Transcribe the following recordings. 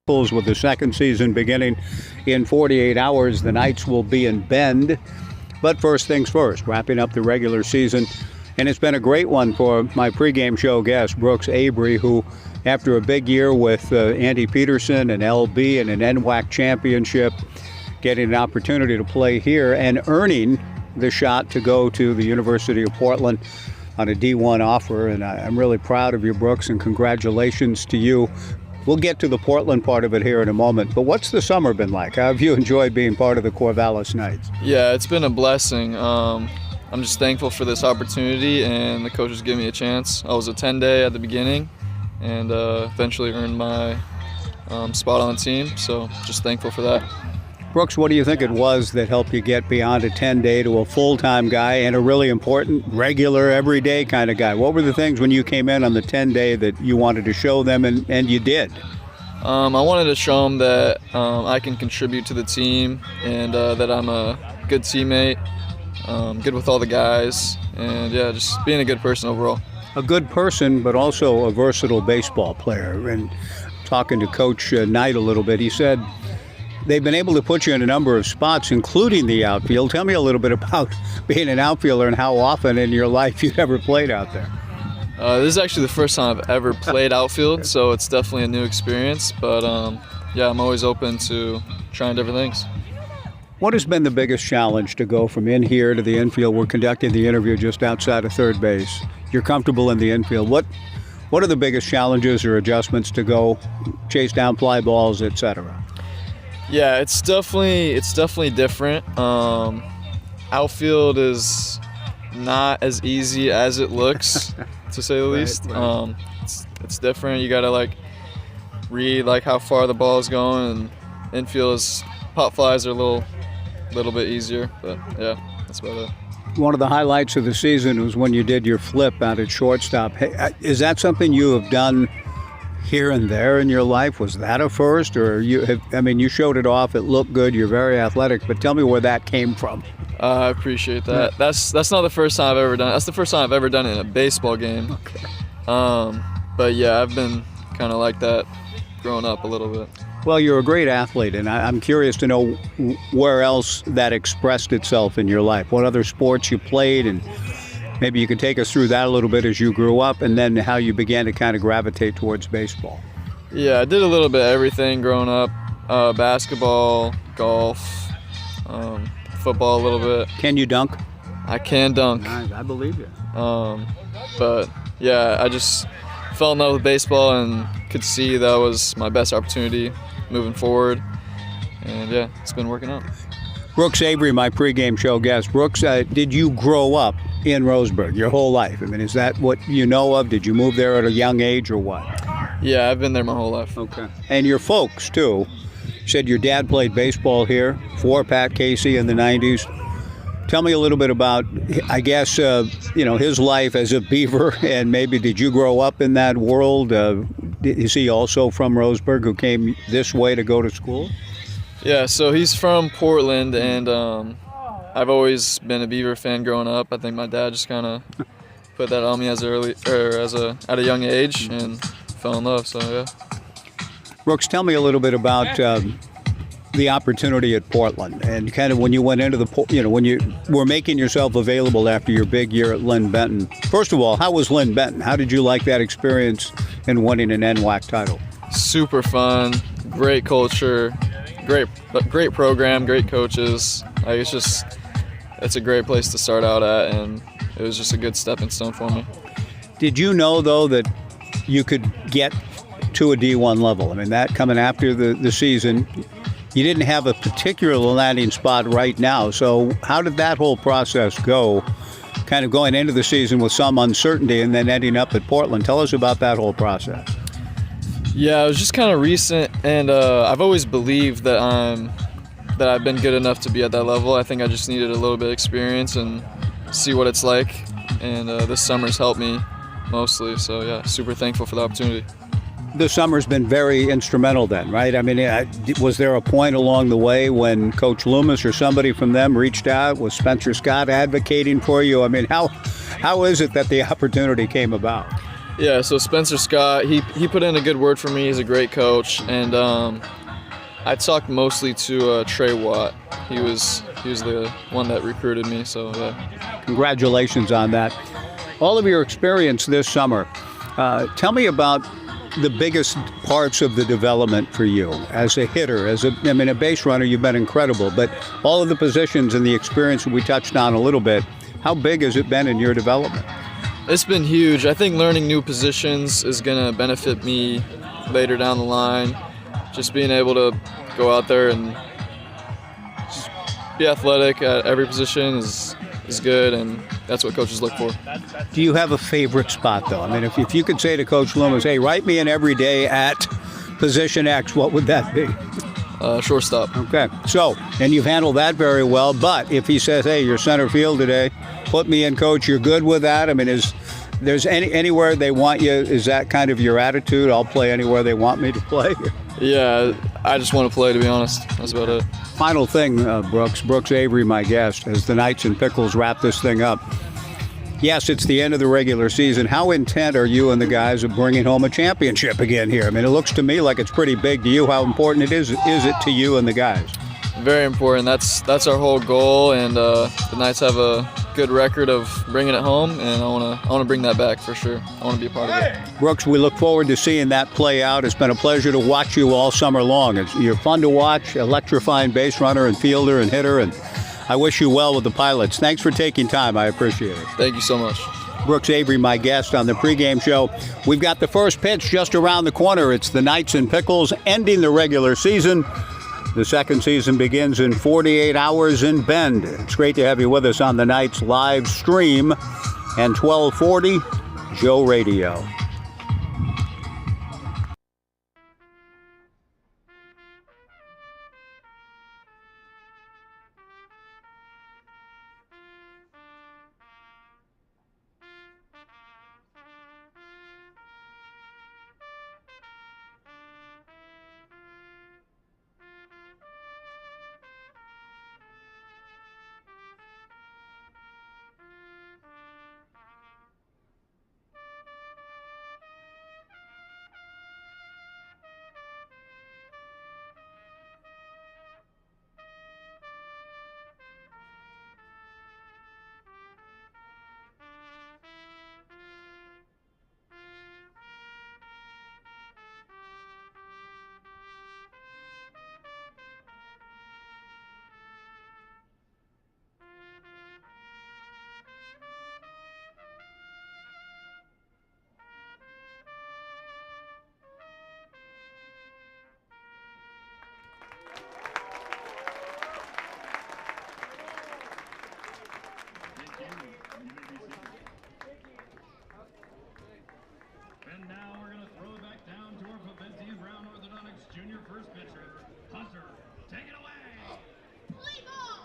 Pickles with the second season beginning in 48 hours. The Knights will be in Bend. But first things first, wrapping up the regular season. And it's been a great one for my pregame show guest, Brooks Avery, who, after a big year with Andy Peterson and LB and an NWAC championship, getting an opportunity to play here and earning the shot to go to the University of Portland on a D1 offer. And I'm really proud of you, Brooks, and congratulations to you. We'll get to the Portland part of it here in a moment, but what's the summer been like? How have you enjoyed being part of the Corvallis Knights? Yeah, it's been a blessing. I'm just thankful for this opportunity, and the coaches gave me a chance. I was a 10-day at the beginning, and eventually earned my spot on the team, so just thankful for that. Brooks, what do you think it was that helped you get beyond a 10-day to a full-time guy and a really important, regular, everyday kind of guy? What were the things when you came in on the 10-day that you wanted to show them, and you did? I wanted to show them that I can contribute to the team and that I'm a good teammate, good with all the guys, and yeah, just being a good person overall. A good person, but also a versatile baseball player. And talking to Coach Knight a little bit, he said, they've been able to put you in a number of spots, including the outfield. Tell me a little bit about being an outfielder and how often in your life you've ever played out there. This is actually the first time I've ever played outfield, so it's definitely a new experience. But yeah, I'm always open to trying different things. What has been the biggest challenge to go from in here to the infield? We're conducting the interview just outside of third base. You're comfortable in the infield. What are the biggest challenges or adjustments to go chase down fly balls, etc.? Yeah, it's definitely different. Outfield is not as easy as it looks, to say the least. Right. It's different. You gotta read how far the ball is going, and infield is pop flies are a little bit easier. But yeah, that's about it. One of the highlights of the season was when you did your flip out at shortstop. Hey, is that something you have done here and there in your life? Was that a first, or you showed it off, it looked good, you're very athletic, but tell me where that came from. I appreciate that. Yeah. That's not the first time I've ever done it. That's the first time I've ever done it in a baseball game. Okay. But yeah, I've been kind of like that growing up a little bit. Well, you're a great athlete, and I'm curious to know where else that expressed itself in your life. What other sports you played, and maybe you could take us through that a little bit as you grew up, and then how you began to kind of gravitate towards baseball. Yeah, I did a little bit of everything growing up. Basketball, golf, football a little bit. Can you dunk? I can dunk. Nice, I believe you. But yeah, I just fell in love with baseball and could see that was my best opportunity moving forward. And yeah, it's been working out. Brooks Avery, my pregame show guest. Brooks, did you grow up in Roseburg your whole life? Is that what you know of? Did you move there at a young age or what? Yeah, I've been there my whole life. Okay. And your folks, too. You said your dad played baseball here for Pat Casey in the 90s. Tell me a little bit about, I guess, his life as a Beaver, and maybe did you grow up in that world? Is he also from Roseburg who came this way to go to school? Yeah, so he's from Portland, and I've always been a Beaver fan growing up. I think my dad just kind of put that on me at a young age, and fell in love. So yeah. Brooks, tell me a little bit about the opportunity at Portland, and kind of when you went into when you were making yourself available after your big year at Lynn Benton. First of all, how was Lynn Benton? How did you like that experience in winning an NWAC title? Super fun, great culture. Great program, great coaches. It's a great place to start out at, and it was just a good stepping stone for me. Did you know, though, that you could get to a D1 level? That coming after the season, you didn't have a particular landing spot right now. So how did that whole process go, kind of going into the season with some uncertainty and then ending up at Portland? Tell us about that whole process. Yeah, it was just kind of recent, and I've always believed that I've been good enough to be at that level. I think I just needed a little bit of experience and see what it's like, and this summer's helped me mostly. So yeah, super thankful for the opportunity. The summer's been very instrumental then, right? Was there a point along the way when Coach Loomis or somebody from them reached out? Was Spencer Scott advocating for you? How is it that the opportunity came about? Yeah, so Spencer Scott, he put in a good word for me. He's a great coach, and I talked mostly to Trey Watt. He was the one that recruited me. So yeah. Congratulations on that. All of your experience this summer, tell me about the biggest parts of the development for you as a hitter, a base runner. You've been incredible, but all of the positions and the experience that we touched on a little bit, how big has it been in your development? It's been huge. I think learning new positions is going to benefit me later down the line. Just being able to go out there and just be athletic at every position is good, and that's what coaches look for. Do you have a favorite spot, though? I mean, if you could say to Coach Loomis, hey, write me in every day at position X, what would that be? Shortstop. Okay. So, and you've handled that very well, but if he says, hey, you're center field today, put me in, Coach, you're good with that? I mean, is there's anywhere they want you, is that kind of your attitude? I'll play anywhere they want me to play? Yeah, I just want to play, to be honest. That's about it. Final thing, Brooks Avery, my guest, as the Knights and Pickles wrap this thing up. Yes, it's the end of the regular season. How intent are you and the guys of bringing home a championship again here? I mean, it looks to me like it's pretty big to you. How important is it to you and the guys? Very important. That's our whole goal, and the Knights have a good record of bringing it home, and I want to bring that back for sure. I want to be a part of it. Brooks, we look forward to seeing that play out. It's been a pleasure to watch you all summer long. You're fun to watch, electrifying base runner and fielder and hitter, and I wish you well with the Pilots. Thanks for taking time. I appreciate it. Thank you so much. Brooks Avery, my guest on the pregame show. We've got the first pitch just around the corner. It's the Knights and Pickles ending the regular season. The second season begins in 48 hours in Bend. It's great to have you with us on the Knights live stream and 1240 Joe Radio. And now we're going to throw it back down to our Faventi Brown Orthodontics Junior first pitcher, Hunter. Take it away. Play ball.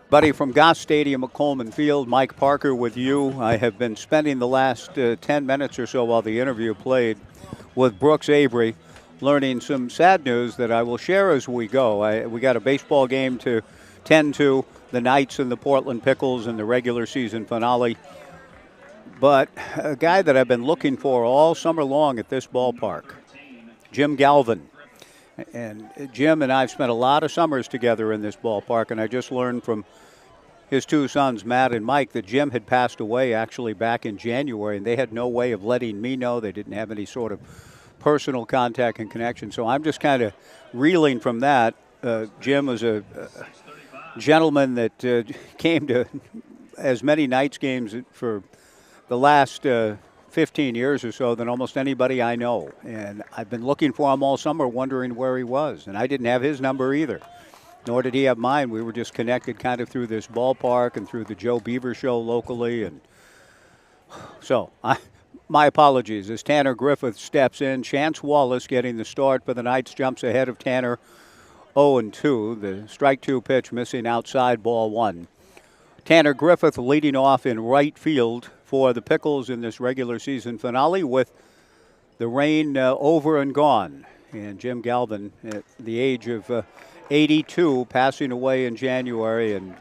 Buddy, from Goss Stadium at Coleman Field, Mike Parker with you. I have been spending the last 10 minutes or so while the interview played with Brooks Avery, learning some sad news that I will share as we go. We got a baseball game to tend to, the Knights and the Portland Pickles in the regular season finale. But a guy that I've been looking for all summer long at this ballpark, Jim Galvin. And Jim and I have spent a lot of summers together in this ballpark, and I just learned from his two sons, Matt and Mike, that Jim had passed away actually back in January, and they had no way of letting me know. They didn't have any sort of personal contact and connection. So I'm just kind of reeling from that. Jim was a gentleman that came to as many Knights games for the last 15 years or so than almost anybody I know. And I've been looking for him all summer, wondering where he was. And I didn't have his number either, nor did he have mine. We were just connected kind of through this ballpark and through the Joe Beaver show locally. And so my apologies as Tanner Griffith steps in. Chance Wallace getting the start for the Knights, jumps ahead of Tanner 0-2. The strike two pitch missing outside, ball one. Tanner Griffith leading off in right field for the Pickles in this regular season finale with the rain over and gone. And Jim Galvin, at the age of 82, passing away in January. And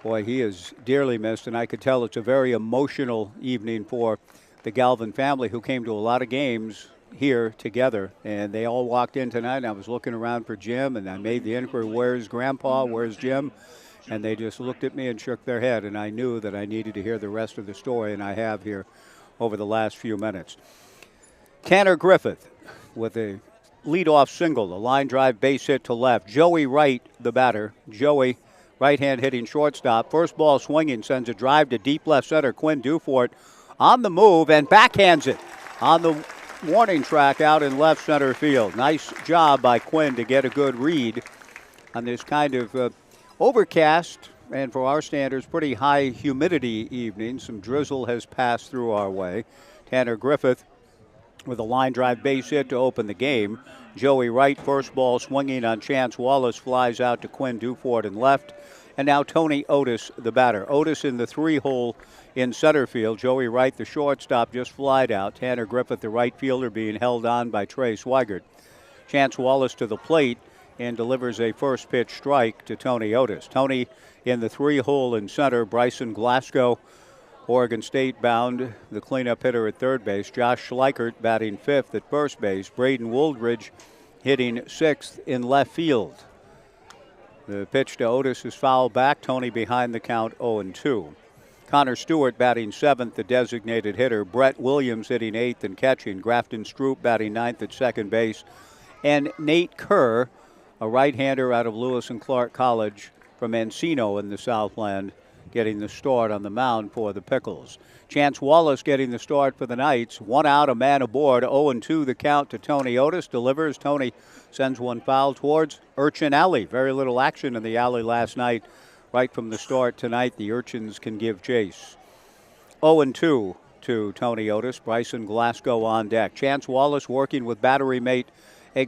boy, he is dearly missed. And I could tell it's a very emotional evening for the Galvin family, who came to a lot of games here together. And they all walked in tonight. And I was looking around for Jim, and I made the inquiry, where's Grandpa, where's Jim? And they just looked at me and shook their head, and I knew that I needed to hear the rest of the story, and I have here over the last few minutes. Tanner Griffith with a leadoff single, a line drive base hit to left. Joey Wright, the batter. Joey, right-hand hitting shortstop. First ball swinging, sends a drive to deep left center. Quinn Dufort on the move and backhands it on the warning track out in left center field. Nice job by Quinn to get a good read on this kind of overcast, and for our standards, pretty high humidity evening. Some drizzle has passed through our way. Tanner Griffith with a line drive base hit to open the game. Joey Wright, first ball swinging on Chance Wallace, flies out to Quinn Dufort in left. And now Tony Otis, the batter. Otis in the three-hole in center field. Joey Wright, the shortstop, just flied out. Tanner Griffith, the right fielder, being held on by Trey Swigert. Chance Wallace to the plate and delivers a first pitch strike to Tony Otis. Tony in the three-hole in center. Bryson Glasgow, Oregon State bound, the cleanup hitter at third base. Josh Schleichert batting fifth at first base. Braden Wooldridge hitting sixth in left field. The pitch to Otis is fouled back. Tony behind the count 0-2. Connor Stewart batting seventh, the designated hitter. Brett Williams hitting eighth and catching. Grafton Stroop batting ninth at second base. And Nate Kerr, a right-hander out of Lewis and Clark College from Encino in the Southland, getting the start on the mound for the Pickles. Chance Wallace getting the start for the Knights. One out, a man aboard. 0-2 the count to Tony Otis. Delivers. Tony sends one foul towards Urchin Alley. Very little action in the alley last night. Right from the start tonight, the Urchins can give chase. 0-2 to Tony Otis. Bryson Glasgow on deck. Chance Wallace working with battery mate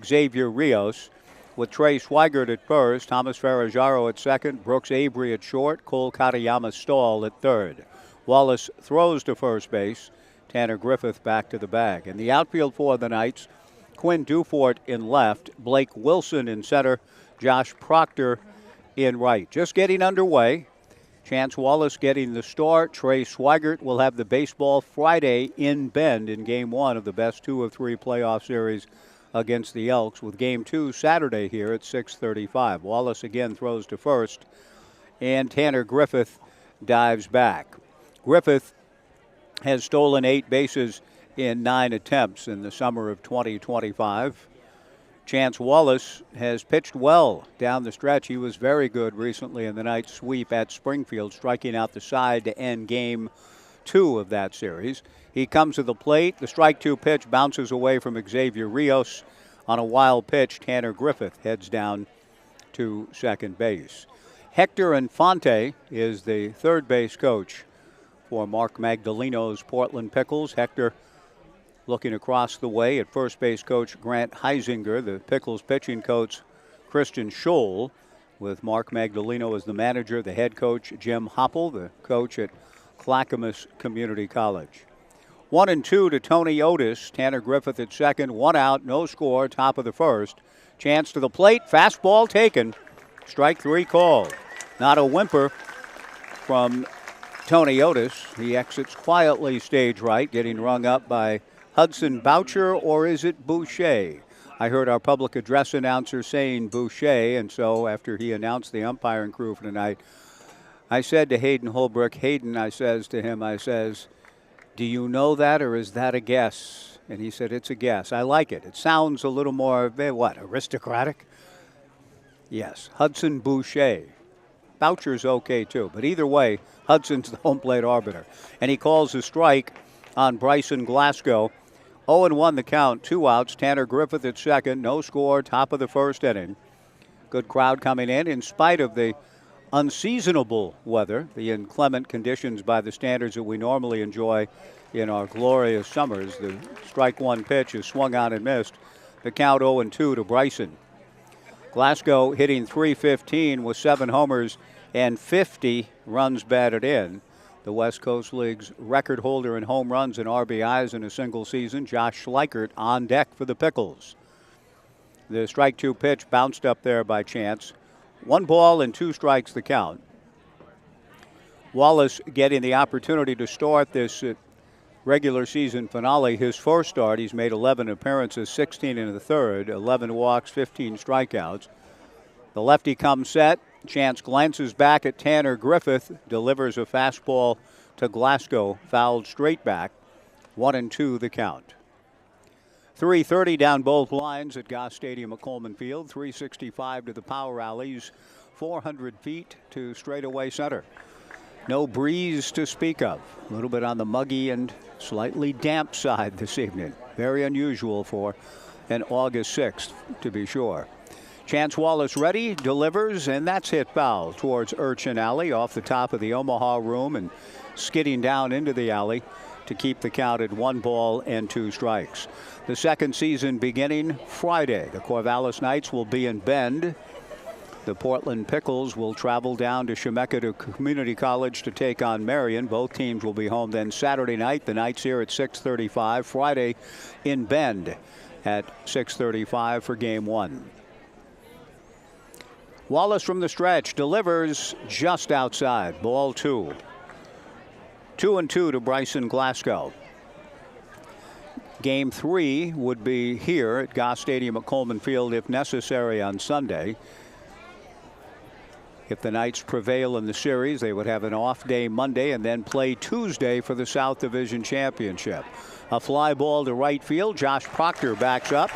Xavier Rios, with Trey Swigert at first, Thomas Ferrajaro at second, Brooks Avery at short, Cole Katayama Stahl at third. Wallace throws to first base. Tanner Griffith back to the bag. And the outfield for the Knights, Quinn Dufort in left, Blake Wilson in center, Josh Proctor in right. Just getting underway. Chance Wallace getting the start. Trey Swigert will have the baseball Friday in Bend in Game 1 of the best 2 of 3 playoff series against the Elks, with Game 2 Saturday here at 6:35. Wallace again throws to first, and Tanner Griffith dives back. Griffith has stolen 8 bases in 9 attempts in the summer of 2025. Chance Wallace has pitched well down the stretch. He was very good recently in the night sweep at Springfield, striking out the side to end Game 2 of that series. He comes to the plate. The strike 2 pitch bounces away from Xavier Rios. On a wild pitch, Tanner Griffith heads down to second base. Hector Infante is the third base coach for Mark Magdaleno's Portland Pickles. Hector looking across the way at first base coach Grant Heisinger, the Pickles pitching coach Christian Scholl, with Mark Magdaleno as the manager, the head coach Jim Hopple, the coach at Clackamas Community College. 1-2 to Tony Otis. Tanner Griffith at second. 1 out, no score, top of the first. Chance to the plate, fastball taken. Strike 3 called. Not a whimper from Tony Otis. He exits quietly stage right, getting rung up by Hudson Boucher, or is it Boucher? I heard our public address announcer saying Boucher, and so after he announced the umpiring crew for tonight, I said to Hayden Holbrook, Hayden, I says, do you know that, or is that a guess? And he said, it's a guess. I like it. It sounds a little more, aristocratic? Yes, Hudson Boucher. Boucher's okay too, but either way, Hudson's the home plate arbiter. And he calls a strike on Bryson Glasgow. 0-1 the count, 2 outs. Tanner Griffith at second, no score, top of the first inning. Good crowd coming in spite of the unseasonable weather, the inclement conditions by the standards that we normally enjoy in our glorious summers. The strike one pitch is swung on and missed. The count 0-2 to Bryson. Glasgow hitting .315 with 7 homers and 50 runs batted in. The West Coast League's record holder in home runs and RBIs in a single season, Josh Schleichert, on deck for the Pickles. The strike 2 pitch bounced up there by chance. 1 ball and 2 strikes the count. Wallace getting the opportunity to start this regular season finale. His first start, he's made 11 appearances, 16 in the third, 11 walks, 15 strikeouts. The lefty comes set. Chance glances back at Tanner Griffith, delivers a fastball to Glasgow, fouled straight back. 1-2 the count. 3:30 down both lines at Goss Stadium at Coleman Field. 365 to the power alleys, 400 feet to straightaway center. No breeze to speak of. A little bit on the muggy and slightly damp side this evening. Very unusual for an August 6th, to be sure. Chance Wallace ready, delivers, and that's hit foul towards Urchin Alley off the top of the Omaha room and skidding down into the alley to keep the count at 1 ball and 2 strikes. The second season beginning Friday. The Corvallis Knights will be in Bend. The Portland Pickles will travel down to Chemeketa Community College to take on Marion. Both teams will be home then Saturday night. The Knights here at 6:35. Friday in Bend at 6:35 for game 1. Wallace from the stretch delivers just outside. Ball 2. 2-2 to Bryson Glasgow. Game 3 would be here at Goss Stadium at Coleman Field if necessary on Sunday. If the Knights prevail in the series, they would have an off day Monday and then play Tuesday for the South Division Championship. A fly ball to right field. Josh Proctor backs up,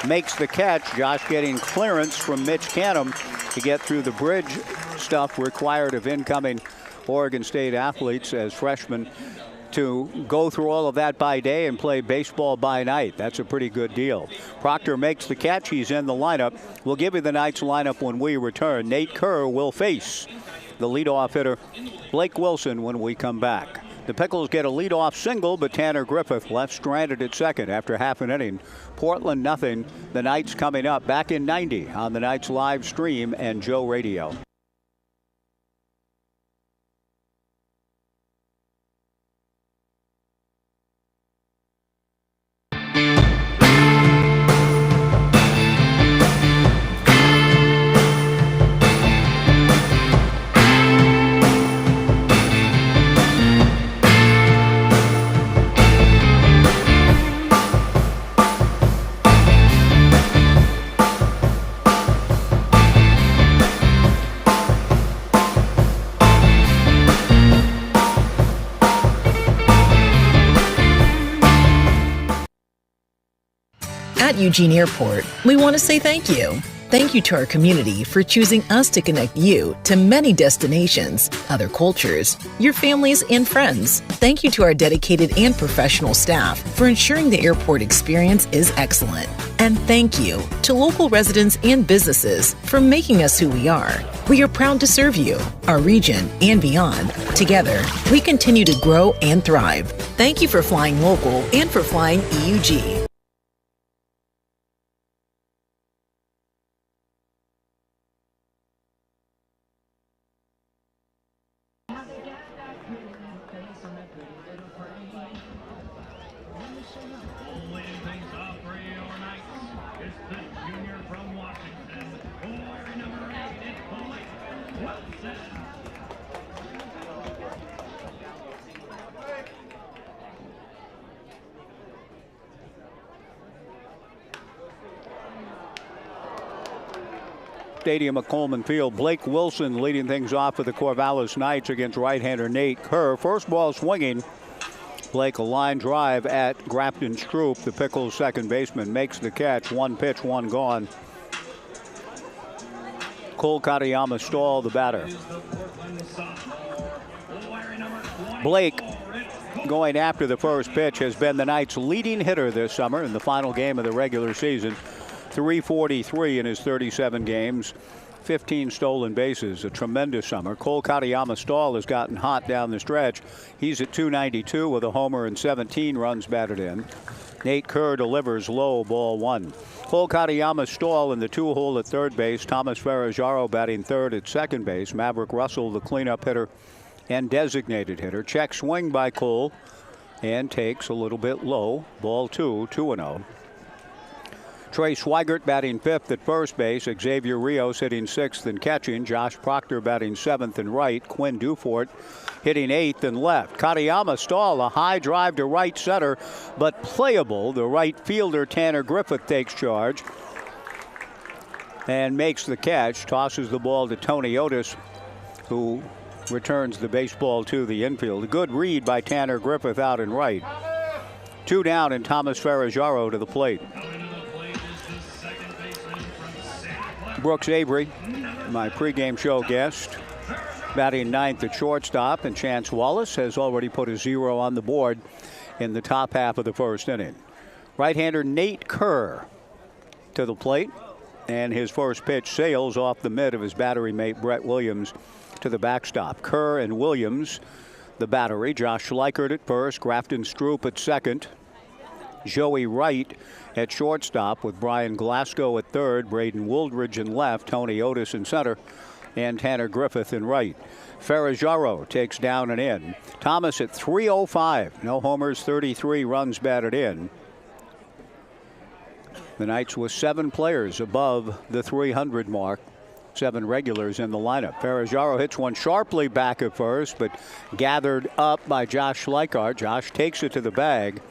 makes the catch. Josh getting clearance from Mitch Canham to get through the bridge stuff required of incoming Oregon State athletes as freshmen to go through all of that by day and play baseball by night. That's a pretty good deal. Proctor makes the catch. He's in the lineup. We'll give you the Knights lineup when we return. Nate Kerr will face the leadoff hitter Blake Wilson when we come back. The Pickles get a leadoff single, but Tanner Griffith left stranded at second after half an inning. Portland nothing. The Knights coming up back in 90 on the Knights live stream and Joe Radio. At Eugene Airport, we want to say thank you. Thank you to our community for choosing us to connect you to many destinations, other cultures, your families, and friends. Thank you to our dedicated and professional staff for ensuring the airport experience is excellent. And thank you to local residents and businesses for making us who we are. We are proud to serve you, our region, and beyond. Together, we continue to grow and thrive. Thank you for flying local and for flying EUG. Leading things off for your Knights is the junior from Washington. Wearing number 8, it's Blake Wilson. Stadium at Coleman Field. Blake Wilson leading things off for the Corvallis Knights against right-hander Nate Kerr. First ball swinging. Blake a line drive at Grafton Stroop. The Pickles second baseman makes the catch. 1 pitch, 1 gone. Cole Katayama Stahl, the batter. Blake, going after the first pitch, has been the Knights' leading hitter this summer in the final game of the regular season. .343 in his 37 games, 15 stolen bases, a tremendous summer. Cole Katayama Stahl has gotten hot down the stretch. He's at .292 with a homer and 17 runs batted in. Nate Kerr delivers low, ball 1. Cole Katayama Stahl in the 2-hole at third base. Thomas Ferraggiaro batting third at second base. Maverick Russell, the cleanup hitter and designated hitter. Check swing by Cole and takes a little bit low. Ball 2, 2-0. Trey Swigert batting fifth at first base. Xavier Rios hitting sixth and catching. Josh Proctor batting seventh and right. Quinn Dufort hitting eighth and left. Katayama Stahl, a high drive to right center, but playable. The right fielder Tanner Griffith takes charge and makes the catch. Tosses the ball to Tony Otis, who returns the baseball to the infield. A good read by Tanner Griffith out and right. 2 down and Thomas Ferraggiaro to the plate. Brooks Avery, my pregame show guest, batting ninth at shortstop, and Chance Wallace has already put a 0 on the board in the top half of the first inning. Right-hander Nate Kerr to the plate, and his first pitch sails off the mid of his battery mate Brett Williams to the backstop. Kerr and Williams, the battery. Josh Schleichert at first, Grafton Stroop at second, Joey Wright at shortstop with Brian Glasgow at third, Braden Wooldridge in left, Tony Otis in center, and Tanner Griffith in right. Ferraggiaro takes down and in. Thomas at .305, no homers, 33 runs batted in. The Knights with 7 players above the 300 mark. 7 regulars in the lineup. Ferraggiaro hits one sharply back at first, but gathered up by Josh Schleichert. Josh takes it to the bag,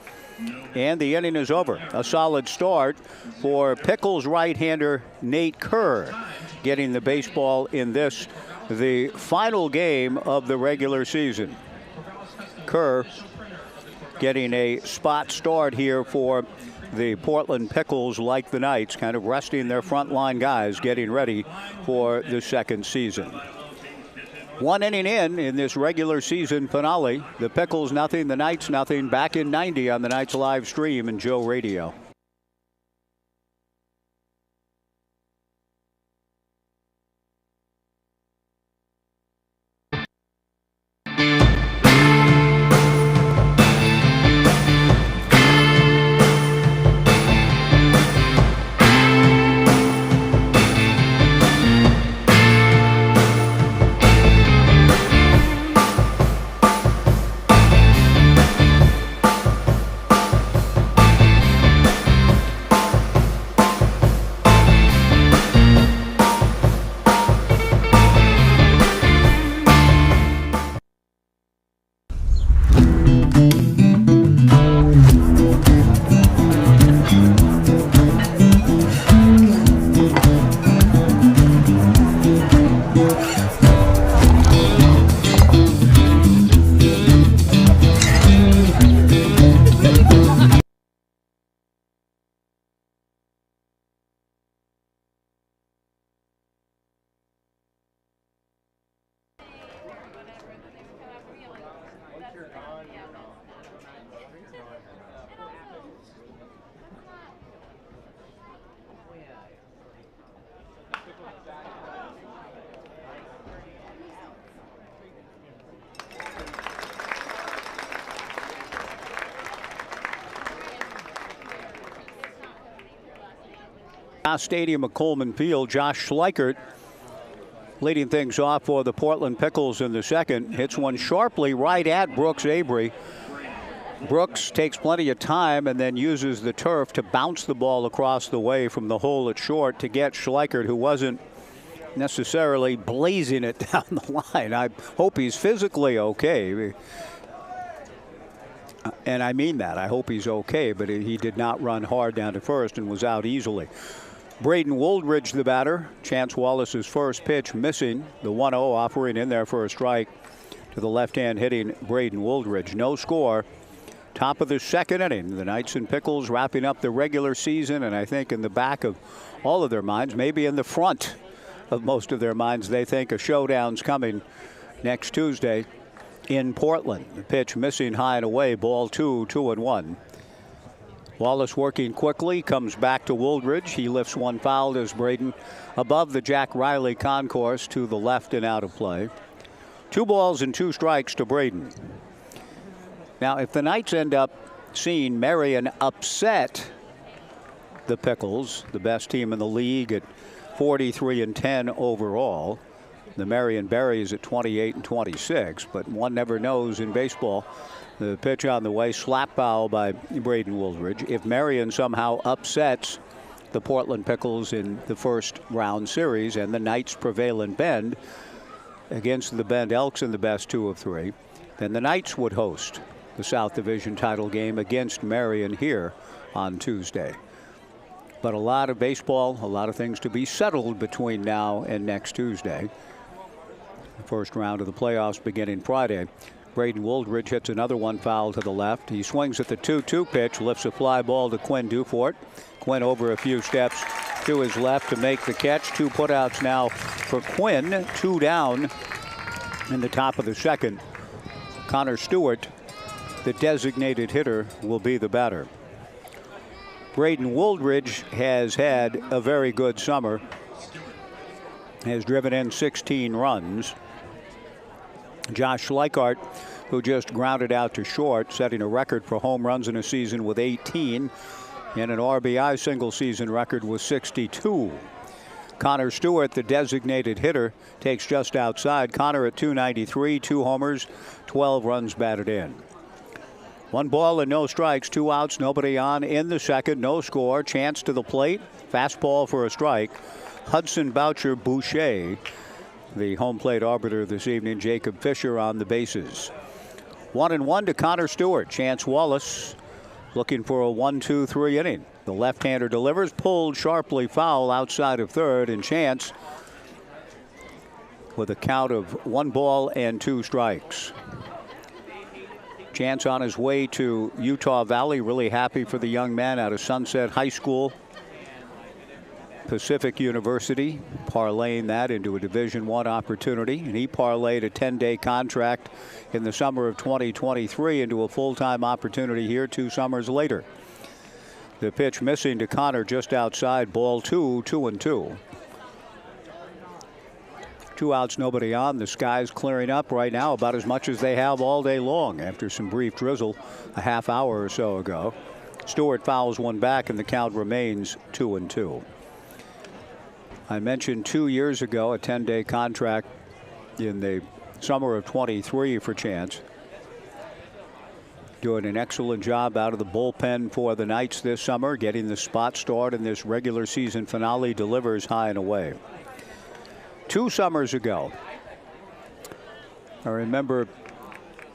and the inning is over. A solid start for Pickles right-hander Nate Kerr, getting the baseball in this, the final game of the regular season. Kerr getting a spot start here for the Portland Pickles, like the Knights, kind of resting their frontline guys, getting ready for the second season. 1 inning in this regular season finale. The Pickles nothing, the Knights nothing. Back in 90 on the Knights live stream and Joe Radio. Stadium of Coleman Field. Josh Schleichert leading things off for the Portland Pickles in the second. Hits one sharply right at Brooks Avery. Brooks takes plenty of time and then uses the turf to bounce the ball across the way from the hole at short to get Schleichert, who wasn't necessarily blazing it down the line. I hope he's physically okay. And I mean that. I hope he's okay, but he did not run hard down to first and was out easily. Braden Wooldridge, the batter. Chance Wallace's first pitch missing. The 1-0 offering in there for a strike to the left-hand hitting Braden Wooldridge. No score. Top of the second inning. The Knights and Pickles wrapping up the regular season, and I think in the back of all of their minds, maybe in the front of most of their minds. They think a showdown's coming next Tuesday in Portland. The pitch missing high and away, ball 2, 2-1. Wallace working quickly, comes back to Wooldridge. He lifts one foul as Braden above the Jack Riley concourse to the left and out of play. 2 balls and 2 strikes to Braden. Now, if the Knights end up seeing Marion upset the Pickles, the best team in the league at 43-10 overall, the Marion Berries at 28-26, but one never knows in baseball. The pitch on the way, slap foul by Braden Wooldridge. If Marion somehow upsets the Portland Pickles in the first round series and the Knights prevail in Bend against the Bend Elks in the best 2 of 3, then the Knights would host the South Division title game against Marion here on Tuesday. But a lot of baseball, a lot of things to be settled between now and next Tuesday. The first round of the playoffs beginning Friday. Braden Wooldridge hits another one foul to the left. He swings at the 2-2 pitch, lifts a fly ball to Quinn Dufort. Quinn over a few steps to his left to make the catch. 2 putouts now for Quinn. 2 down in the top of the second. Connor Stewart, the designated hitter, will be the batter. Braden Wooldridge has had a very good summer. Has driven in 16 runs. Josh Schleichart, who just grounded out to short, setting a record for home runs in a season with 18, and an RBI single season record with 62. Connor Stewart, the designated hitter, takes just outside. Connor at 293, 2 homers, 12 runs batted in. 1 ball and no strikes, 2 outs, nobody on in the second, no score. Chance to the plate, fastball for a strike. Hudson Boucher Boucher, the home plate arbiter this evening. Jacob Fisher on the bases. 1-1 to Connor Stewart. Chance Wallace looking for a 1-2-3 inning. The left-hander delivers, pulled sharply foul outside of third, and Chance with a count of 1 ball and 2 strikes. Chance on his way to Utah Valley. Really happy for the young man out of Sunset High School. Pacific University, parlaying that into a Division I opportunity. And he parlayed a 10-day contract in the summer of 2023 into a full-time opportunity here 2 summers later. The pitch missing to Connor just outside, ball 2, 2-2. 2 outs, nobody on. The sky's clearing up right now, about as much as they have all day long after some brief drizzle a half hour or so ago. Stewart fouls one back and the count remains 2-2. I mentioned 2 years ago a 10-day contract in the summer of 23 for Chance. Doing an excellent job out of the bullpen for the Knights this summer, getting the spot start in this regular season finale. Delivers high and away. 2 summers ago, I remember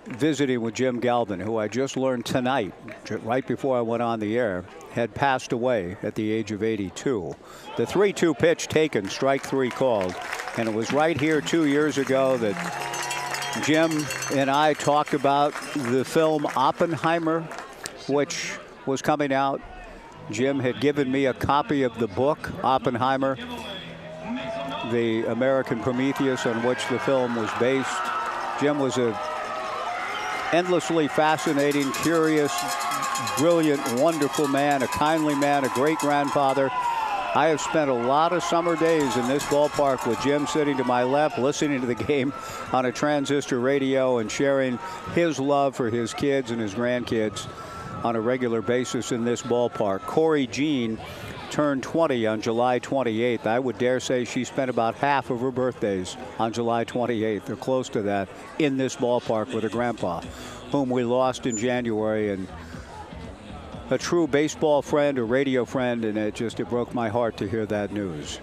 visiting with Jim Galvin, who I just learned tonight, right before I went on the air, had passed away at the age of 82. The 3-2 pitch taken, strike 3 called, and it was right here 2 years ago that Jim and I talked about the film Oppenheimer, which was coming out. Jim had given me a copy of the book Oppenheimer, the American Prometheus on which the film was based. Jim was a endlessly fascinating, curious, brilliant, wonderful man, a kindly man, a great grandfather. I have spent a lot of summer days in this ballpark with Jim sitting to my left, listening to the game on a transistor radio and sharing his love for his kids and his grandkids on a regular basis in this ballpark. Corey Jean turned 20 on July 28th. I would dare say she spent about half of her birthdays on July 28th, or close to that, in this ballpark with her grandpa, whom we lost in January. And a true baseball friend, a radio friend, and it broke my heart to hear that news.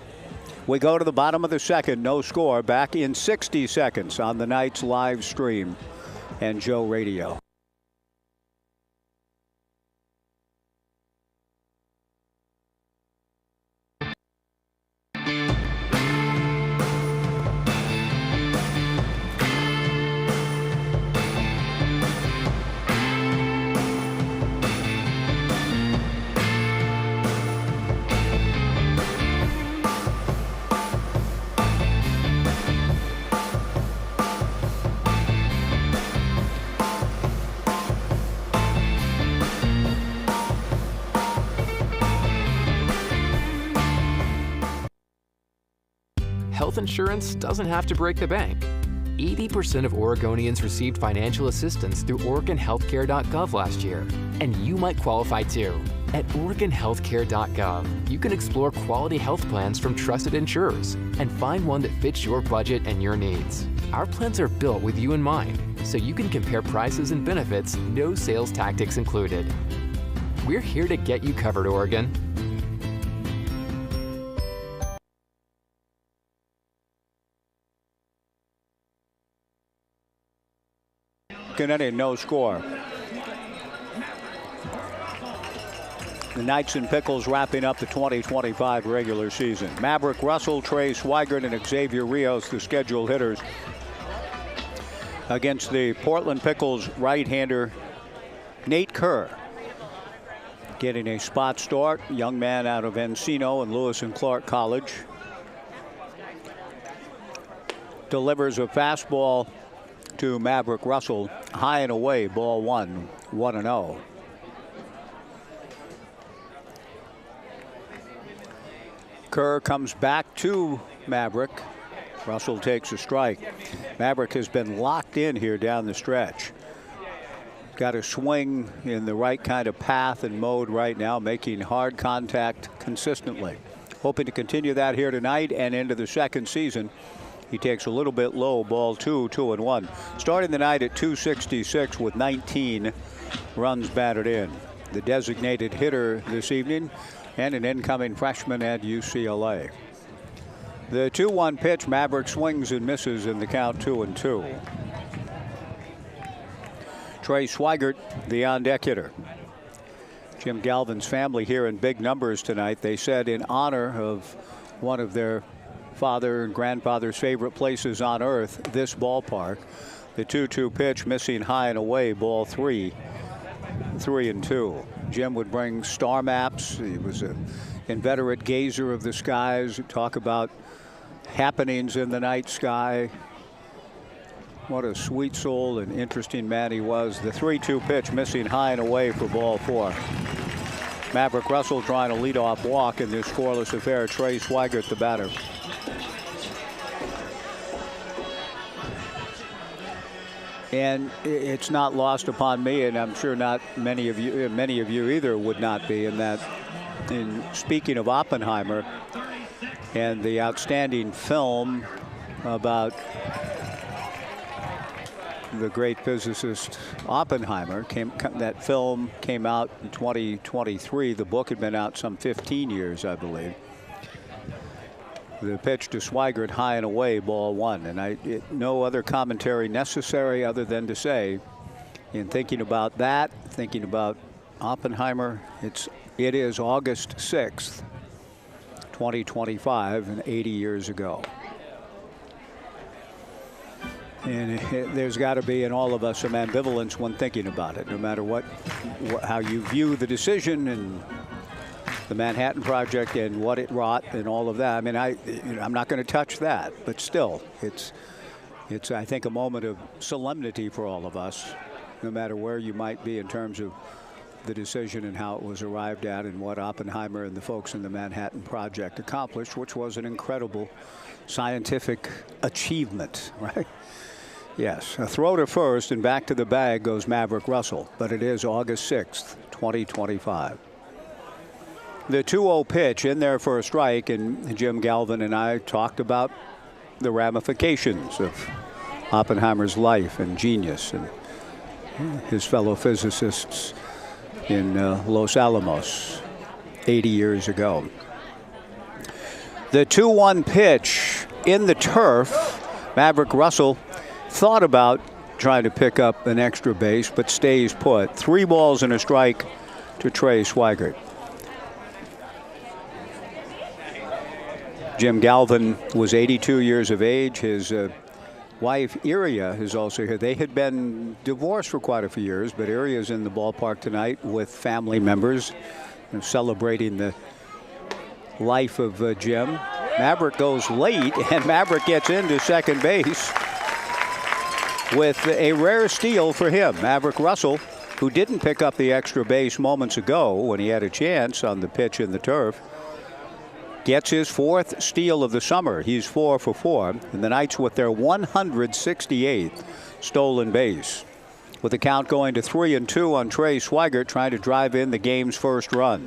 We go to the bottom of the second, no score, back in 60 seconds on the Knights live stream and Joe Radio. health insurance doesn't have to break the bank. 80% of Oregonians received financial assistance through OregonHealthcare.gov last year, and you might qualify too. At OregonHealthcare.gov, you can explore quality health plans from trusted insurers and find one that fits your budget and your needs. Our plans are built with you in mind, so you can compare prices and benefits, no sales tactics included. We're here to get you covered, Oregon. Inning, no score. The Knights and Pickles wrapping up the 2025 regular season. Maverick Russell, Trey Swigert, and Xavier Rios, the scheduled hitters, against the Portland Pickles right-hander Nate Kerr. Getting a spot start, young man out of Encino and Lewis and Clark College. Delivers a fastball to Maverick Russell, high and away, ball one, 1-0. Kerr comes back to Maverick. Russell takes a strike. Maverick has been locked in here down the stretch. Got a swing in the right kind of path and mode right now, making hard contact consistently. Hoping to continue that here tonight and into the second season. He takes a little bit low, ball 2-2-1. Starting the night at 266 with 19 runs batted in. The designated hitter this evening and an incoming freshman at UCLA. The 2-1 pitch, Maverick swings and misses in the count, 2-2. Trey Swigert, the on-deck hitter. Jim Galvin's family here in big numbers tonight. They said in honor of one of their father and grandfather's favorite places on earth, this ballpark. The 2-2 pitch, missing high and away, ball 3, 3-2. Jim would bring star maps. He was an inveterate gazer of the skies, talk about happenings in the night sky. What a sweet soul and interesting man he was. The 3-2 pitch, missing high and away for ball 4. Maverick Russell trying to lead off walk in this scoreless affair. Trey Swigert, the batter. And it's not lost upon me, and I'm sure not many of you either would not be, in that, in speaking of Oppenheimer and the outstanding film about the great physicist Oppenheimer, that film came out in 2023. The book had been out some 15 years, I believe. The pitch to Swigert, high and away, ball 1. And no other commentary necessary other than to say, in thinking about that, thinking about Oppenheimer, it is August 6th, 2025, and 80 years ago. And there's got to be in all of us some ambivalence when thinking about it, no matter how you view the decision and the Manhattan Project and what it wrought and all of that. I mean, I'm not going to touch that, but still, it's I think a moment of solemnity for all of us, no matter where you might be in terms of the decision and how it was arrived at and what Oppenheimer and the folks in the Manhattan Project accomplished, which was an incredible scientific achievement, right? Yes, a throw to first and back to the bag goes Maverick Russell, but it is August 6th, 2025. The 2-0 pitch in there for a strike, and Jim Galvin and I talked about the ramifications of Oppenheimer's life and genius and his fellow physicists in Los Alamos 80 years ago. The 2-1 pitch in the turf, Maverick Russell thought about trying to pick up an extra base, but stays put. 3 balls and a strike to Trey Swigert. Jim Galvin was 82 years of age. His wife, Iria, is also here. They had been divorced for quite a few years, but Iria's in the ballpark tonight with family members celebrating the life of Jim. Maverick goes late, and Maverick gets into second base with a rare steal for him. Maverick Russell, who didn't pick up the extra base moments ago when he had a chance on the pitch in the turf, gets his 4th steal of the summer. He's 4 for 4. And the Knights with their 168th stolen base. With the count going to 3-2 on Trey Swigert, trying to drive in the game's first run.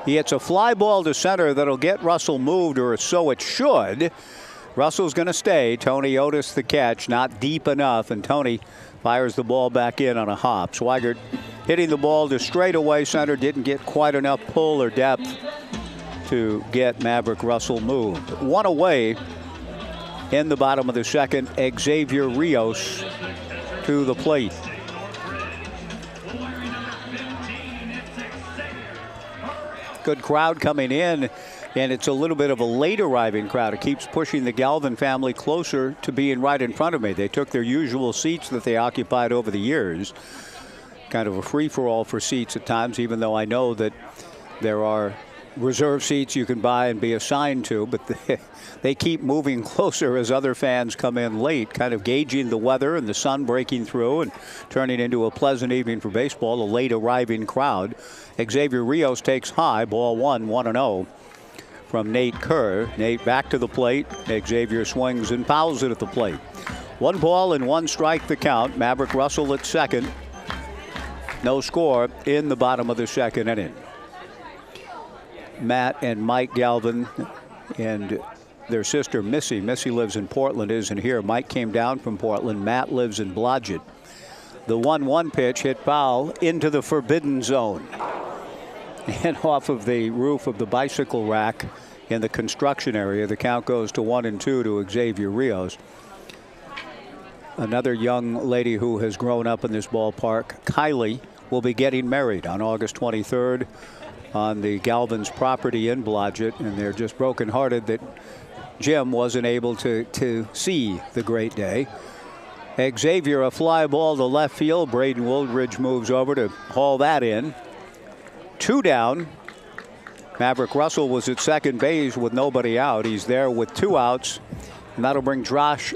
He hits a fly ball to center that'll get Russell moved, or so it should. Russell's going to stay. Tony Otis the catch, not deep enough, and Tony fires the ball back in on a hop. Swigert hitting the ball to straightaway center, didn't get quite enough pull or depth to get Maverick Russell moved. One away in the bottom of the second, Xavier Rios to the plate. Good crowd coming in, and it's a little bit of a late arriving crowd. It keeps pushing the Galvin family closer to being right in front of me. They took their usual seats that they occupied over the years. Kind of a free-for-all for seats at times, even though I know that there are reserve seats you can buy and be assigned to, but they keep moving closer as other fans come in late, kind of gauging the weather and the sun breaking through and turning into a pleasant evening for baseball. A late arriving crowd. Xavier Rios takes high, ball 1-0 from Nate Kerr. Nate back to the plate. Xavier swings and fouls it at the plate. 1 ball and 1 strike the count. Maverick Russell at second. No score in the bottom of the second inning. Matt and Mike Galvin and their sister Missy. Missy lives in Portland, isn't here. Mike came down from Portland. Matt lives in Blodgett. The 1-1 pitch hit foul into the forbidden zone and off of the roof of the bicycle rack in the construction area. The count goes to 1-2 to Xavier Rios. Another young lady who has grown up in this ballpark, Kylie, will be getting married on August 23rd. On the Galvin's property in Blodgett, and they're just brokenhearted that Jim wasn't able to see the great day. Xavier, a fly ball to left field. Braden Woldridge moves over to haul that in. 2 down. Maverick Russell was at second base with nobody out. He's there with 2 outs, and that'll bring Josh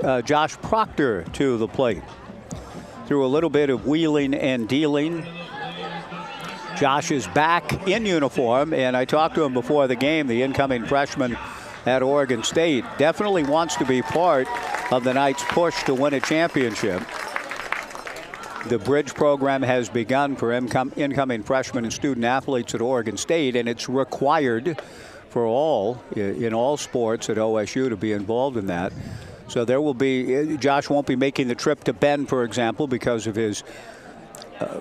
Proctor to the plate. Through a little bit of wheeling and dealing, Josh is back in uniform, and I talked to him before the game, the incoming freshman at Oregon State. Definitely wants to be part of the Knights' push to win a championship. The bridge program has begun for incoming freshmen and student athletes at Oregon State, and it's required for all, in all sports at OSU, to be involved in that. So there will be, Josh won't be making the trip to Bend, for example, because of his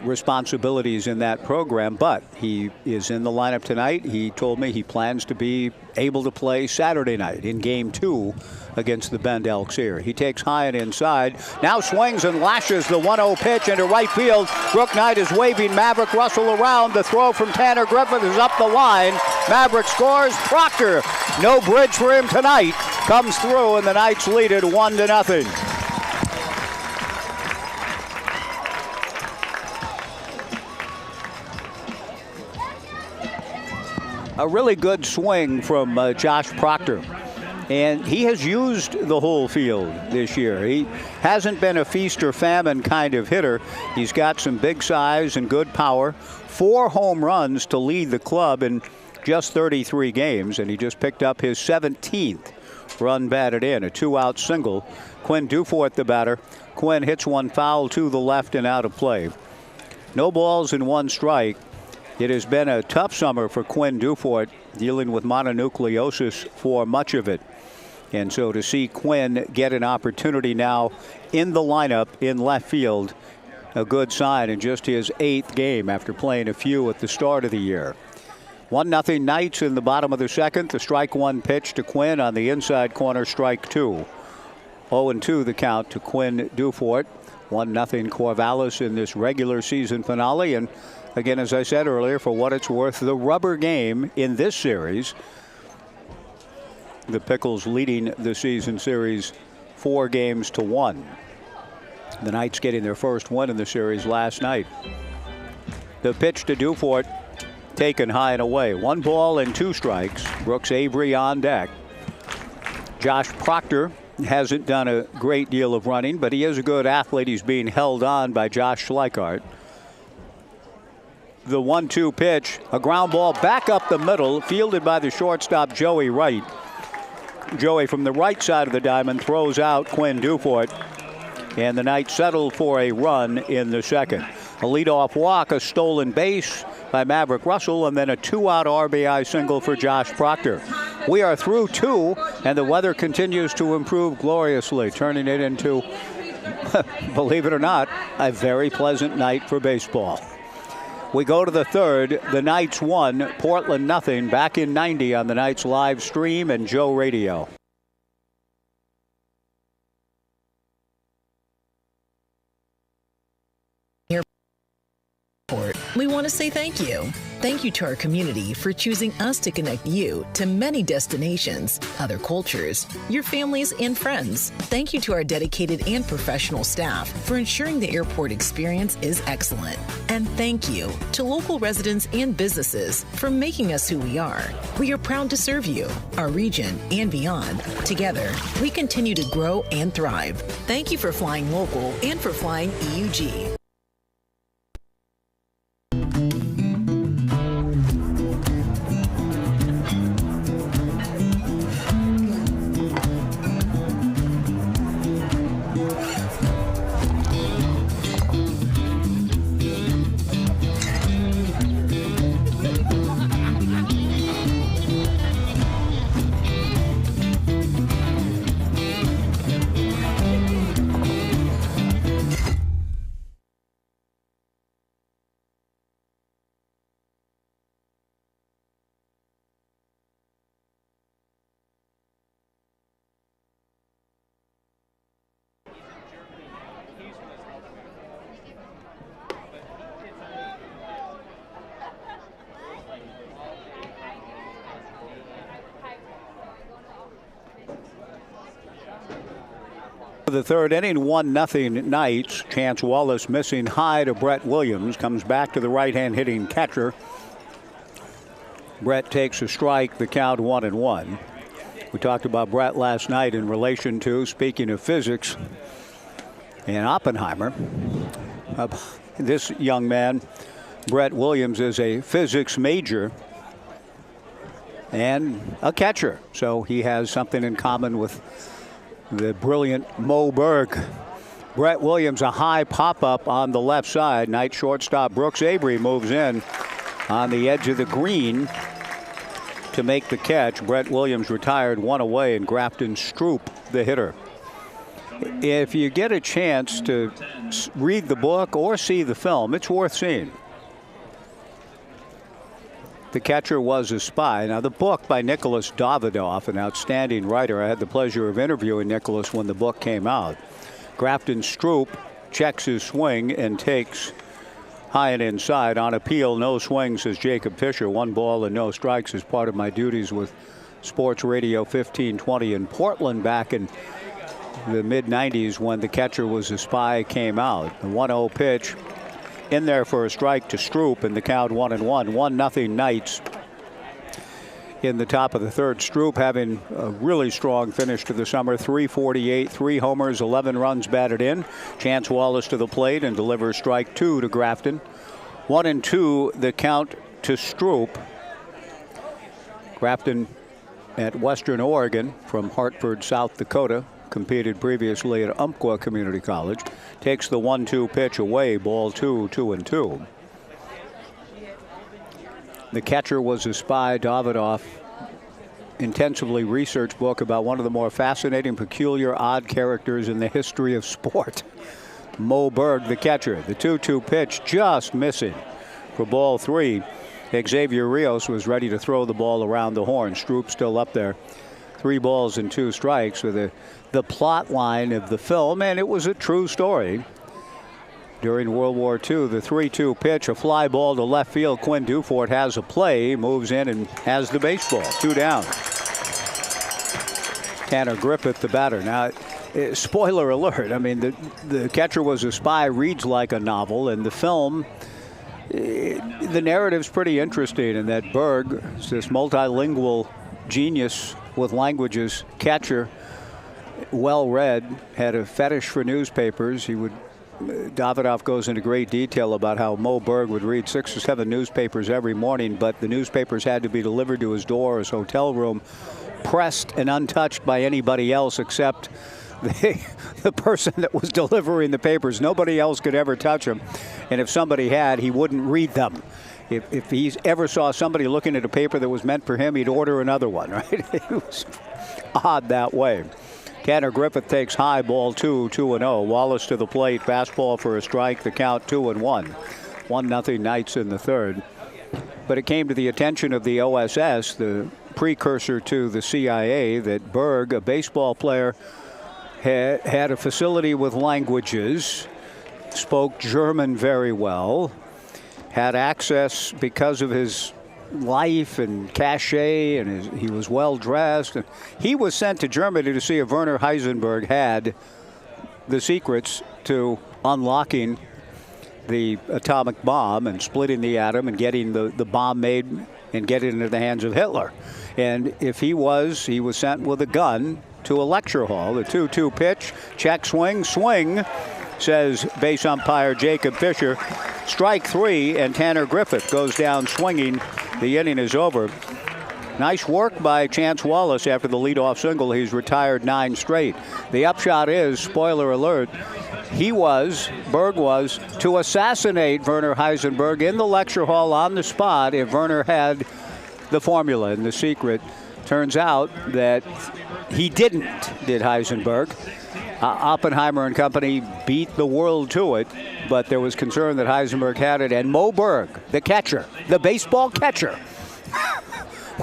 responsibilities in that program, but he is in the lineup tonight. He told me he plans to be able to play Saturday night in Game 2 against the Bend Elks here. He takes high and inside, now swings and lashes the 1-0 pitch into right field. Brook Knight is waving Maverick Russell around. The throw from Tanner Griffith is up the line. Maverick scores. Proctor, no bridge for him tonight, comes through, and the Knights lead it 1-0. A really good swing from Josh Proctor. And he has used the whole field this year. He hasn't been a feast or famine kind of hitter. He's got some big size and good power. 4 home runs to lead the club in just 33 games. And he just picked up his 17th run batted in, a 2-out single. Quinn Dufort the batter. Quinn hits one foul to the left and out of play. No balls and 1 strike. It has been a tough summer for Quinn Dufort, dealing with mononucleosis for much of it. And so to see Quinn get an opportunity now in the lineup in left field, a good sign in just his 8th game after playing a few at the start of the year. 1-0 Knights in the bottom of the second. The strike 1 pitch to Quinn on the inside corner, strike 2. 0-2 the count to Quinn Dufort. 1-0 Corvallis in this regular season finale. And again, as I said earlier, for what it's worth, the rubber game in this series. The Pickles leading the season series 4-1. The Knights getting their first win in the series last night. The pitch to Dufort taken high and away. 1 ball and 2 strikes. Brooks Avery on deck. Josh Proctor hasn't done a great deal of running, but he is a good athlete. He's being held on by Josh Schleichart. the 1-2 pitch. A ground ball back up the middle, fielded by the shortstop, Joey Wright. Joey from the right side of the diamond throws out Quinn Dufort. And the Knights settled for a run in the second. A leadoff walk, a stolen base by Maverick Russell, and then a 2-out RBI single for Josh Proctor. We are through 2, and the weather continues to improve gloriously, turning it into, believe it or not, a very pleasant night for baseball. We go to the third. The Knights 1, Portland nothing. Back in 90 on the Knights live stream and Joe Radio. We want to say thank you. Thank you to our community for choosing us to connect you to many destinations, other cultures, your families, and friends. Thank you to our dedicated and professional staff for ensuring the airport experience is excellent. And thank you to local residents and businesses for making us who we are. We are proud to serve you, our region, and beyond. Together, we continue to grow and thrive. Thank you for flying local and for flying EUG. The third inning, 1-0 Knights. Chance Wallace missing high to Brett Williams. Comes back to the right-hand hitting catcher. Brett takes a strike. The count 1-1. We talked about Brett last night in relation to, speaking of physics, and Oppenheimer. This young man, Brett Williams, is a physics major and a catcher. So he has something in common with the brilliant Mo Berg. Brett Williams, a high pop-up on the left side. Knight shortstop Brooks Avery moves in on the edge of the green to make the catch. Brett Williams retired one away, and Grafton Stroop, the hitter. If you get a chance to read the book or see the film, it's worth seeing. The Catcher Was a Spy. Now, the book by Nicholas Davidoff, an outstanding writer. I had the pleasure of interviewing Nicholas when the book came out. Grafton Stroop checks his swing and takes high and inside. On appeal, no swing, says Jacob Fisher. 1 ball and no strikes as part of my duties with Sports Radio 1520 in Portland back in the mid-90s when The Catcher Was a Spy came out. The 1-0 pitch in there for a strike to Stroop, and the count 1-1. 1-0 Knights in the top of the third. Stroop having a really strong finish to the summer. 348, 3 homers, 11 runs batted in. Chance Wallace to the plate and delivers strike 2 to Grafton. 1-2 the count to Stroop. Grafton at Western Oregon from Hartford, South Dakota. Competed previously at Umpqua Community College. Takes the 1-2 pitch away. Ball 2, 2-2. The Catcher Was a Spy. Davidoff intensively researched book about one of the more fascinating, peculiar, odd characters in the history of sport. Mo Berg, the catcher. The 2-2 pitch just missing for ball 3. Xavier Rios was ready to throw the ball around the horn. Stroop still up there. 3 balls and 2 strikes with the plot line of the film, and it was a true story. During World War II, the 3-2 pitch, a fly ball to left field. Quinn Dufort has a play, moves in and has the baseball. 2 down. Tanner Griffith, the batter. Now, spoiler alert, I mean, the Catcher Was a Spy reads like a novel, and the film, the narrative's pretty interesting in that Berg is this multilingual genius with languages, catcher, well read, had a fetish for newspapers. He would Davidoff goes into great detail about how Mo Berg would read 6 or 7 newspapers every morning, but the newspapers had to be delivered to his door or his hotel room, pressed and untouched by anybody else except the person that was delivering the papers. Nobody else could ever touch them. And if somebody had, he wouldn't read them. If he ever saw somebody looking at a paper that was meant for him, he'd order another one, right? It was odd that way. Tanner Griffith takes high, ball 2-0. Wallace to the plate, fastball for a strike, the count 2-1. 1-0 Knights in the third. But it came to the attention of the OSS, the precursor to the CIA, that Berg, a baseball player, had a facility with languages, spoke German very well, had access because of his life and cachet, and he was well dressed. And he was sent to Germany to see if Werner Heisenberg had the secrets to unlocking the atomic bomb and splitting the atom and getting the bomb made and getting it into the hands of Hitler. And if he was sent with a gun to a lecture hall. The 2-2 pitch, check swing, says base umpire Jacob Fisher. Strike 3, and Tanner Griffith goes down swinging. The inning is over. Nice work by Chance Wallace after the leadoff single. He's retired 9 straight. The upshot is, spoiler alert, Berg was to assassinate Werner Heisenberg in the lecture hall on the spot if Werner had the formula and the secret. Turns out that he did Heisenberg. Oppenheimer and company beat the world to it, but there was concern that Heisenberg had it, and Mo Berg, the catcher, the baseball catcher,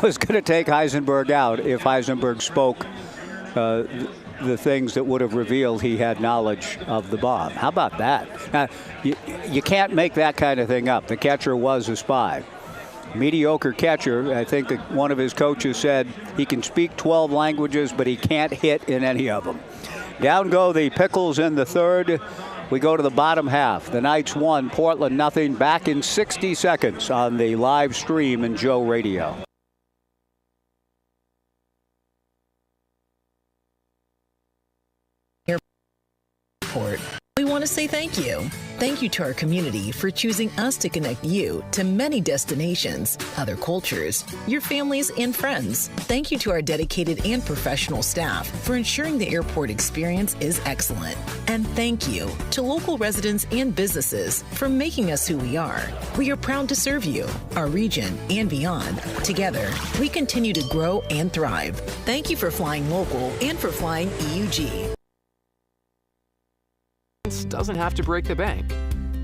was going to take Heisenberg out if Heisenberg spoke the things that would have revealed he had knowledge of the bomb. How about that? Now, you can't make that kind of thing up. The catcher was a spy. Mediocre catcher. I think that one of his coaches said he can speak 12 languages, but he can't hit in any of them. Down go the Pickles in the third. We go to the bottom half. The Knights 1, Portland 0. Back in 60 seconds on the live stream in Joe Radio. We want to say thank you. Thank you to our community for choosing us to connect you to many destinations, other cultures, your families, and friends. Thank you to our dedicated and professional staff for ensuring the airport experience is excellent. And thank you to local residents and businesses for making us who we are. We are proud to serve you, our region, and beyond. Together, we continue to grow and thrive. Thank you for flying local and for flying EUG. Doesn't have to break the bank.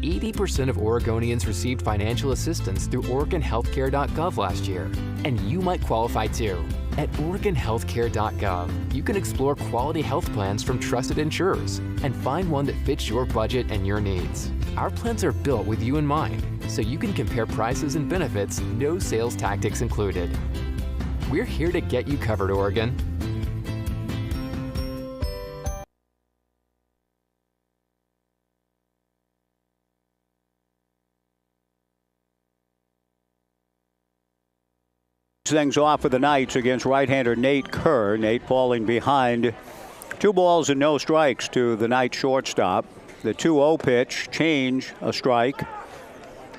80% of Oregonians received financial assistance through OregonHealthcare.gov last year, and you might qualify too. At OregonHealthcare.gov, you can explore quality health plans from trusted insurers and find one that fits your budget and your needs. Our plans are built with you in mind, so you can compare prices and benefits, no sales tactics included. We're here to get you covered, Oregon. Things off for the Knights against right-hander Nate Kerr. Nate falling behind. 2 balls and no strikes to the Knights shortstop. The 2-0 pitch, change, a strike.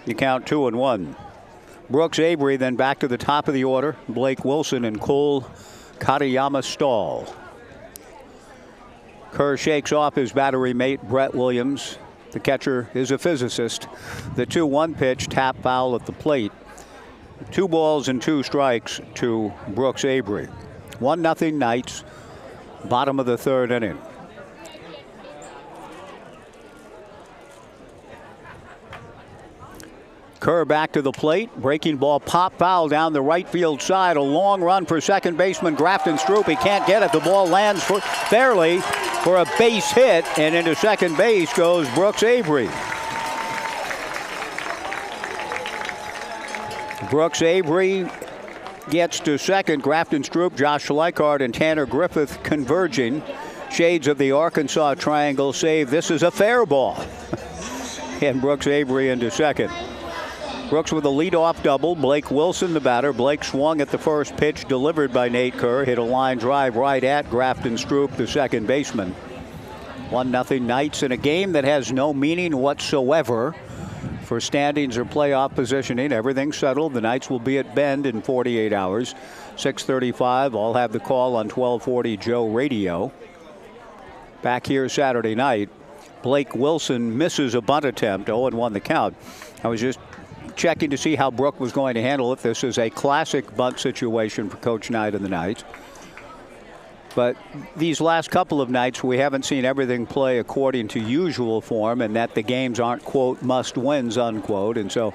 You count 2-1. Brooks Avery then back to the top of the order. Blake Wilson and Cole Katayama stall. Kerr shakes off his battery mate Brett Williams. The catcher is a physicist. The 2-1 pitch, tap foul at the plate. 2 balls and 2 strikes to Brooks Avery. 1-0 Knights. Bottom of the third inning. Kerr back to the plate. Breaking ball, pop foul down the right field side. A long run for second baseman Grafton Stroop. He can't get it. The ball lands fairly for a base hit, and into second base goes Brooks Avery. Brooks Avery gets to second. Grafton Stroop, Josh Schleichard, and Tanner Griffith converging. Shades of the Arkansas Triangle save. This is a fair ball. And Brooks Avery into second. Brooks with a leadoff double. Blake Wilson, the batter. Blake swung at the first pitch delivered by Nate Kerr. Hit a line drive right at Grafton Stroop, the second baseman. 1-0 Knights in a game that has no meaning whatsoever for standings or playoff positioning. Everything's settled. The Knights will be at Bend in 48 hours. 6:35. I'll have the call on 1240 Joe Radio. Back here Saturday night, Blake Wilson misses a bunt attempt, 0-1 the count. I was just checking to see how Brook was going to handle it. This is a classic bunt situation for Coach Knight and the Knights. But these last couple of nights, we haven't seen everything play according to usual form, and that the games aren't, quote, must wins, unquote. And so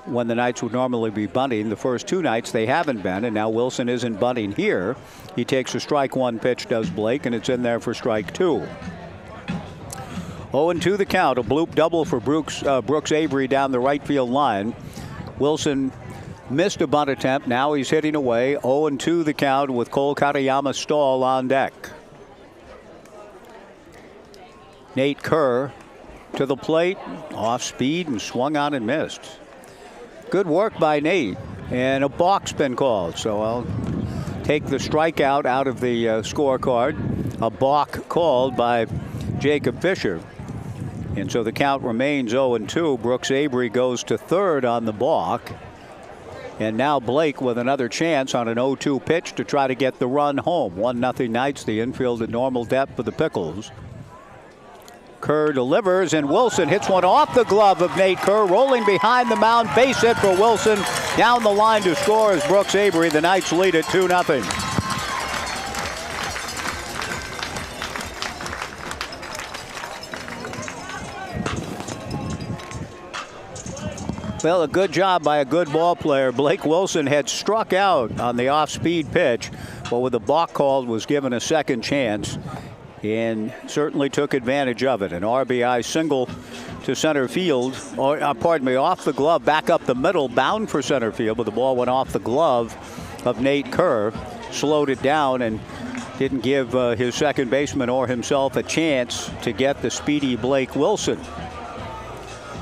when the Knights would normally be bunting, the first two nights they haven't been, and now Wilson isn't bunting here. He takes a strike one pitch, does Blake, and it's in there for strike two. 0-2 the count. A bloop double for Brooks Avery down the right field line. Wilson missed a bunt attempt. Now he's hitting away. 0-2 the count with Cole Katayama Stahl on deck. Nate Kerr to the plate, off speed and swung on and missed. Good work by Nate, and a balk's been called, so I'll take the strikeout out of the scorecard. A balk called by Jacob Fisher. And so the count remains 0-2. Brooks Avery goes to third on the balk. And now Blake with another chance on an 0-2 pitch to try to get the run home. 1-0 Knights, the infield at normal depth for the Pickles. Kerr delivers, and Wilson hits one off the glove of Nate Kerr, rolling behind the mound. Base hit for Wilson. Down the line to score is Brooks Avery. The Knights lead at 2-0. Well, a good job by a good ball player. Blake Wilson had struck out on the off-speed pitch, but with the balk called was given a second chance and certainly took advantage of it. An RBI single to center field, or pardon me, off the glove, back up the middle, bound for center field, but the ball went off the glove of Nate Kerr, slowed it down, and didn't give his second baseman or himself a chance to get the speedy Blake Wilson.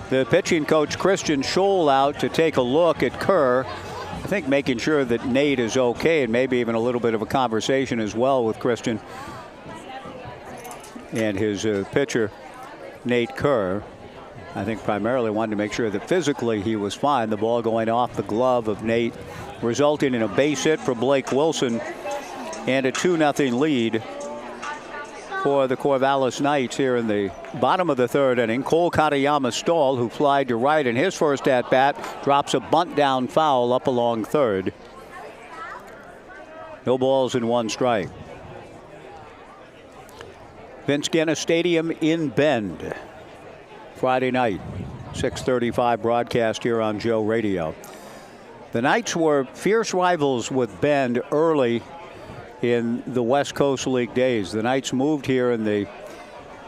The pitching coach, Christian Scholl, out to take a look at Kerr. I think making sure that Nate is okay, and maybe even a little bit of a conversation as well with Christian and his pitcher, Nate Kerr. I think primarily wanted to make sure that physically he was fine. The ball going off the glove of Nate, resulting in a base hit for Blake Wilson and a 2-0 lead for the Corvallis Knights here in the bottom of the third inning. Cole Katayama Stahl, who flied to right in his first at-bat, drops a bunt down foul up along third. No balls and one strike. Vince Guinness Stadium in Bend. Friday night, 6:35 broadcast here on Joe Radio. The Knights were fierce rivals with Bend early in the West Coast League days. The Knights moved here in the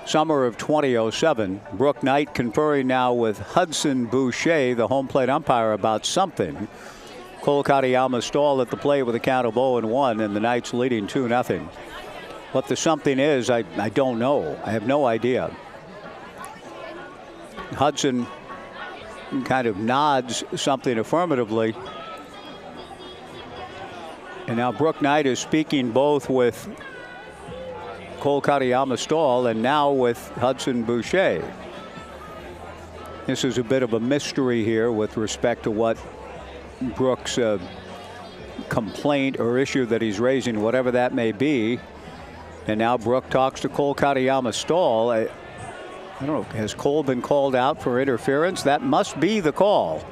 summer of 2007. Brooke Knight conferring now with Hudson Boucher, the home plate umpire, about something. Cole Katayama Stahl at the plate with a count of 0-1, and the Knights leading 2-0. What the something is, I don't know. I have no idea. Hudson kind of nods something affirmatively. And now Brooke Knight is speaking both with Cole Katayama Stahl and now with Hudson Boucher. This is a bit of a mystery here with respect to what Brooks' complaint or issue that he's raising, whatever that may be. And now Brooke talks to Cole Katayama Stahl. I don't know, has Cole been called out for interference? That must be the call,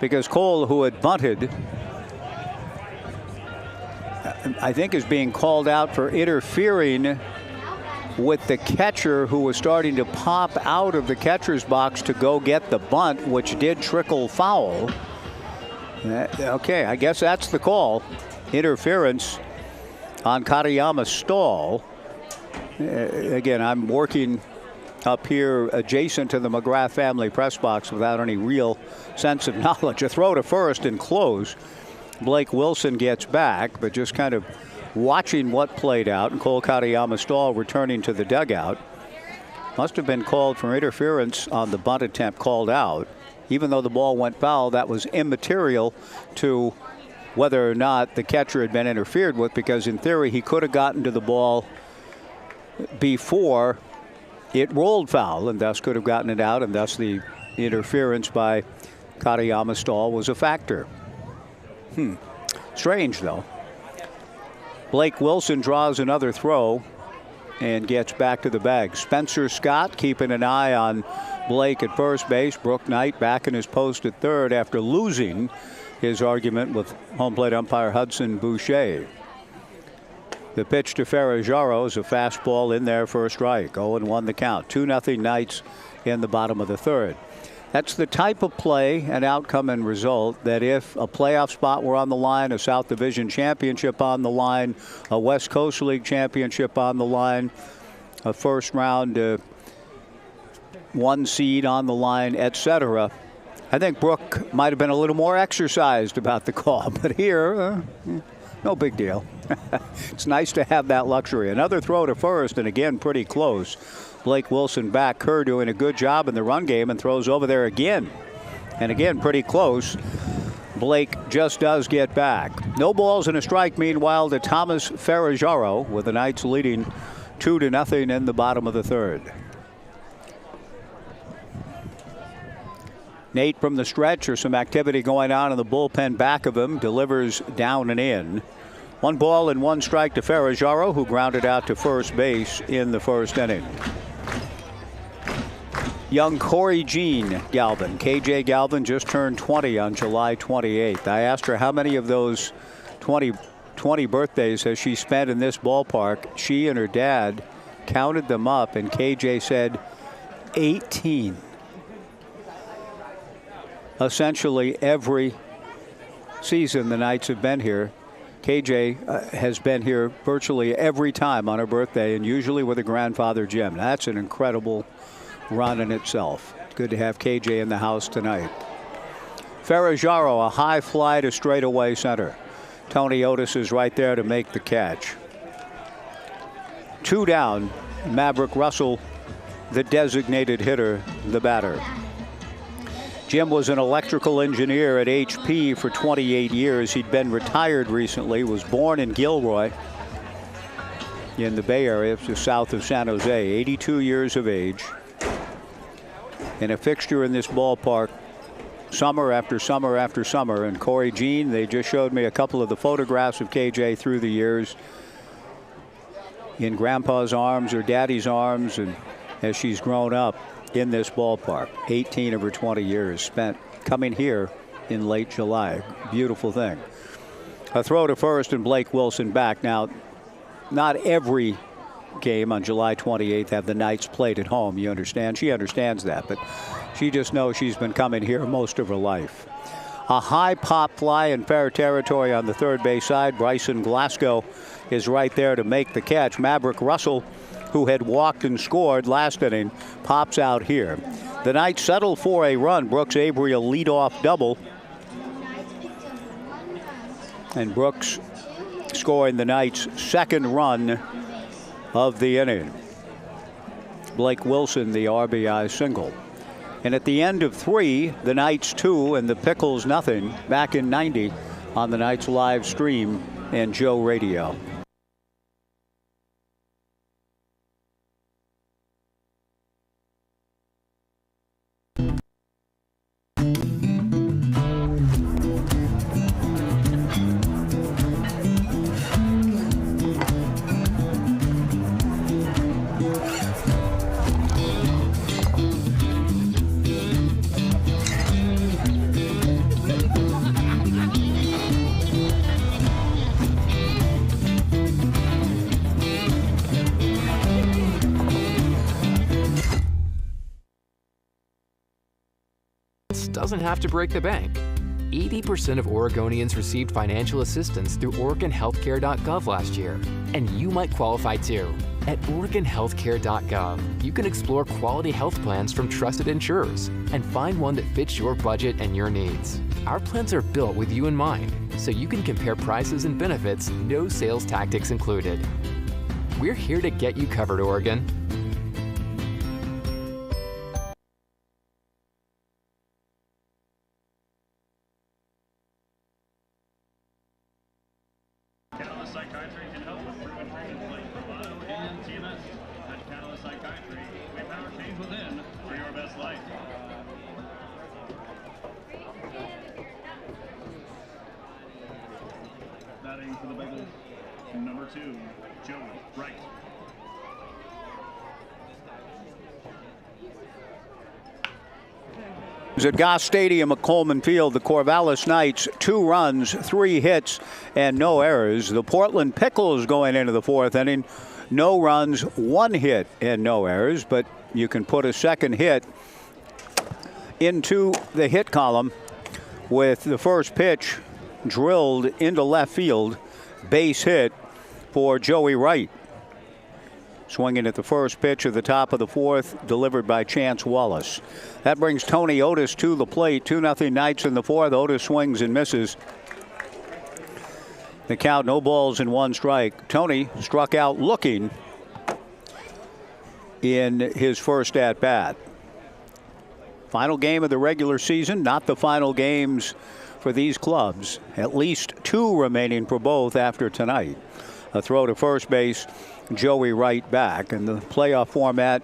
because Cole, who had bunted, I think is being called out for interfering with the catcher, who was starting to pop out of the catcher's box to go get the bunt, which did trickle foul. Okay, I guess that's the call. Interference on Katayama Stahl. Again, I'm working up here adjacent to the McGrath family press box without any real sense of knowledge. A throw to first and close. Blake Wilson gets back, but just kind of watching what played out, and Cole Katayama Stahl returning to the dugout. Must have been called for interference on the bunt attempt, called out. Even though the ball went foul, that was immaterial to whether or not the catcher had been interfered with, because in theory he could have gotten to the ball before It rolled foul and thus could have gotten it out, and thus the interference by Katayama Stahl was a factor. Strange, though. Blake Wilson draws another throw and gets back to the bag. Spencer Scott keeping an eye on Blake at first base. Brooke Knight back in his post at third after losing his argument with home plate umpire Hudson Boucher. The pitch to Ferraggiaro is a fastball in there for a strike. 0-1 the count. 2-0 Knights in the bottom of the third. That's the type of play and outcome and result that if a playoff spot were on the line, a South Division championship on the line, a West Coast League championship on the line, a first round 1 seed on the line, etc., I think Brooke might have been a little more exercised about the call. But here, no big deal. It's nice to have that luxury. Another throw to first, and again, pretty close. Blake Wilson back. Kerr doing a good job in the run game and throws over there again. And again, pretty close. Blake just does get back. No balls and a strike, meanwhile, to Thomas Ferraggiaro, with the Knights leading 2-0 in the bottom of the third. Nate from the stretch, or some activity going on in the bullpen back of him, delivers down and in. 1 ball and 1 strike to Ferraggiaro, who grounded out to first base in the first inning. Young Corey Jean Galvin, KJ Galvin, just turned 20 on July 28th. I asked her how many of those 20 birthdays has she spent in this ballpark. She and her dad counted them up, and KJ said 18. Essentially every season the Knights have been here. KJ has been here virtually every time on her birthday, and usually with her grandfather Jim. That's an incredible run in itself. Good to have KJ in the house tonight. Ferraggiaro, a high fly to straightaway center. Tony Otis is right there to make the catch. 2 down. Maverick Russell, the designated hitter, the batter. Jim was an electrical engineer at HP for 28 years. He'd been retired recently, was born in Gilroy in the Bay Area, just south of San Jose, 82 years of age. And a fixture in this ballpark summer after summer after summer. And Corey Jean, they just showed me a couple of the photographs of KJ through the years in Grandpa's arms or Daddy's arms, and as she's grown up in this ballpark. 18 of her 20 years spent coming here in late July. Beautiful thing. A throw to first and Blake Wilson back. Now, not every game on July 28th have the Knights played at home. You understand? She understands that, but she just knows she's been coming here most of her life. A high pop fly in fair territory on the third base side. Bryson Glasgow is right there to make the catch. Maverick Russell, who had walked and scored last inning, pops out here. The Knights settle for a run. Brooks Avery a leadoff double. And Brooks scoring the Knights' second run of the inning. Blake Wilson the RBI single. And at the end of 3, the Knights 2 and the Pickles nothing, back in 90 on the Knights live stream and Joe Radio. Doesn't have to break the bank. 80% of Oregonians received financial assistance through OregonHealthcare.gov last year, and you might qualify too. At OregonHealthcare.gov, you can explore quality health plans from trusted insurers and find one that fits your budget and your needs. Our plans are built with you in mind, so you can compare prices and benefits, no sales tactics included. We're here to get you covered, Oregon. Catalyst Psychiatry can help with proven treatment like Bravado and TMS. At Catalyst Psychiatry, we batting for the Pickles, number 2, Joey Wright. At Goss Stadium at Coleman Field, the Corvallis Knights, 2 runs, 3 hits, and no errors. The Portland Pickles going into the 4th inning, no runs, 1 hit, and no errors. But you can put a second hit into the hit column with the first pitch drilled into left field, base hit for Joey Wright. Swinging at the first pitch at the top of the 4th, delivered by Chance Wallace. That brings Tony Otis to the plate. 2-0 Knights in the 4th. Otis swings and misses. The count, no balls and 1 strike. Tony struck out looking in his first at bat. Final game of the regular season, not the final games for these clubs. At least 2 remaining for both after tonight. A throw to first base, Joey Wright back. And the playoff format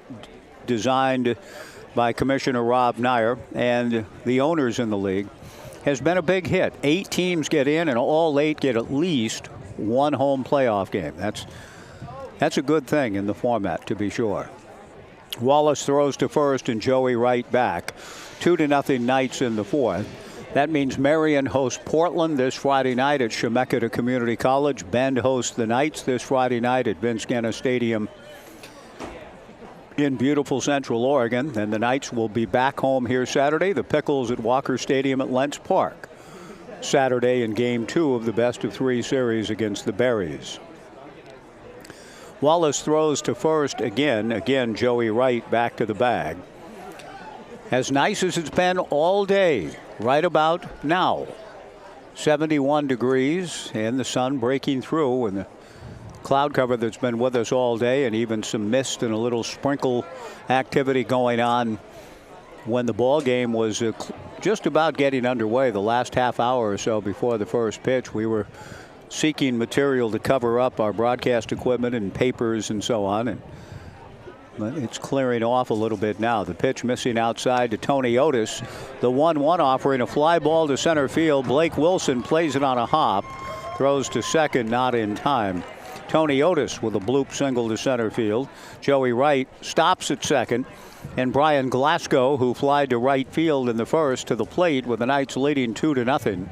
designed by Commissioner Rob Nyer and the owners in the league has been a big hit. 8 teams get in, and all 8 get at least 1 home playoff game. That's a good thing in the format, to be sure. Wallace throws to first and Joey Wright back. 2-0 Knights in the 4th. That means Marion hosts Portland this Friday night at Chemeketa Community College. Bend hosts the Knights this Friday night at Vince Guenna Stadium in beautiful Central Oregon. And the Knights will be back home here Saturday. The Pickles at Walker Stadium at Lentz Park Saturday in Game 2 of the best-of-3 series against the Berries. Wallace throws to first again. Again, Joey Wright back to the bag. As nice as it's been all day, right about now. 71 degrees and the sun breaking through, and the cloud cover that's been with us all day, and even some mist and a little sprinkle activity going on when the ball game was just about getting underway. The last half hour or so before the first pitch, we were seeking material to cover up our broadcast equipment and papers and so on, and it's clearing off a little bit now. The pitch missing outside to Tony Otis. The 1-1 offering, a fly ball to center field. Blake Wilson plays it on a hop, throws to second, not in time. Tony Otis with a bloop single to center field. Joey Wright stops at second, and Brian Glasgow, who flied to right field in the first, to the plate with the Knights leading 2-0.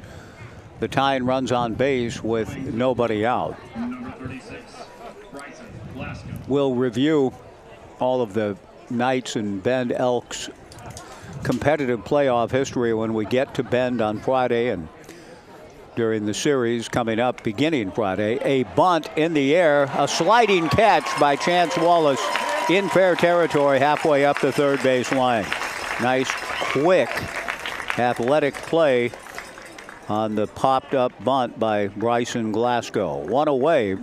The tying runs on base with nobody out. Number 36, Bryson Glasgow. We'll review all of the Knights and Bend Elks competitive playoff history when we get to Bend on Friday, and during the series coming up beginning Friday. A bunt in the air, a sliding catch by Chance Wallace in fair territory halfway up the third base line. Nice, quick, athletic play on the popped up bunt by Bryson Glasgow. 1 away.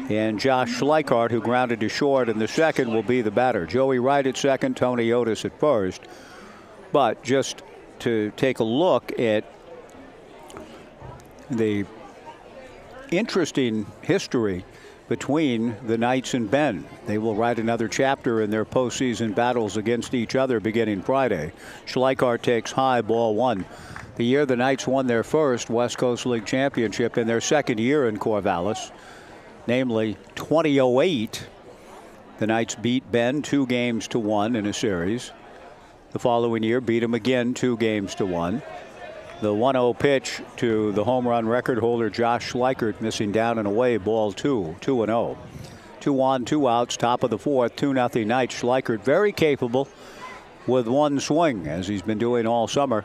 And Josh Schleichart, who grounded to short in the second, will be the batter. Joey Wright at second, Tony Otis at first. But just to take a look at the interesting history between the Knights and Bend. They will write another chapter in their postseason battles against each other beginning Friday. Schleichart takes high, ball 1. The year the Knights won their first West Coast League championship in their second year in Corvallis, namely 2008, the Knights beat Bend 2-1 in a series. The following year, beat them again 2-1. The 1-0 pitch to the home run record holder Josh Schleichart, missing down and away, ball 2, 2-0. 2 on, 2 outs, top of the 4th, 2-0 Knights. Schleichart very capable with one swing, as he's been doing all summer,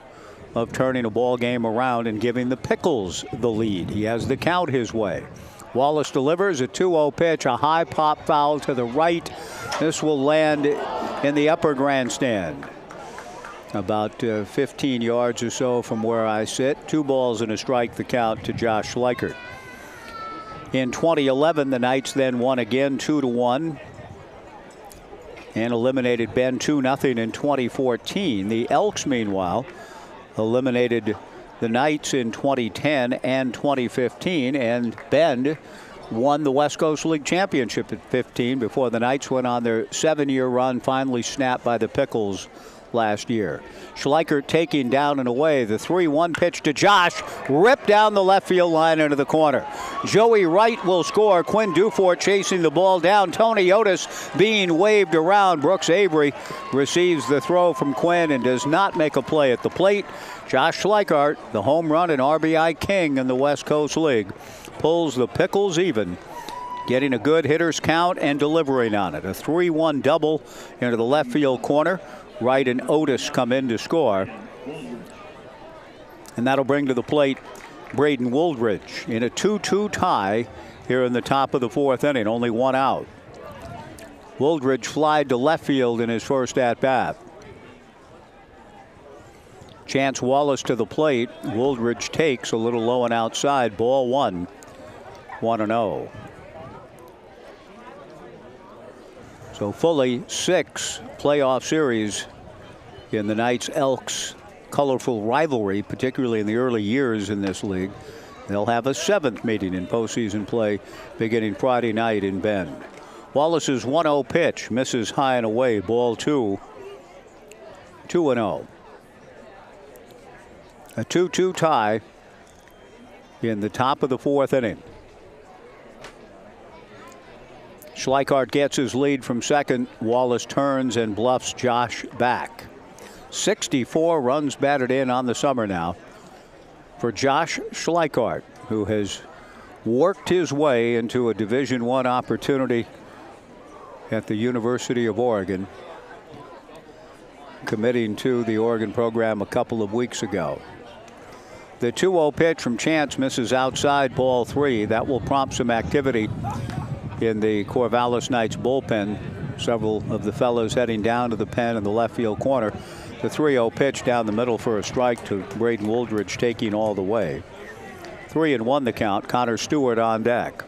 of turning a ball game around and giving the Pickles the lead. He has the count his way. Wallace delivers a 2-0 pitch, a high pop foul to the right. This will land in the upper grandstand, about 15 yards or so from where I sit. 2 balls and a strike, the count to Josh Schleichart. In 2011, the Knights then won again 2-1 and eliminated Bend 2-0 in 2014. The Elks, meanwhile, eliminated the Knights in 2010 and 2015, and Bend won the West Coast League Championship at 15 before the Knights went on their 7-year run, finally snapped by the Pickles last year. Schleichert taking down and away. The 3-1 pitch to Josh. Ripped down the left field line into the corner. Joey Wright will score. Quinn Dufort chasing the ball down. Tony Otis being waved around. Brooks Avery receives the throw from Quinn and does not make a play at the plate. Josh Schleichert, the home run and RBI king in the West Coast League, pulls the Pickles even, getting a good hitter's count and delivering on it. A 3-1 double into the left field corner. Wright and Otis come in to score. And that'll bring to the plate Braden Wooldridge in a 2-2 tie here in the top of the fourth inning. Only one out. Wooldridge flied to left field in his first at-bat. Chance Wallace to the plate. Wooldridge takes a little low and outside. Ball one. 1-0. So fully 6 playoff series in the Knights Elks colorful rivalry, particularly in the early years in this league. They'll have a 7th meeting in postseason play beginning Friday night in Bend. Wallace's 1-0 pitch misses high and away. Ball 2. 2-0. A 2-2 tie in the top of the fourth inning. Schleichert gets his lead from second. Wallace turns and bluffs Josh back. 64 runs batted in on the summer now for Josh Schleichert, who has worked his way into a Division I opportunity at the University of Oregon, committing to the Oregon program a couple of weeks ago. The 2-0 pitch from Chance misses outside. Ball 3. That will prompt some activity in the Corvallis Knights bullpen. Several of the fellows heading down to the pen in the left field corner. The 3-0 pitch down the middle for a strike to Braden Wooldridge, taking all the way. 3-1 the count. Connor Stewart on deck.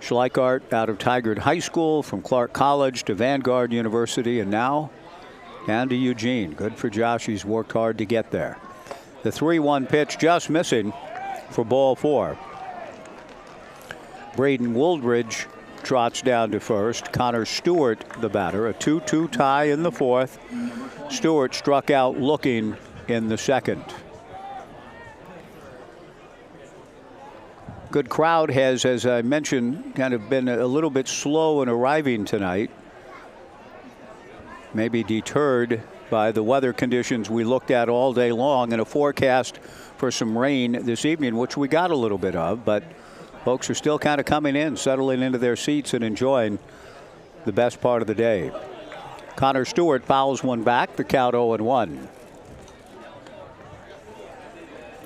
Schleichert out of Tigard High School, from Clark College to Vanguard University, and now down to Eugene. Good for Josh. He's worked hard to get there. The 3-1 pitch just missing for ball 4. Braden Wooldridge trots down to first. Connor Stewart, the batter. A 2-2 tie in the fourth. Stewart struck out looking in the second. Good crowd has, as I mentioned, kind of been a little bit slow in arriving tonight. Maybe deterred by the weather conditions we looked at all day long, and a forecast for some rain this evening, which we got a little bit of, but folks are still kind of coming in, settling into their seats and enjoying the best part of the day. Connor Stewart fouls one back. The count 0-1.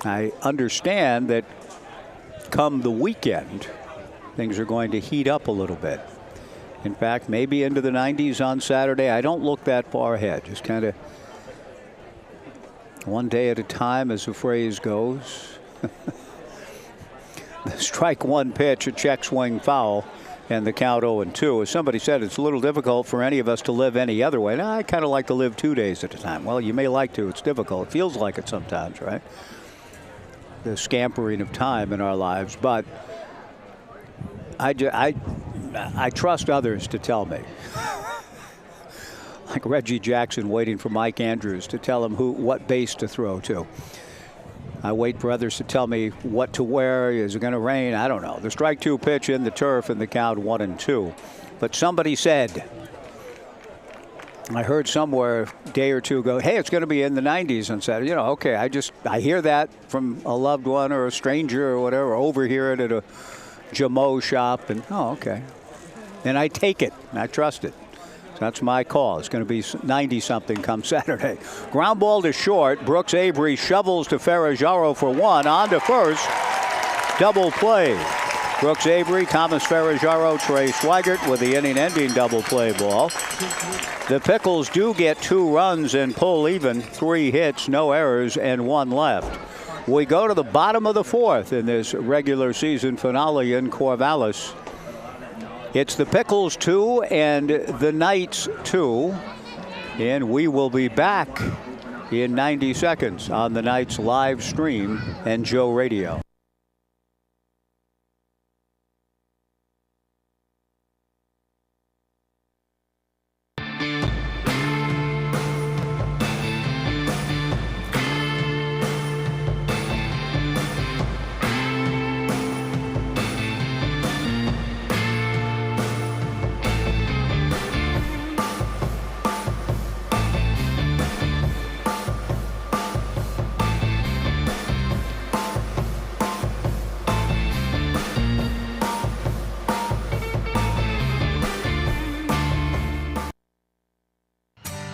I understand that come the weekend, things are going to heat up a little bit. In fact, maybe into the 90s on Saturday. I don't look that far ahead. Just kind of one day at a time, as the phrase goes. The strike one pitch, a check swing foul, and the count 0-2. As somebody said, it's a little difficult for any of us to live any other way. Now, I kind of like to live 2 days at a time. Well, you may like to. It's difficult. It feels like it sometimes, right? The scampering of time in our lives. But I trust others to tell me. Like Reggie Jackson waiting for Mike Andrews to tell him what base to throw to. I wait for others to tell me what to wear. Is it going to rain? I don't know. The strike 2 pitch in the turf and the count 1-2. But somebody said, I heard somewhere a day or two ago, hey, it's going to be in the 90s on Saturday. You know, okay, I hear that from a loved one or a stranger or whatever, overhear it at a Jamo shop, and oh, okay. And I take it, and I trust it. So that's my call. It's going to be 90-something come Saturday. Ground ball to short. Brooks Avery shovels to Ferraggiaro for one. On to first. Double play. Brooks Avery, Thomas Ferraggiaro, Trey Swigert with the inning-ending double play ball. The Pickles do get 2 runs and pull even. 3 hits, no errors, and 1 left. We go to the bottom of the fourth in this regular season finale in Corvallis. It's the Pickles 2 and the Knights 2. And we will be back in 90 seconds on the Knights live stream and Joe Radio.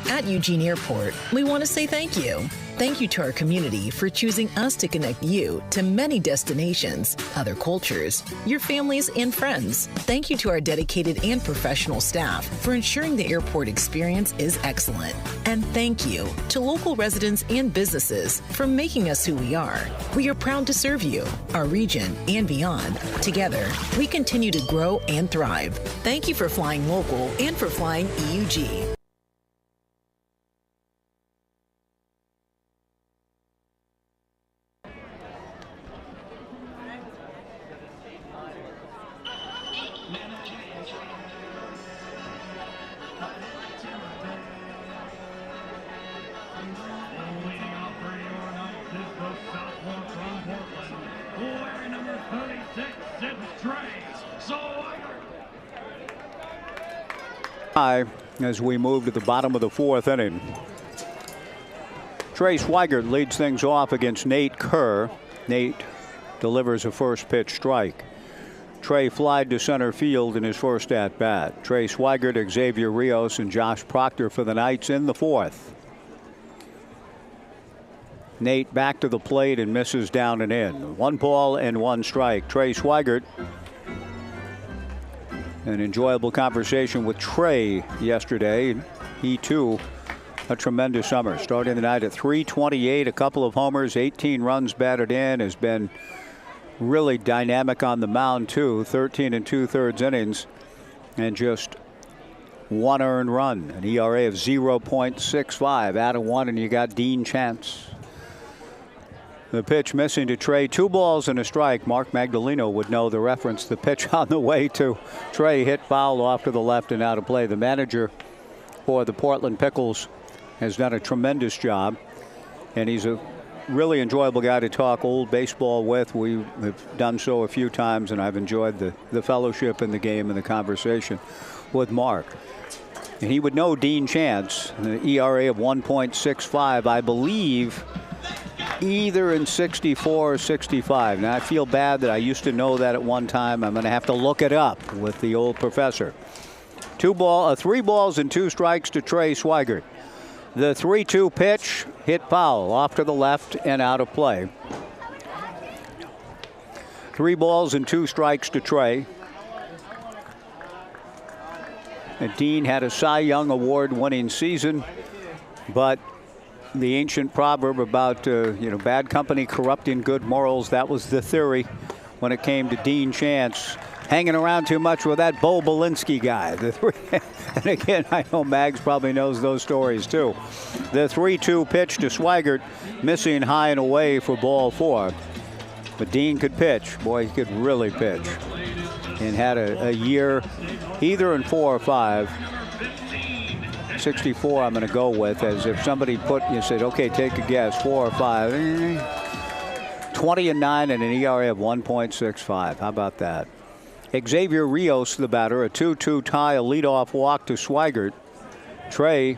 At Eugene Airport, we want to say thank you. Thank you to our community for choosing us to connect you to many destinations, other cultures, your families, and friends. Thank you to our dedicated and professional staff for ensuring the airport experience is excellent. And thank you to local residents and businesses for making us who we are. We are proud to serve you, our region, and beyond. Together, we continue to grow and thrive. Thank you for flying local and for flying EUG. Leading off for your Knights is the sophomore from Portland. Wearing number 36, it's Trey Swigert. High as we move to the bottom of the fourth inning. Trey Swigert leads things off against Nate Kerr. Nate delivers a first pitch strike. Trey flied to center field in his first at bat. Trey Swigert, Xavier Rios, and Josh Proctor for the Knights in the fourth. Nate back to the plate and misses down and in. 1 ball and 1 strike. Trey Swigert. An enjoyable conversation with Trey yesterday. He too, a tremendous summer. Starting the night at .328, a couple of homers, 18 runs batted in. Has been really dynamic on the mound too. 13 2/3 innings and just 1 earned run. An ERA of 0.65. Out of 1 and you got Dean Chance. The pitch missing to Trey. 2 balls and a strike. Mark Magdaleno would know the reference. The pitch on the way to Trey hit foul off to the left and out of play. The manager for the Portland Pickles has done a tremendous job, and he's a really enjoyable guy to talk old baseball with. We have done so a few times, and I've enjoyed the fellowship in the game and the conversation with Mark. And he would know Dean Chance, the ERA of 1.65, I believe, either in 64 or 65. Now, I feel bad that I used to know that at one time. I'm going to have to look it up with the old professor. 3 balls and 2 strikes to Trey Swigert. The 3-2 pitch hit foul off to the left and out of play. 3 balls and 2 strikes to Trey. And Dean had a Cy Young Award winning season, but the ancient proverb about bad company corrupting good morals, that was the theory when it came to Dean Chance hanging around too much with that Bo Belinsky guy. And again, I know Mags probably knows those stories too. The 3-2 pitch to Swigert, missing high and away for ball 4. But Dean could pitch. Boy, he could really pitch. And had a year either in 4 or 5. 64 I'm going to go with, as if somebody said, okay, take a guess, 4 or 5. 20 and 9 and an ERA of 1.65. How about that? Xavier Rios, the batter, a 2-2 tie, a leadoff walk to Swigert. Trey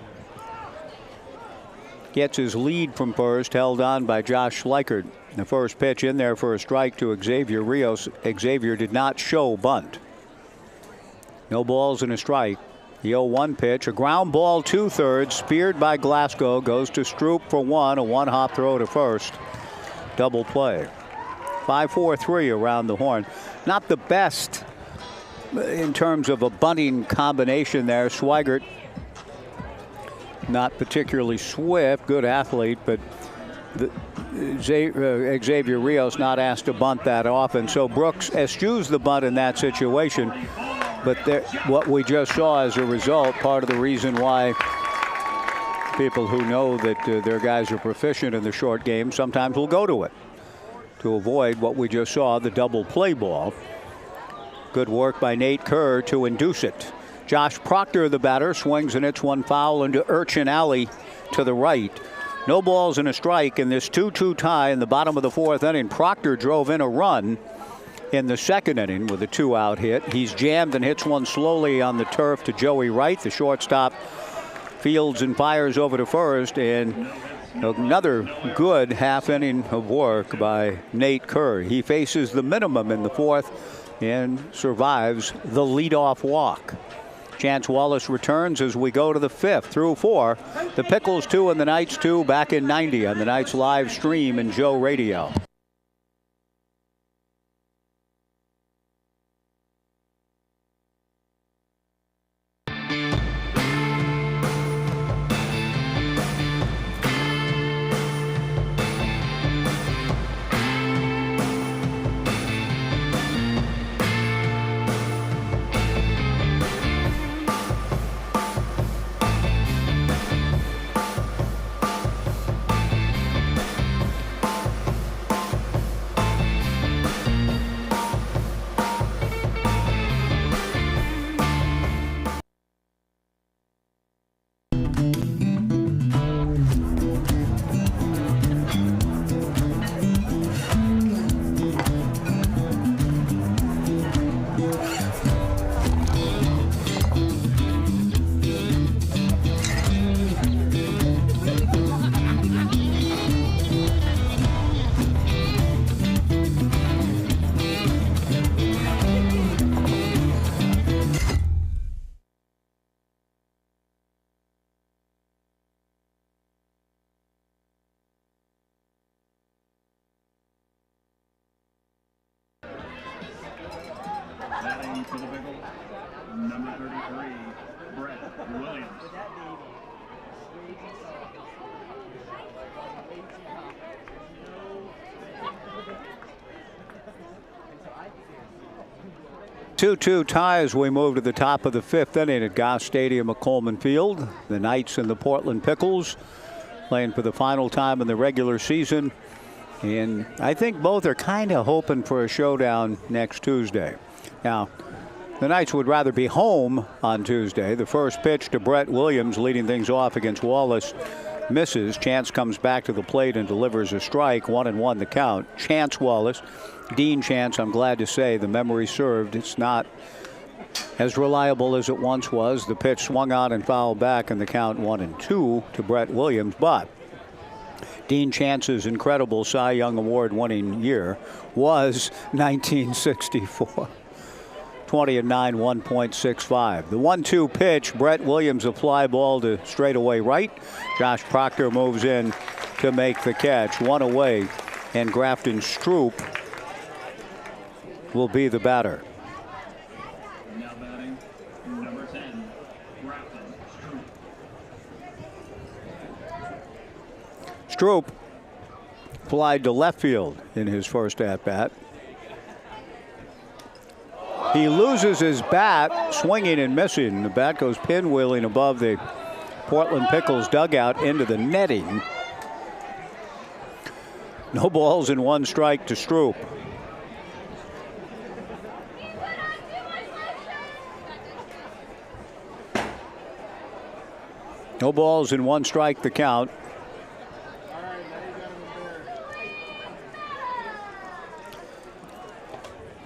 gets his lead from first, held on by Josh Schleichert. The first pitch in there for a strike to Xavier Rios. Xavier did not show bunt. No balls and a strike. The 0-1 pitch, a ground ball 2/3, speared by Glasgow, goes to Stroop for 1, a 1-hop throw to first. Double play. 5-4-3 around the horn. Not the best in terms of a bunting combination there. Swigert, not particularly swift, good athlete, but Xavier Rios not asked to bunt that often. So Brooks eschews the bunt in that situation. But what we just saw as a result, part of the reason why people who know that their guys are proficient in the short game sometimes will go to it to avoid what we just saw, the double play ball. Good work by Nate Kerr to induce it. Josh Proctor, the batter, swings and hits one foul into Urchin Alley to the right. No balls and a strike in this 2-2 tie in the bottom of the 4th inning. Proctor drove in a run in the 2nd inning with a 2-out hit. He's jammed and hits one slowly on the turf to Joey Wright. The shortstop fields and fires over to first, and another good half inning of work by Nate Kerr. He faces the minimum in the 4th and survives the leadoff walk. Chance Wallace returns as we go to the 5th through 4. The Pickles 2 and the Knights 2 back in 90 on the Knights live stream and Joe Radio. Batting for the Pickles, number 33, Brett Williams. 2-2 tie as we move to the top of the 5th inning at Goss Stadium at Coleman Field. The Knights and the Portland Pickles playing for the final time in the regular season. And I think both are kind of hoping for a showdown next Tuesday. Now, the Knights would rather be home on Tuesday. The first pitch to Brett Williams leading things off against Wallace misses. Chance comes back to the plate and delivers a strike. 1-1 the count. Chance Wallace. Dean Chance, I'm glad to say the memory served. It's not as reliable as it once was. The pitch swung out and fouled back, and the count 1-2 to Brett Williams. But Dean Chance's incredible Cy Young Award winning year was 1964. 20-9, 1.65. The 1-2 pitch, Brett Williams a fly ball to straightaway right. Josh Proctor moves in to make the catch. One away, and Grafton Stroop will be the batter. Now batting, number 10, Grafton Stroop flied to left field in his first at-bat. He loses his bat, swinging and missing. The bat goes pinwheeling above the Portland Pickles dugout into the netting. No balls and 1 strike to Stroop. No balls and 1 strike the count.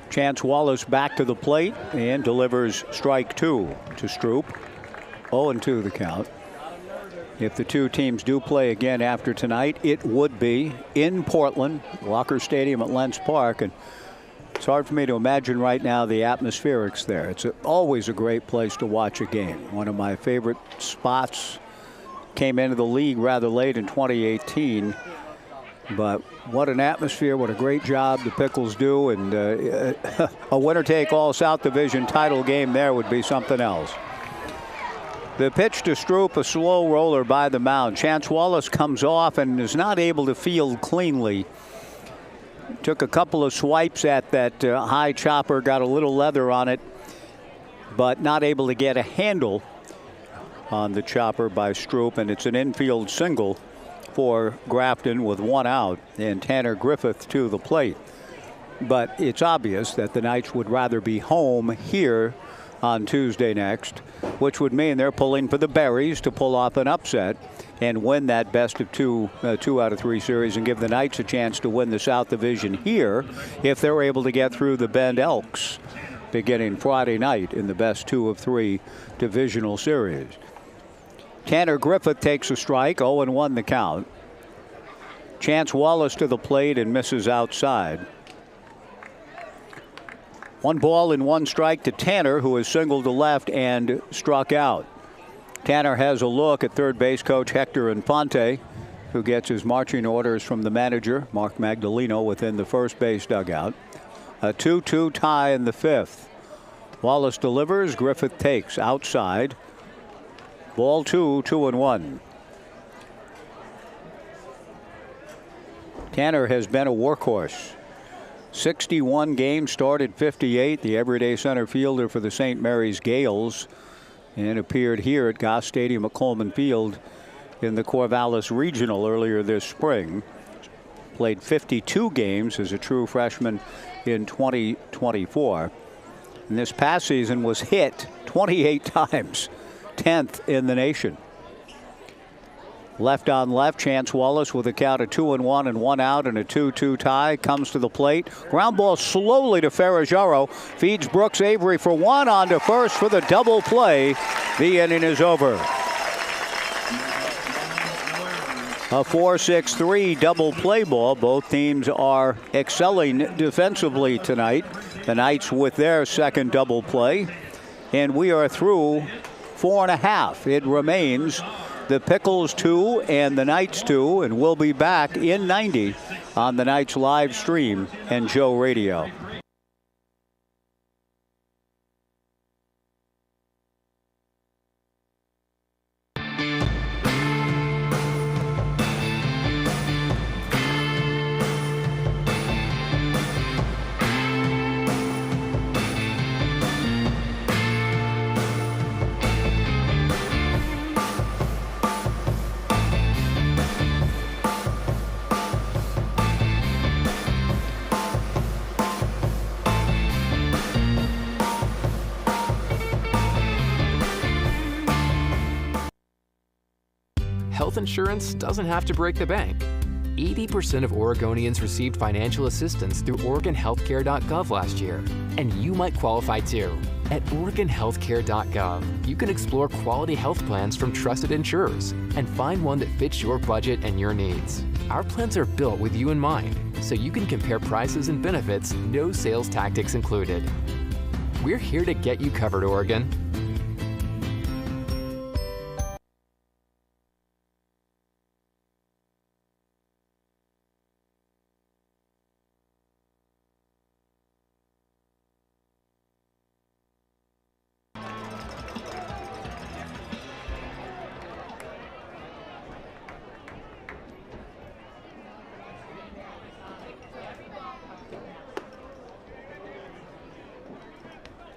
Chance Wallace back to the plate and delivers strike 2 to Stroop. 0-2 the count. If the two teams do play again after tonight, it would be in Portland, Walker Stadium at Lentz Park. And it's hard for me to imagine right now the atmospherics there. It's always a great place to watch a game. One of my favorite spots. Came into the league rather late in 2018. But what an atmosphere, what a great job the Pickles do. And a winner-take-all South Division title game there would be something else. The pitch to Stroop, a slow roller by the mound. Chance Wallace comes off and is not able to field cleanly. Took a couple of swipes at that high chopper, got a little leather on it, but not able to get a handle on the chopper by Stroop, and it's an infield single for Grafton with 1 out, and Tanner Griffith to the plate. But it's obvious that the Knights would rather be home here on Tuesday next, which would mean they're pulling for the Berries to pull off an upset and win that best of 2 out of 3 series and give the Knights a chance to win the South Division here if they're able to get through the Bend Elks beginning Friday night in the best 2 of 3 divisional series. Tanner Griffith takes a strike, 0-1 the count. Chance Wallace to the plate and misses outside. 1 ball and 1 strike to Tanner, who has singled to left and struck out. Tanner has a look at third base coach Hector Infante, who gets his marching orders from the manager, Mark Magdaleno, within the first base dugout. A 2-2 tie in the 5th. Wallace delivers, Griffith takes outside. Ball 2, 2-1. Tanner has been a workhorse. 61 games, started 58, the everyday center fielder for the St. Mary's Gales, and appeared here at Goss Stadium at Coleman Field in the Corvallis Regional earlier this spring. Played 52 games as a true freshman in 2024. And this past season was hit 28 times, 10th in the nation. Left on left, Chance Wallace with a count of 2-1 and 1 out and a 2-2 tie. Comes to the plate. Ground ball slowly to Ferragero. Feeds Brooks Avery for 1 on to first for the double play. The inning is over. A 4-6-3 double play ball. Both teams are excelling defensively tonight. The Knights with their second double play. And we are through 4.5. It remains the Pickles 2 and the Knights 2, and we'll be back in 90 on the Knights live stream and Joe Radio. Health insurance doesn't have to break the bank. 80% of Oregonians received financial assistance through OregonHealthcare.gov last year, and you might qualify too. At OregonHealthcare.gov, you can explore quality health plans from trusted insurers and find one that fits your budget and your needs. Our plans are built with you in mind, so you can compare prices and benefits, no sales tactics included. We're here to get you covered, Oregon.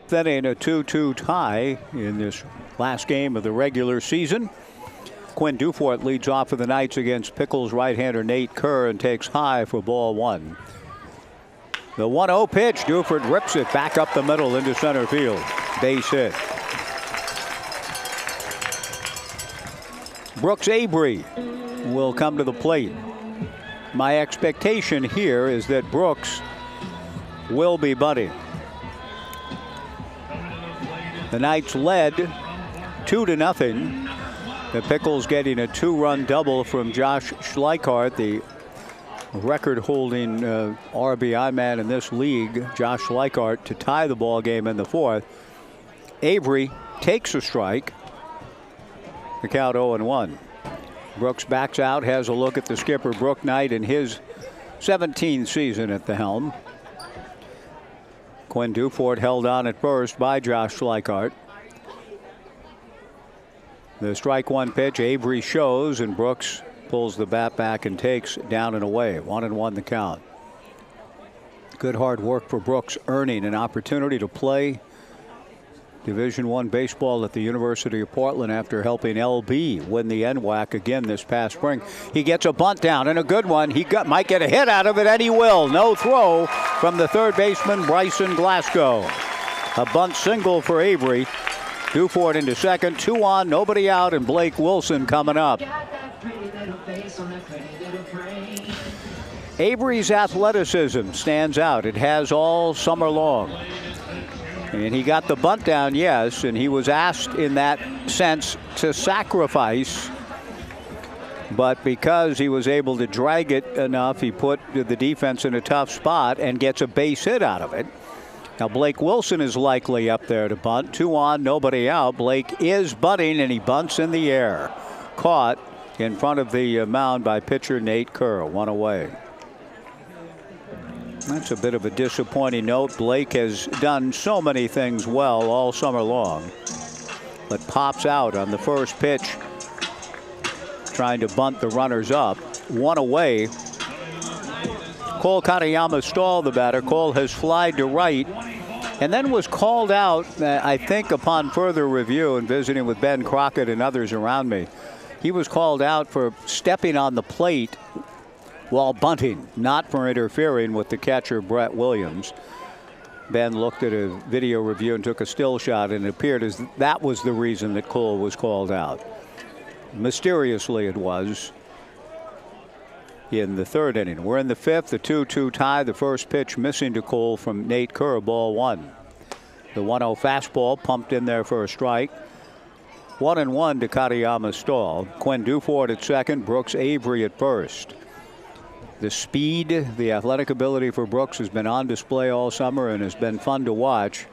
Then in a 2-2 tie in this last game of the regular season. Quinn Dufort leads off for the Knights against Pickles right-hander Nate Kerr and takes high for ball 1. The 1-0 pitch. Dufort rips it back up the middle into center field. Base hit. Brooks Avery will come to the plate. My expectation here is that Brooks will be bunting. The Knights led 2-0. The Pickles getting a 2-run double from Josh Schleichart, the record-holding RBI man in this league, Josh Schleichart, to tie the ball game in the 4th. Avery takes a strike. The count 0-1. Brooks backs out, has a look at the skipper, Brook Knight, in his 17th season at the helm. Quinn Dufort held on at first by Josh Schleichart. The strike 1 pitch, Avery shows, and Brooks pulls the bat back and takes down and away. 1-1 the count. Good hard work for Brooks, earning an opportunity to play Division I baseball at the University of Portland after helping LB win the NWAC again this past spring. He gets a bunt down and a good one. He might get a hit out of it, and he will. No throw from the third baseman, Bryson Glasgow. A bunt single for Avery. Dufort into second, 2 on, nobody out, and Blake Wilson coming up. Avery's athleticism stands out. It has all summer long. And he got the bunt down, yes, and he was asked in that sense to sacrifice. But because he was able to drag it enough, he put the defense in a tough spot and gets a base hit out of it. Now Blake Wilson is likely up there to bunt. 2 on, nobody out. Blake is bunting, and he bunts in the air. Caught in front of the mound by pitcher Nate Kerr. 1 away. That's a bit of a disappointing note. Blake has done so many things well all summer long, but pops out on the first pitch, trying to bunt the runners up. 1 away. Cole Katayama stalled the batter. Cole has flied to right and then was called out, I think, upon further review and visiting with Ben Crockett and others around me. He was called out for stepping on the plate while bunting, not for interfering with the catcher, Brett Williams. Ben looked at a video review and took a still shot, and it appeared as that was the reason that Cole was called out. Mysteriously, it was in the 3rd inning. We're in the 5th, the 2-2 tie. The first pitch missing to Cole from Nate Kerr, ball 1. The 1-0 fastball pumped in there for a strike. 1-1 to Katayama's stall. Quinn Dufort at second, Brooks Avery at first. The speed, the athletic ability for Brooks has been on display all summer and has been fun to watch.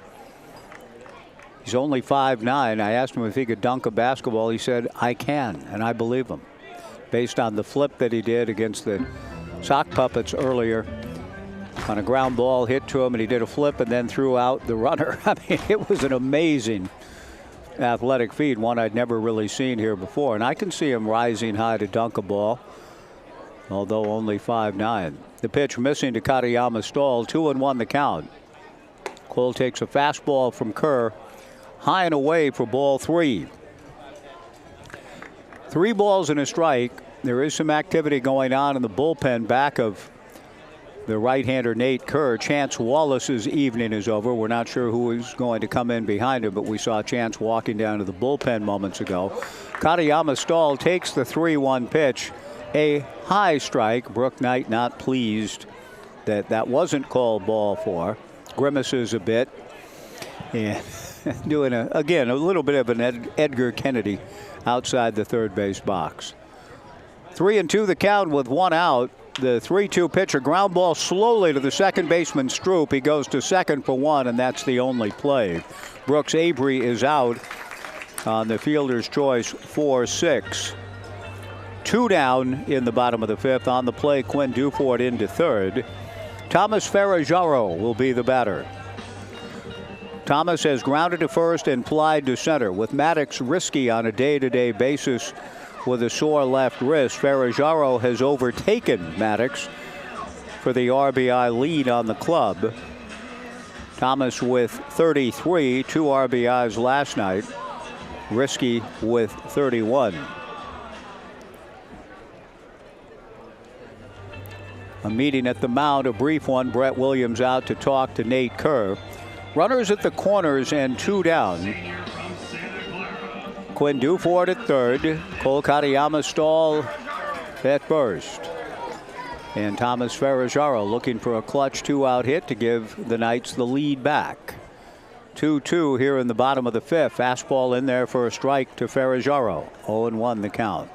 He's only 5'9". I asked him if he could dunk a basketball. He said, I can, and I believe him, based on the flip that he did against the Sock Puppets earlier on a ground ball hit to him, and he did a flip and then threw out the runner. I mean, it was an amazing athletic feat, one I'd never really seen here before, and I can see him rising high to dunk a ball, although only 5'9". The pitch missing to Katayama's stall. 2-1 the count. Cole takes a fastball from Kerr, high and away for ball 3. 3 balls and a strike. There is some activity going on in the bullpen back of the right-hander Nate Kerr. Chance Wallace's evening is over. We're not sure who is going to come in behind him, but we saw Chance walking down to the bullpen moments ago. Katayama stall takes the 3-1 pitch. A high strike. Brooke Knight not pleased that that wasn't called ball 4. Grimaces a bit. And doing, again, a little bit of an Edgar Kennedy outside the third base box. 3-2 the count with 1 out. The 3-2 pitch, a ground ball slowly to the second baseman Stroop. He goes to second for 1, and that's the only play. Brooks Avery is out on the fielder's choice 4-6. 2 down in the bottom of the 5th. On the play, Quinn Dufort into third. Thomas Ferraggiaro will be the batter. Thomas has grounded to first and flied to center. With Maddox risky on a day-to-day basis with a sore left wrist, Ferraggiaro has overtaken Maddox for the RBI lead on the club. Thomas with 33, 2 RBIs last night. Risky with 31. A meeting at the mound, a brief one. Brett Williams out to talk to Nate Kerr. Runners at the corners and 2 down. Quinn Dufort at third. Cole Katayama stall at first. And Thomas Ferraggiaro looking for a clutch 2-out hit to give the Knights the lead back. 2-2 here in the bottom of the 5th. Fastball in there for a strike to Ferraggiaro. 0-1 the count.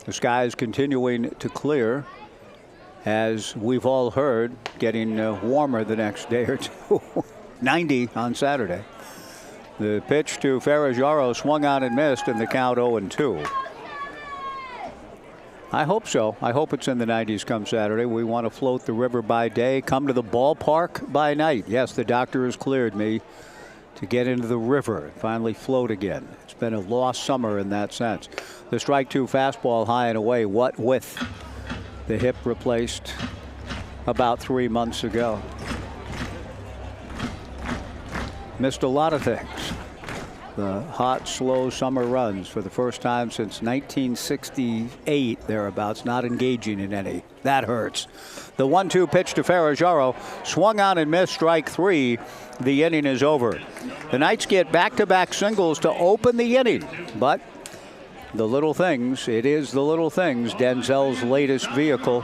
The sky is continuing to clear, as we've all heard, getting warmer the next day or two. 90 on Saturday. The pitch to Ferraggiaro swung on and missed, and the count 0-2. I hope so. I hope it's in the 90s come Saturday. We want to float the river by day, come to the ballpark by night. Yes, the doctor has cleared me to get into the river and finally float again. It's been a lost summer in that sense. The strike 2 fastball high and away. What with the hip replaced about 3 months ago. Missed a lot of things. The hot, slow summer runs for the first time since 1968, thereabouts, not engaging in any. That hurts. The 1-2 pitch to Ferraggiaro, swung on and missed, strike 3. The inning is over. The Knights get back-to-back singles to open the inning, but the little things, it is the little things, Denzel's latest vehicle.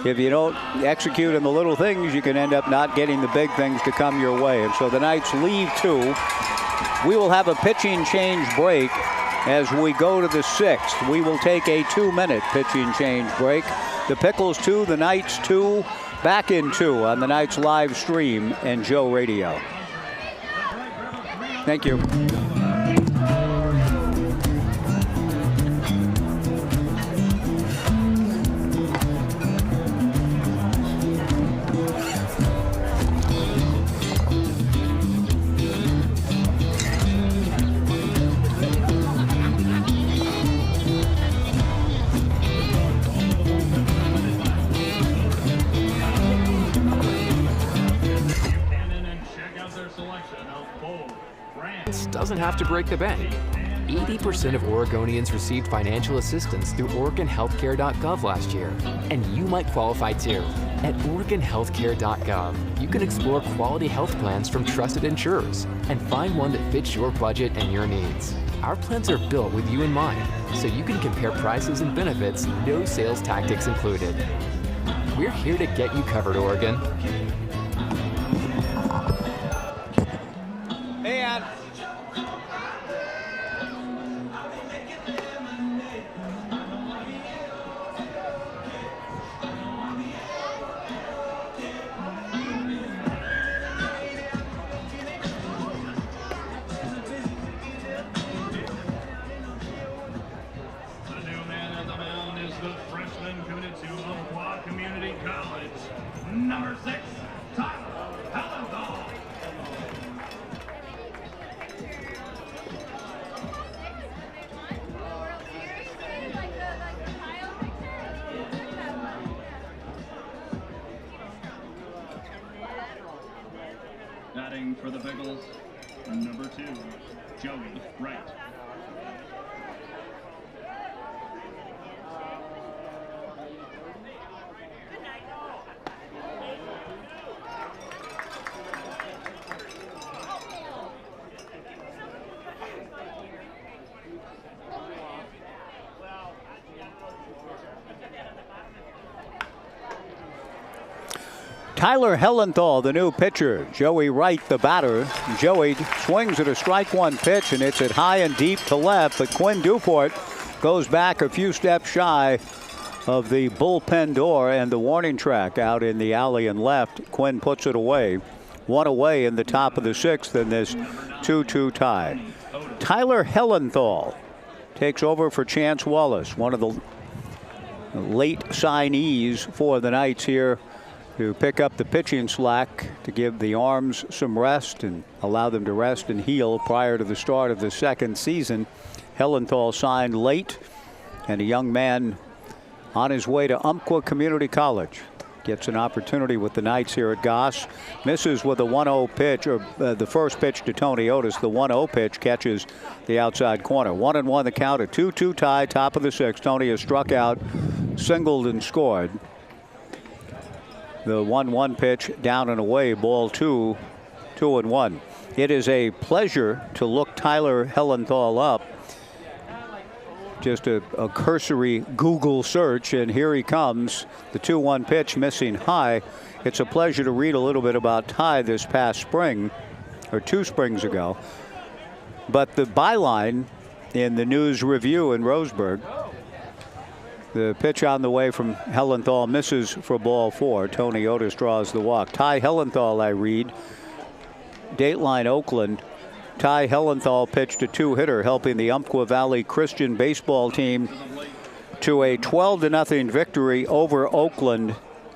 If you don't execute in the little things, you can end up not getting the big things to come your way. And so the Knights leave 2. We will have a pitching change break. as we go to the 6th. We will take a 2-minute pitching change break. The Pickles 2, the Knights 2, back in 2 on the Knights live stream and Joe Radio. Thank you. Doesn't have to break the bank. 80% of Oregonians received financial assistance through OregonHealthcare.gov last year, and you might qualify too. At OregonHealthcare.gov, you can explore quality health plans from trusted insurers and find one that fits your budget and your needs. Our plans are built with you in mind, so you can compare prices and benefits, no sales tactics included. We're here to get you covered, Oregon. And number 6, Tyler Hellenthal. Batting for the Pickles, number 2, Joey Wright. Tyler Hellenthal, the new pitcher. Joey Wright, the batter. Joey swings at a strike one pitch, and it's at high and deep to left, but Quinn Duport goes back a few steps shy of the bullpen door and the warning track out in the alley and left. Quinn puts it away. One away in the top of the 6th in this 2-2 tie. Tyler Hellenthal takes over for Chance Wallace, one of the late signees for the Knights here, to pick up the pitching slack to give the arms some rest and allow them to rest and heal prior to the start of the 2nd season. Hellenthal signed late, and a young man on his way to Umpqua Community College gets an opportunity with the Knights here at Goss. Misses with a 1-0 pitch, or the first pitch to Tony Otis. The 1-0 pitch catches the outside corner. 1-1 the count, a 2-2 tie, top of the 6th. Tony has struck out, singled, and scored. The 1-1 pitch down and away, ball 2, 2-1. It is a pleasure to look Tyler Hellenthal up. Just a cursory Google search, and here he comes. The 2-1 pitch missing high. It's a pleasure to read a little bit about Ty this past spring, or 2 springs ago. But the byline in the News Review in Roseburg, the pitch on the way from Hellenthal misses for ball 4. Tony Otis draws the walk. Ty Hellenthal, I read. Dateline Oakland. Ty Hellenthal pitched a 2-hitter, helping the Umpqua Valley Christian baseball team to a 12-0 victory over Oakland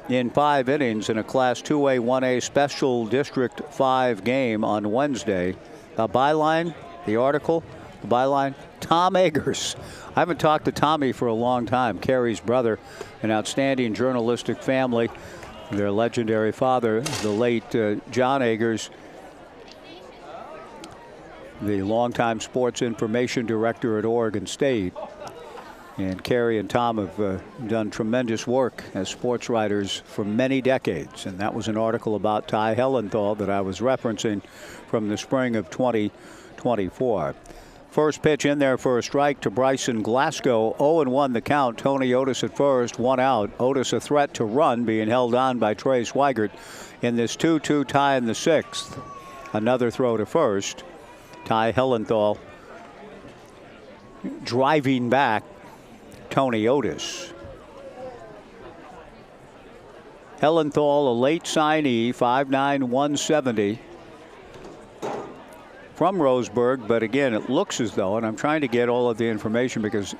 in 5 innings in a Class 2A 1A Special District 5 game on Wednesday. The byline, the article, the byline, Tom Eggers. I haven't talked to Tommy for a long time. Carrie's brother, an outstanding journalistic family. Their legendary father, the late John Eggers, the longtime sports information director at Oregon State. And Carrie and Tom have done tremendous work as sports writers for many decades. And that was an article about Ty Hellenthal that I was referencing from the spring of 2024. First pitch in there for a strike to Bryson Glasgow. 0-1 the count. Tony Otis at first, 1 out. Otis a threat to run, being held on by Trey Swigert in this 2-2 tie in the 6th. Another throw to first. Ty Hellenthal driving back Tony Otis. Hellenthal, a late signee, 5'9", 170 from Roseburg, but again, it looks as though, and I'm trying to get all of the information because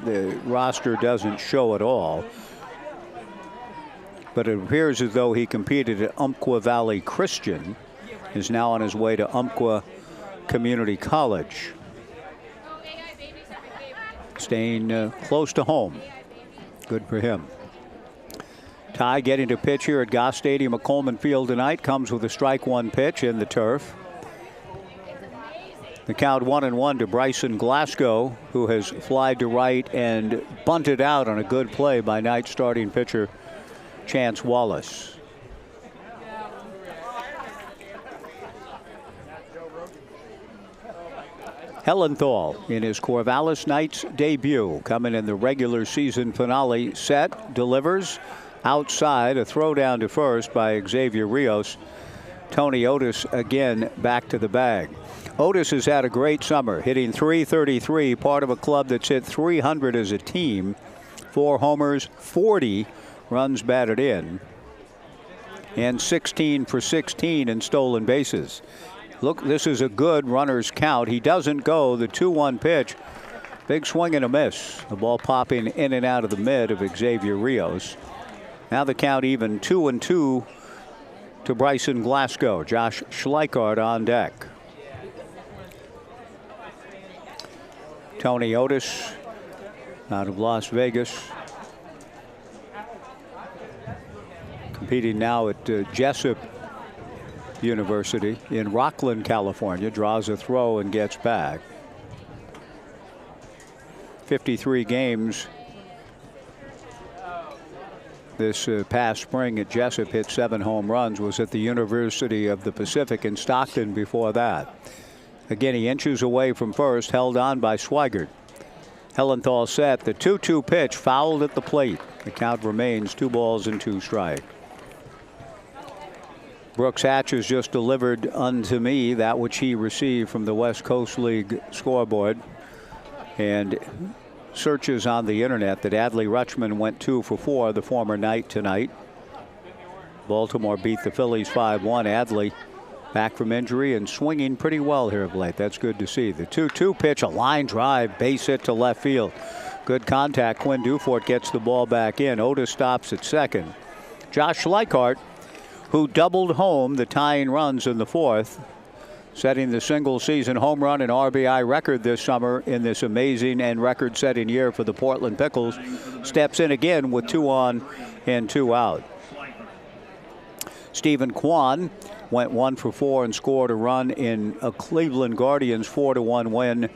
the roster doesn't show it all, but it appears as though he competed at Umpqua Valley Christian, is now on his way to Umpqua Community College. Staying close to home. Good for him. Ty getting to pitch here at Goss Stadium at Coleman Field tonight. Comes with a strike one pitch in the turf. The count 1-1 to Bryson Glasgow, who has flied to right and bunted out on a good play by Knight's starting pitcher Chance Wallace. Hellenthal in his Corvallis Knights debut, coming in the regular season finale set, delivers outside, a throw down to first by Xavier Rios. Tony Otis again back to the bag. Otis has had a great summer, hitting .333, part of a club that's hit .300 as a team. 4 homers, 40 runs batted in, and 16 for 16 in stolen bases. Look, this is a good runner's count. He doesn't go. The 2-1 pitch. Big swing and a miss. The ball popping in and out of the mid of Xavier Rios. Now the count even 2-2 to Bryson Glasgow. Josh Schleichart on deck. Tony Otis out of Las Vegas. Competing now at Jessup University in Rockland, California. Draws a throw and gets back. 53 games this past spring at Jessup. Hit 7 home runs. Was at the University of the Pacific in Stockton before that. Again, he inches away from first, held on by Swigert. Hellenthal set. The 2-2 pitch fouled at the plate. The count remains 2 balls and 2 strikes. Brooks Hatch has just delivered unto me that which he received from the West Coast League scoreboard, and searches on the internet that Adley Rutschman went 2 for 4, the former Knight, tonight. Baltimore beat the Phillies 5-1. Adley back from injury and swinging pretty well here of late. That's good to see. The 2-2 pitch, a line drive, base hit to left field. Good contact. Quinn Dufort gets the ball back in. Otis stops at second. Josh Schleichart, who doubled home the tying runs in the 4th, setting the single-season home run and RBI record this summer in this amazing and record-setting year for the Portland Pickles, steps in again with 2 on and 2 out. Stephen Kwan went 1 for 4 and scored a run in a Cleveland Guardians 4-1 win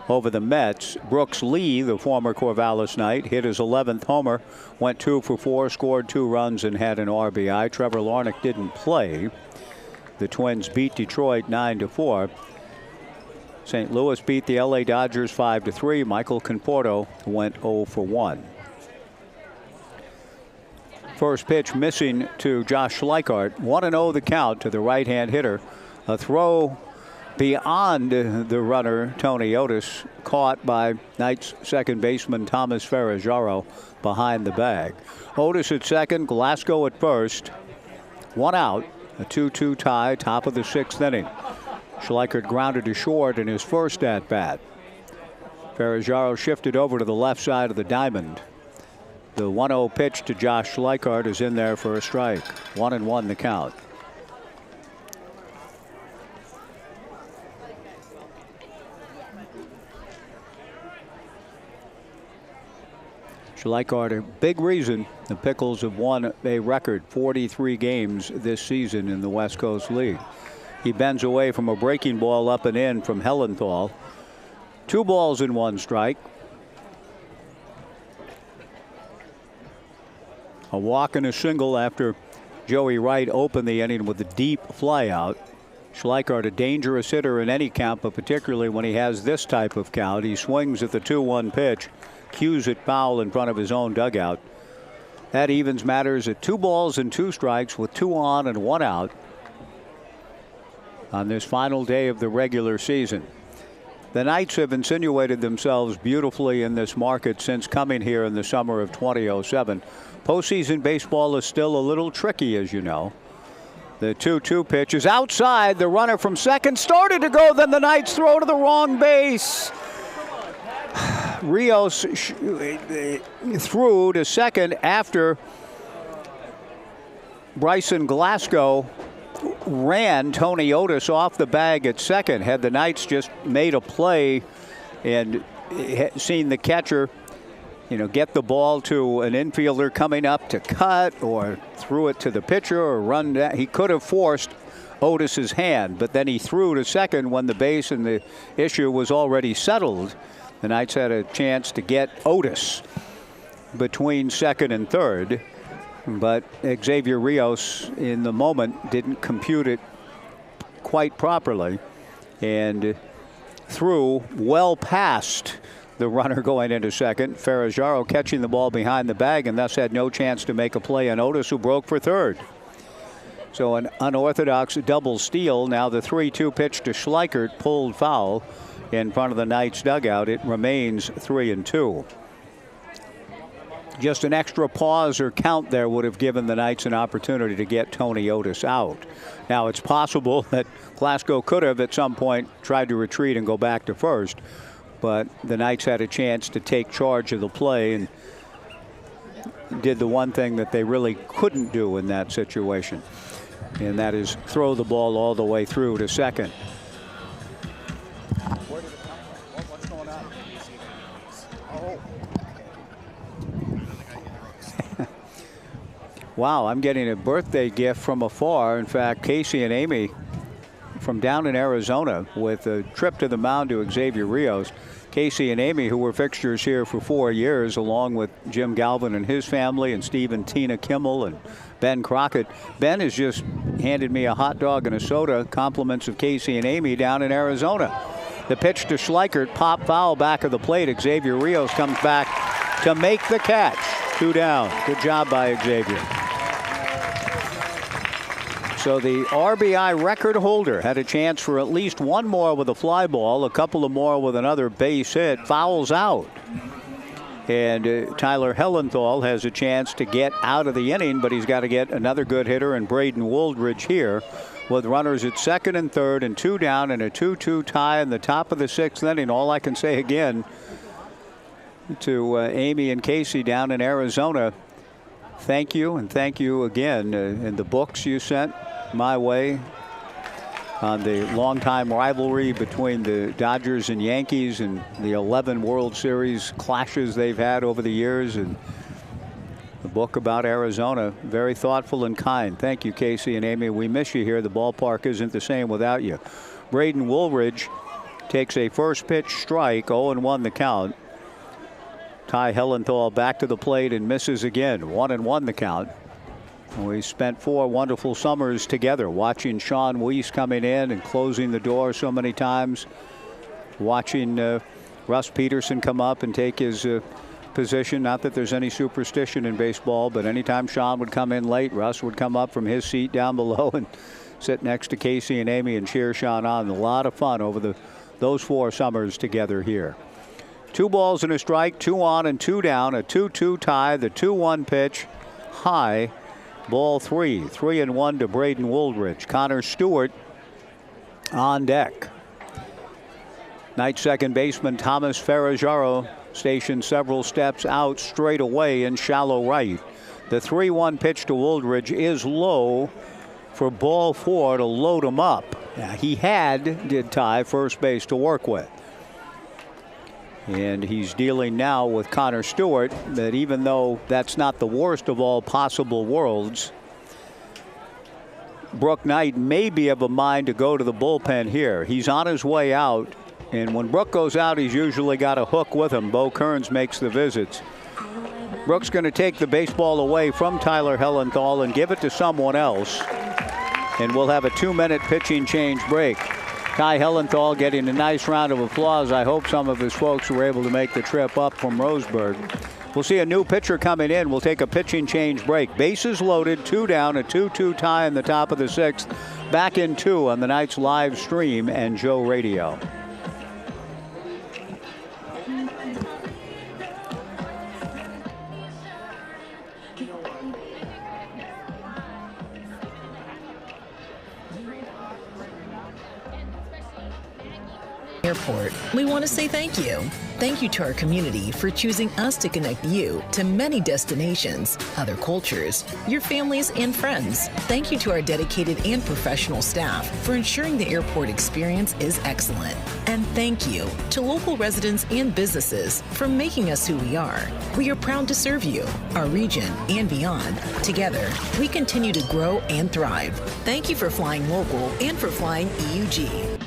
over the Mets. Brooks Lee, the former Corvallis Knight, hit his 11th homer, went 2 for 4, scored 2 runs and had an RBI. Trevor Larnach didn't play. The Twins beat Detroit 9-4. St. Louis beat the LA Dodgers 5-3. Michael Conforto went 0 for 1. First pitch missing to Josh Schleichart. 1-0 the count to the right-hand hitter. A throw beyond the runner, Tony Otis, caught by Knight's second baseman Thomas Ferraggiaro behind the bag. Otis at second, Glasgow at first. 1 out, a 2-2 tie, top of the 6th inning. Schleichart grounded to short in his first at-bat. Ferraggiaro shifted over to the left side of the diamond. The 1-0 pitch to Josh Schleichart is in there for a strike. 1-1 the count. Schleichart, a big reason the Pickles have won a record 43 games this season in the West Coast League. He bends away from a breaking ball up and in from Hellenthal. 2 balls and 1 strike. A walk and a single after Joey Wright opened the inning with a deep flyout. Schleichart, a dangerous hitter in any count, but particularly when he has this type of count. He swings at the 2-1 pitch, cues it foul in front of his own dugout. That evens matters at 2 balls and 2 strikes with 2 on and 1 out on this final day of the regular season. The Knights have insinuated themselves beautifully in this market since coming here in the summer of 2007. Postseason baseball is still a little tricky, as you know. The 2-2 pitch is outside. The runner from second started to go. Then the Knights throw to the wrong base. Rios threw to second after Bryson Glasgow ran Tony Otis off the bag at second. Had the Knights just made a play and seen the catcher, get the ball to an infielder coming up to cut, or threw it to the pitcher, or run that, he could have forced Otis's hand, but then he threw to second when the base and the issue was already settled. The Knights had a chance to get Otis between second and third, but Xavier Rios in the moment didn't compute it quite properly and threw well past the runner going into second. Ferraggiaro catching the ball behind the bag and thus had no chance to make a play on Otis, who broke for third. So an unorthodox double steal. Now the 3-2 pitch to Schleichert, pulled foul in front of the Knights dugout. It remains 3-2. Just an extra pause or count there would have given the Knights an opportunity to get Tony Otis out. Now it's possible that Glasgow could have at some point tried to retreat and go back to first, but the Knights had a chance to take charge of the play and did the one thing that they really couldn't do in that situation, and that is throw the ball all the way through to second. Where did it come from? What's going on? Oh. Wow, I'm getting a birthday gift from afar. In fact, Casey and Amy from down in Arizona with a trip to the mound to Xavier Rios. Casey and Amy, who were fixtures here for 4 years, along with Jim Galvin and his family, and Steve and Tina Kimmel and Ben Crockett. Ben has just handed me a hot dog and a soda, compliments of Casey and Amy down in Arizona. The pitch to Schleichert, pop foul back of the plate. Xavier Rios comes back to make the catch. 2 down. Good job by Xavier. So the RBI record holder had a chance for at least one more with a fly ball, a couple of more with another base hit, fouls out. And Tyler Hellenthal has a chance to get out of the inning, but he's got to get another good hitter in Braden Woldridge here, with runners at second and third and 2 down and a 2-2 tie in the top of the 6th inning. All I can say again to Amy and Casey down in Arizona, thank you, and thank you again. In the books you sent my way on the longtime rivalry between the Dodgers and Yankees and the 11 World Series clashes they've had over the years, and the book about Arizona, very thoughtful and kind. Thank you, Casey and Amy. We miss you here. The ballpark isn't the same without you. Braden Woolridge takes a first pitch strike, 0-1 the count. Ty Hellenthal back to the plate and misses again. 1-1 the count. We spent 4 wonderful summers together, watching Sean Weiss coming in and closing the door so many times, watching Russ Peterson come up and take his position. Not that there's any superstition in baseball, but anytime Sean would come in late, Russ would come up from his seat down below and sit next to Casey and Amy and cheer Sean on. A lot of fun over those 4 summers together here. 2 balls and a strike, 2 on and 2 down, a 2-2 tie. The 2-1 pitch high, ball 3. 3-1 to Braden Woolridge. Connor Stewart on deck. Knights second baseman Thomas Ferraggiaro stationed several steps out straight away in shallow right. The 3-1 pitch to Woolridge is low for ball 4 to load him up. Now, he did Ty first base to work with. And he's dealing now with Connor Stewart, that even though that's not the worst of all possible worlds, Brook Knight may be of a mind to go to the bullpen here. He's on his way out, and when Brook goes out, he's usually got a hook with him. Bo Kearns makes the visits. Brook's going to take the baseball away from Tyler Hellenthal and give it to someone else, and we'll have a 2-minute pitching change break. Ty Hellenthal getting a nice round of applause. I hope some of his folks were able to make the trip up from Roseburg. We'll see a new pitcher coming in. We'll take a pitching change break. Bases loaded, 2 down, a 2-2 tie in the top of the 6th. Back in 2 on the Knights live stream and Joe Radio. Airport, we want to say thank you. Thank you to our community for choosing us to connect you to many destinations, other cultures, your families, and friends. Thank you to our dedicated and professional staff for ensuring the airport experience is excellent. And thank you to local residents and businesses for making us who we are. We are proud to serve you, our region, and beyond. Together, we continue to grow and thrive. Thank you for flying local and for flying EUG.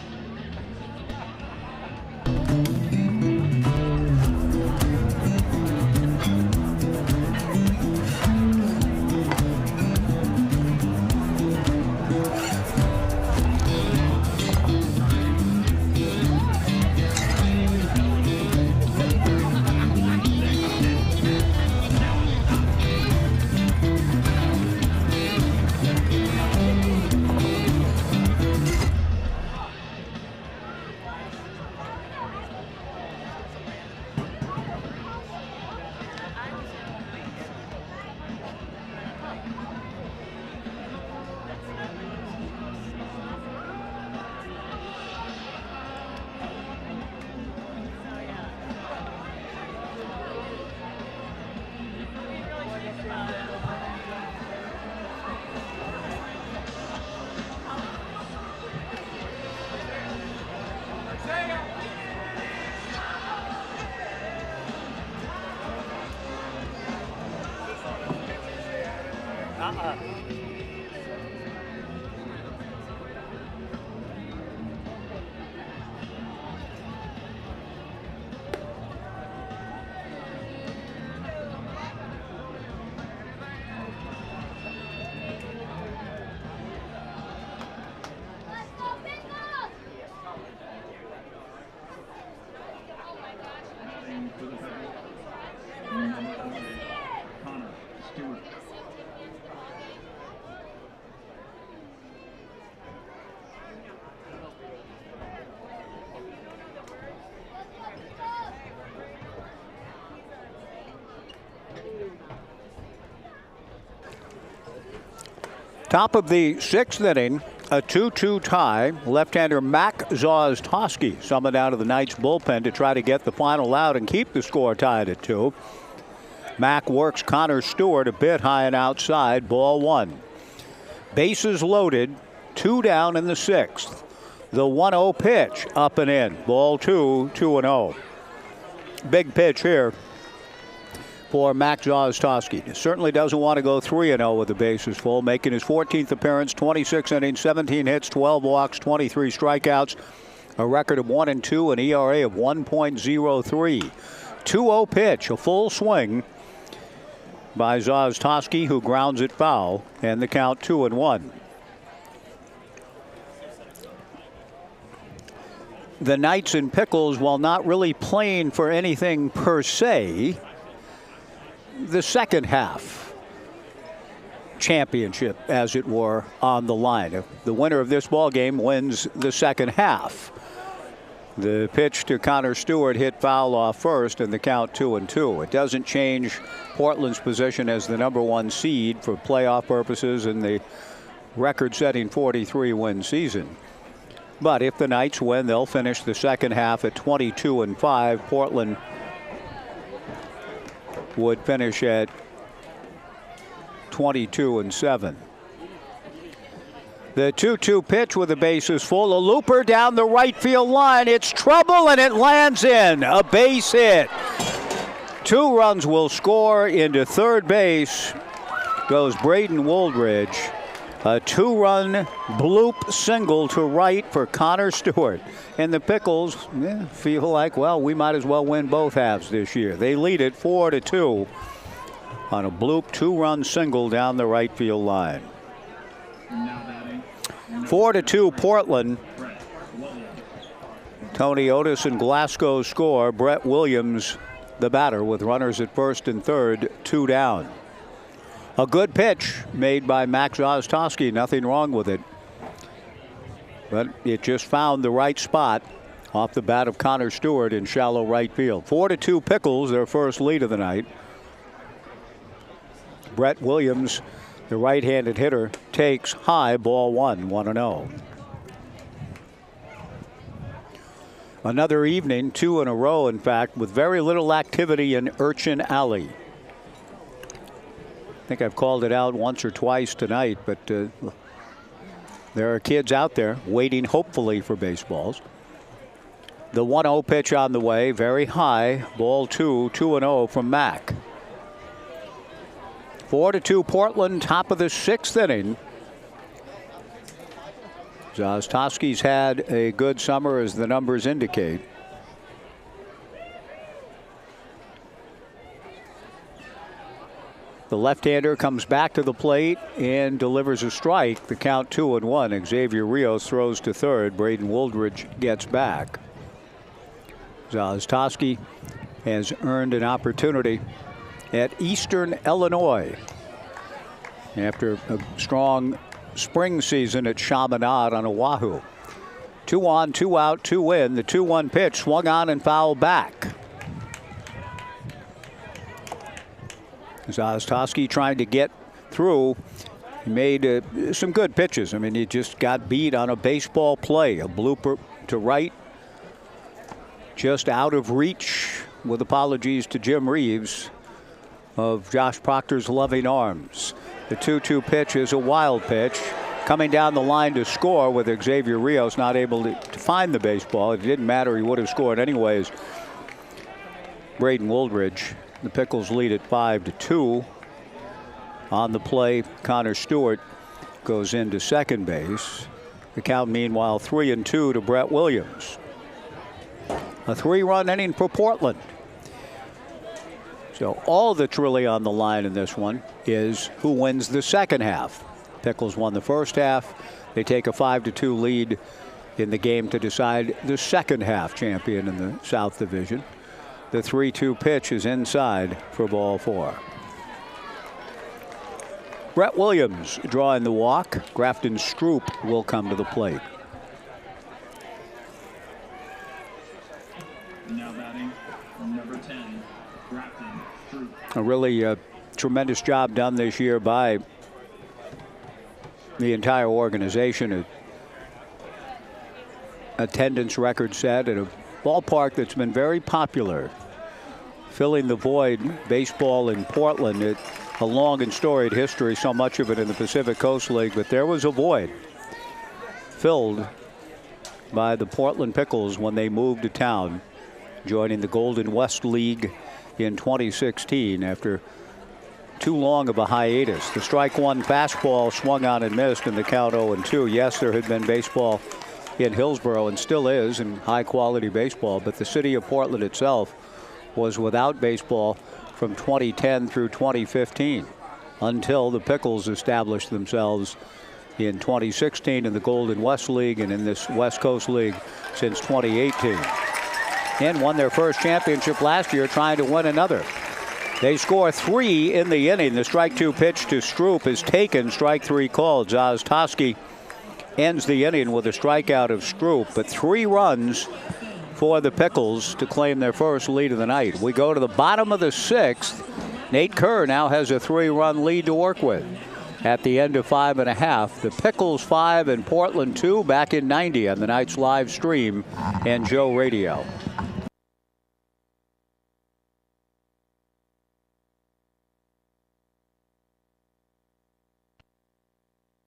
For the Pickles, number 4, Connor Stewart. Top of the 6th inning, a 2-2 tie. Left-hander Mac Zoztoski summoned out of the Knights bullpen to try to get the final out and keep the score tied at 2. Mac works Connor Stewart a bit high and outside, ball 1. Bases loaded, 2 down in the 6th. The 1-0 pitch up and in, ball 2, 2-0. Big pitch here for Mac Zoztoski. Certainly doesn't want to go 3-0 with the bases full, making his 14th appearance, 26 innings, 17 hits, 12 walks, 23 strikeouts, a record of 1-2, an ERA of 1.03. 2-0 pitch, a full swing by Zoztoski, who grounds it foul, and the count 2-1. The Knights and Pickles, while not really playing for anything per se, the second half championship, as it were, on the line. If the winner of this ball game wins the second half. The pitch to Connor Stewart hit foul off first, and the count 2-2. It doesn't change Portland's position as the number 1 seed for playoff purposes in the record-setting 43-win season. But if the Knights win, they'll finish the second half at 22-5. Portland would finish at 22-7. The 2-2 pitch with the bases full. A looper down the right field line. It's trouble, and it lands in. A base hit. 2 runs will score. Into third base goes Braden Woldridge. A 2-run bloop single to right for Connor Stewart. And the Pickles feel like, well, we might as well win both halves this year. They lead it 4-2 on a bloop 2-run single down the right field line. 4-2 Portland. Tony Otis and Glasgow score. Brett Williams, the batter, with runners at first and third, 2 down. A good pitch made by Max Zoztoski. Nothing wrong with it. But it just found the right spot off the bat of Connor Stewart in shallow right field. 4-2 Pickles, their first lead of the night. Brett Williams, The right-handed hitter takes high, ball one, 1-0. Another evening, 2 in a row, in fact, with very little activity in Urchin Alley. I think I've called it out once or twice tonight, but there are kids out there waiting hopefully for baseballs. The 1-0 pitch on the way, very high, ball 2, 2-0 from Mack. 4-2 Portland, top of the 6th inning. Zostowski's had a good summer, as the numbers indicate. The left-hander comes back to the plate and delivers a strike. The count 2-1. Xavier Rios throws to third. Braden Wooldridge gets back. Zostowski has earned an opportunity at Eastern Illinois after a strong spring season at Chaminade on Oahu. 2 on, 2 out, 2 in. The 2-1 pitch swung on and fouled back. Zostowski trying to get through. He made some good pitches. I mean, he just got beat on a baseball play. A blooper to right, just out of reach, with apologies to Jim Reeves of Josh Proctor's loving arms. The 2-2 pitch is a wild pitch. Coming down the line to score, with Xavier Rios not able to find the baseball. It didn't matter. He would have scored anyways. Braden Wooldridge. The Pickles lead at 5-2. On the play, Connor Stewart goes into second base. The count, meanwhile, 3-2 to Brett Williams. A 3-run inning for Portland. So all that's really on the line in this one is who wins the second half. Pickles won the first half. They take a 5-2 lead in the game to decide the second half champion in the South Division. The 3-2 pitch is inside for ball 4. Brett Williams drawing the walk. Grafton Stroop will come to the plate. Now batting, number 10, Grafton Stroop. A really tremendous job done this year by the entire organization. Attendance record set at a ballpark that's been very popular. Filling the void, baseball in Portland. A long and storied history, so much of it in the Pacific Coast League, but there was a void filled by the Portland Pickles when they moved to town, joining the Golden West League in 2016 after too long of a hiatus. The strike one fastball swung on and missed, and the count 0-2. Yes, there had been baseball in Hillsborough, and still is, and high quality baseball, but the city of Portland itself was without baseball from 2010 through 2015 until the Pickles established themselves in 2016 in the Golden West League and in this West Coast League since 2018. And won their first championship last year, trying to win another. They score 3 in the inning. The strike 2 pitch to Stroop is taken. Strike 3 called. Zostowski ends the inning with a strikeout of Stroop, but 3 runs for the Pickles to claim their first lead of the night. We go to the bottom of the 6th. Nate Kerr now has a 3-run lead to work with at the end of 5.5. The Pickles 5 and Portland 2 back in 90 on the night's live stream and Joe Radio.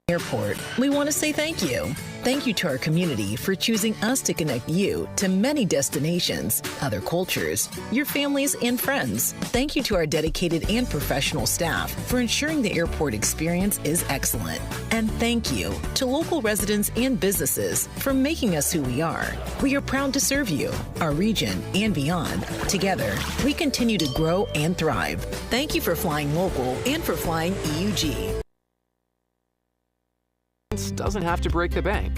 Airport, we want to say thank you. Thank you to our community for choosing us to connect you to many destinations, other cultures, your families, and friends. Thank you to our dedicated and professional staff for ensuring the airport experience is excellent. And thank you to local residents and businesses for making us who we are. We are proud to serve you, our region, and beyond. Together, we continue to grow and thrive. Thank you for flying local and for flying EUG. Doesn't have to break the bank.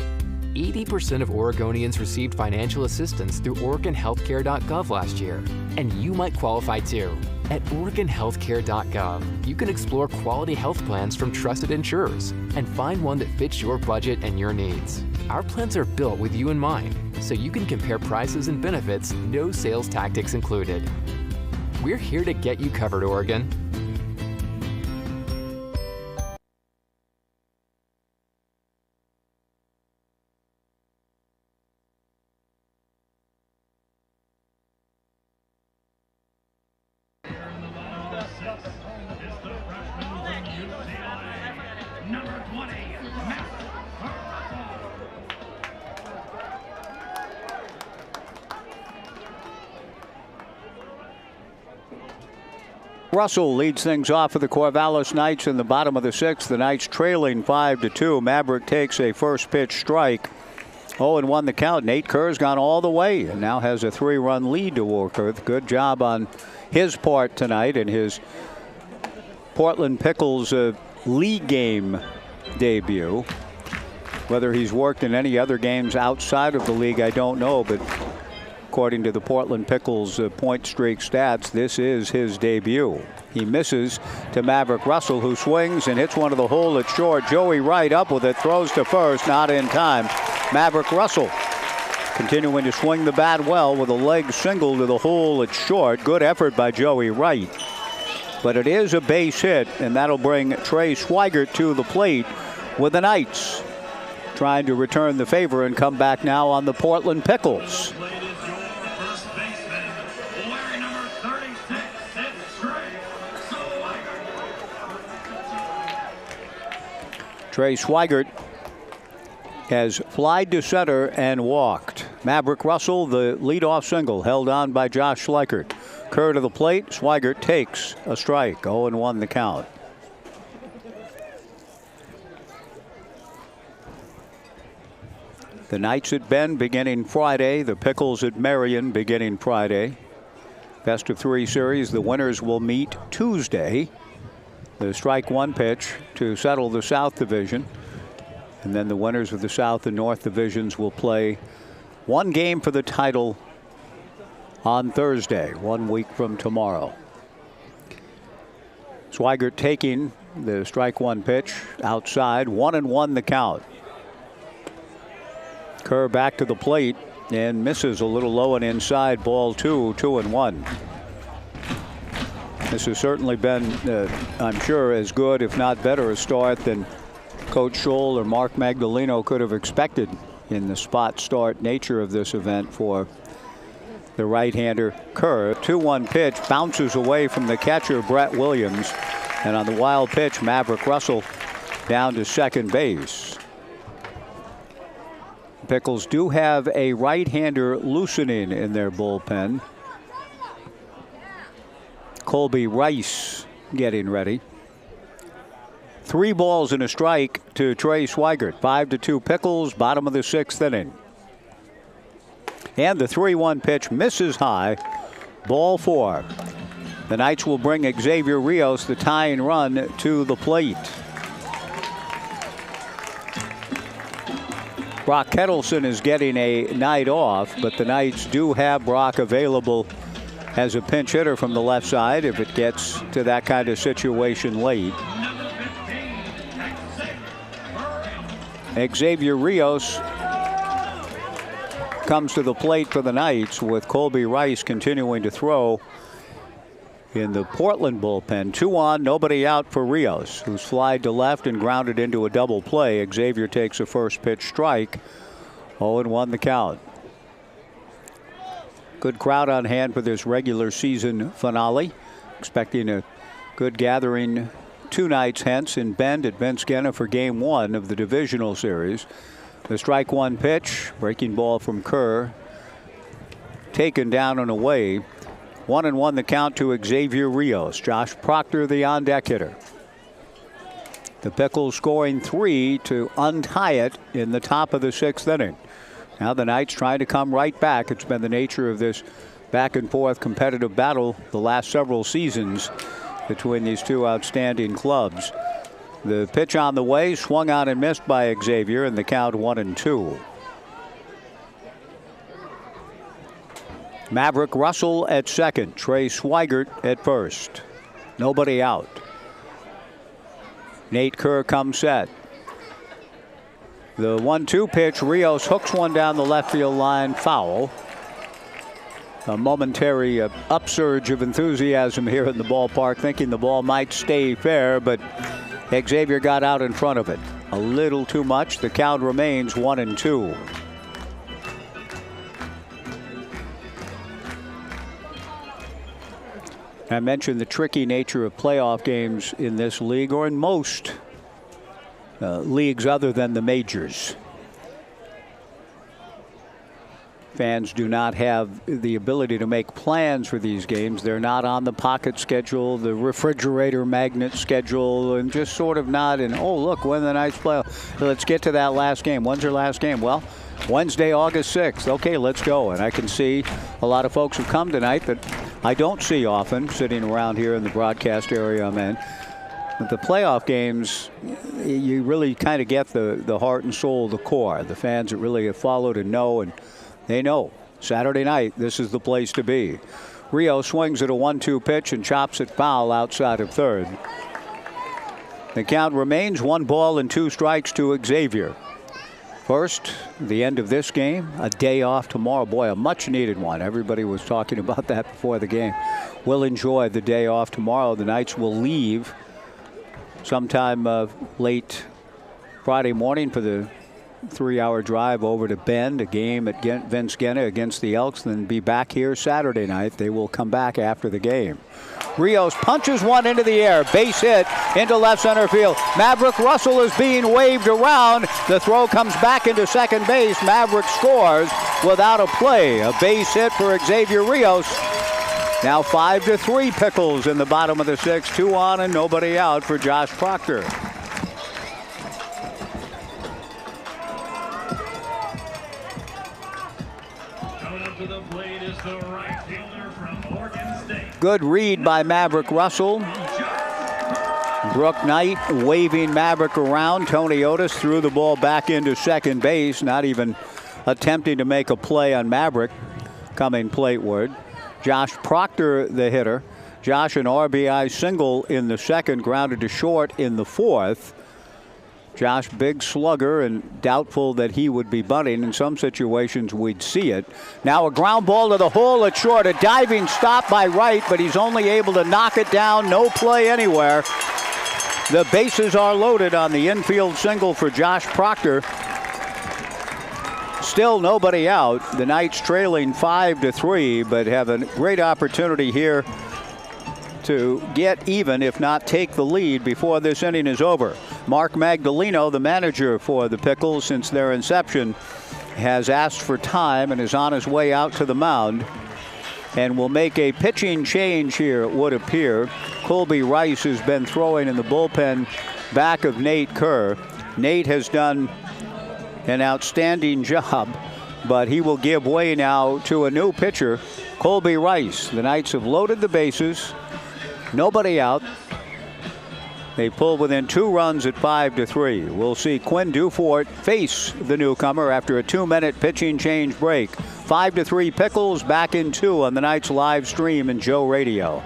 80% of Oregonians received financial assistance through OregonHealthcare.gov last year, and you might qualify too. At OregonHealthcare.gov, you can explore quality health plans from trusted insurers and find one that fits your budget and your needs. Our plans are built with you in mind, so you can compare prices and benefits, no sales tactics included. We're here to get you covered, Oregon. Russell leads things off for the Corvallis Knights in the bottom of the 6th. The Knights trailing 5-2. Maverick takes a first pitch strike. 0-1 the count. Nate Kerr's gone all the way and now has a 3-run lead to work with. Good job on his part tonight in his Portland Pickles league game debut. Whether he's worked in any other games outside of the league, I don't know, but according to the Portland Pickles point streak stats, this is his debut. He misses to Maverick Russell, who swings and hits one to the hole at short. Joey Wright up with it, throws to first, not in time. Maverick Russell continuing to swing the bat well with a leg single to the hole at short. Good effort by Joey Wright. But it is a base hit, and that'll bring Trey Swigert to the plate with the Knights trying to return the favor and come back now on the Portland Pickles. Trey Swigert has flied to center and walked. Maverick Russell, the leadoff single, held on by Josh Schleichert. Kerr to the plate. Swigert takes a strike. 0-1 the count. The Knights at Bend beginning Friday. The Pickles at Marion beginning Friday. Best of 3 series. The winners will meet Tuesday. The strike 1 pitch to settle the South Division. And then the winners of the South and North Divisions will play 1 game for the title on Thursday, 1 week from tomorrow. Swigert taking the strike 1 pitch outside. 1-1 the count. Kerr back to the plate and misses a little low and inside. Ball 2, 2-1. This has certainly been, I'm sure, as good, if not better, a start than Coach Scholl or Mark Magdaleno could have expected in the spot start nature of this event for the right-hander Kerr. 2-1 pitch bounces away from the catcher Brett Williams, and on the wild pitch Maverick Russell down to second base. Pickles do have a right-hander loosening in their bullpen. Colby Rice getting ready. 3 balls and a strike to Trey Swigert. 5-2 Pickles, bottom of the 6th inning. And the 3-1 pitch misses high. Ball 4. The Knights will bring Xavier Rios, the tying run, to the plate. Brock Kettleson is getting a night off, but the Knights do have Brock available as a pinch hitter from the left side if it gets to that kind of situation late. Xavier Rios comes to the plate for the Knights with Colby Rice continuing to throw in the Portland bullpen. 2 on, nobody out for Rios, who's flied to left and grounded into a double play. Xavier takes a first pitch strike. 0-1 the count. Good crowd on hand for this regular season finale. Expecting a good gathering 2 nights hence in Bend at Ben Skenna for game 1 of the divisional series. The strike 1 pitch, breaking ball from Kerr, taken down and away. 1-1 the count to Xavier Rios. Josh Proctor, the on-deck hitter. The Pickles scoring 3 to untie it in the top of the 6th inning. Now the Knights trying to come right back. It's been the nature of this back and forth competitive battle the last several seasons between these 2 outstanding clubs. The pitch on the way, swung on and missed by Xavier, and the count 1-2. Maverick Russell at second. Trey Swigert at first. Nobody out. Nate Kerr comes set. The 1-2 pitch, Rios hooks one down the left field line, foul. A momentary upsurge of enthusiasm here in the ballpark, thinking the ball might stay fair, but Xavier got out in front of it. A little too much. The count remains 1-2. I mentioned the tricky nature of playoff games in this league, or in most leagues other than the majors. Fans do not have the ability to make plans for these games. They're not on the pocket schedule, the refrigerator magnet schedule, and just sort of not in, oh, look, when the Knights play. Let's get to that last game. When's their last game? Well, Wednesday, August 6th. Okay, let's go. And I can see a lot of folks who come tonight that I don't see often sitting around here in the broadcast area I'm in. But the playoff games, you really kind of get the heart and soul of the core. The fans that really have followed and know, and they know Saturday night this is the place to be. Rio swings at a 1-2 pitch and chops it foul outside of third. The count remains 1 ball and 2 strikes to Xavier. First, the end of this game, a day off tomorrow. Boy, a much needed one. Everybody was talking about that before the game. We'll enjoy the day off tomorrow. The Knights will leave sometime late Friday morning for the 3-hour drive over to Bend, a game at Vince Gena against the Elks, then be back here Saturday night. They will come back after the game. Rios punches one into the air, base hit into left center field. Maverick Russell is being waved around. The throw comes back into second base. Maverick scores without a play. A base hit for Xavier Rios. Now 5-3 Pickles in the bottom of the 6th. 2 on and nobody out for Josh Proctor. To the plate is the right fielder from Oregon State. Good read by Maverick Russell. Brooke Knight waving Maverick around. Tony Otis threw the ball back into second base, not even attempting to make a play on Maverick coming plateward. Josh Proctor, the hitter. Josh, an RBI single in the second, grounded to short in the fourth. Josh, big slugger, and doubtful that he would be bunting. In some situations, we'd see it. Now a ground ball to the hole at short. A diving stop by Wright, but he's only able to knock it down. No play anywhere. The bases are loaded on the infield single for Josh Proctor. Still nobody out. The Knights trailing 5-3, but have a great opportunity here to get even, if not take the lead, before this inning is over. Mark Magdaleno, the manager for the Pickles since their inception, has asked for time and is on his way out to the mound and will make a pitching change here, it would appear. Colby Rice has been throwing in the bullpen back of Nate Kerr. Nate has done an outstanding job, but he will give way now to a new pitcher, Colby Rice. The Knights have loaded the bases. Nobody out. They pull within 2 runs at 5-3. We'll see Quinn Dufort face the newcomer after a 2-minute pitching change break. 5-3 Pickles, back in 2 on the Knights live stream and Joe Radio.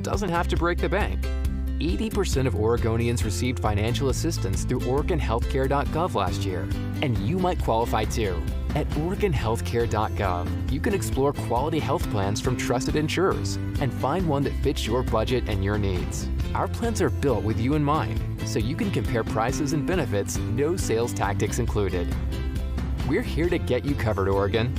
Doesn't have to break the bank. 80% of Oregonians received financial assistance through OregonHealthcare.gov last year, and you might qualify too. At OregonHealthcare.gov, you can explore quality health plans from trusted insurers and find one that fits your budget and your needs. Our plans are built with you in mind, so you can compare prices and benefits, no sales tactics included. We're here to get you covered, Oregon.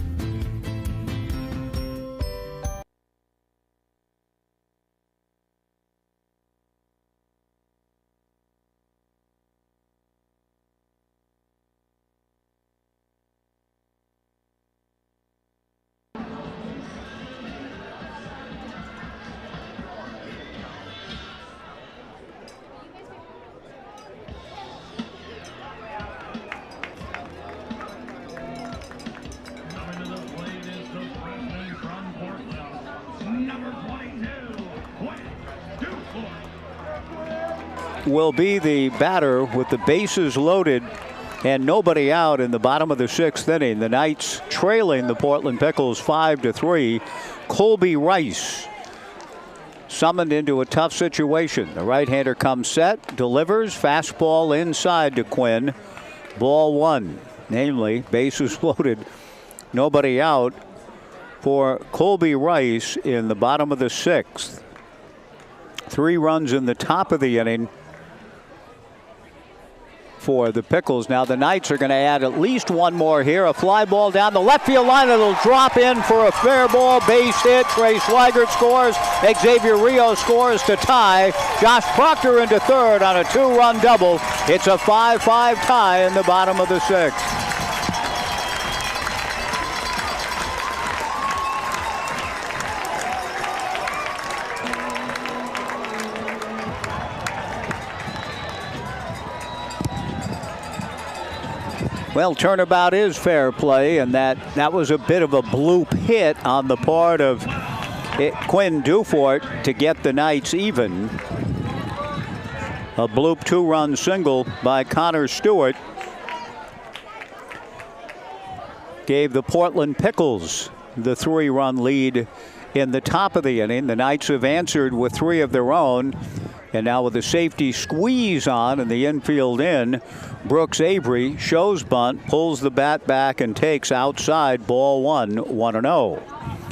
will be the batter with the bases loaded and nobody out in the bottom of the 6th inning. The Knights trailing the Portland Pickles 5-3. Colby Rice summoned into a tough situation. The right-hander comes set, delivers, fastball inside to Quinn. Ball 1, namely bases loaded, nobody out for Colby Rice in the bottom of the 6th. 3 runs in the top of the inning for the Pickles. Now the Knights are going to add at least one more here. A fly ball down the left field line. It'll drop in for a fair ball. Base hit. Trey Swigert scores. Xavier Rio scores to tie. Josh Proctor into third on a 2-run double. It's a 5-5 tie in the bottom of the 6th. Well, turnabout is fair play, and that was a bit of a bloop hit on the part of Quinn Dufort to get the Knights even. A bloop 2-run single by Connor Stewart gave the Portland Pickles the 3-run lead in the top of the inning. The Knights have answered with 3 of their own. And now with the safety squeeze on and the infield in, Brooks Avery shows bunt, pulls the bat back and takes outside. Ball 1, 1-0.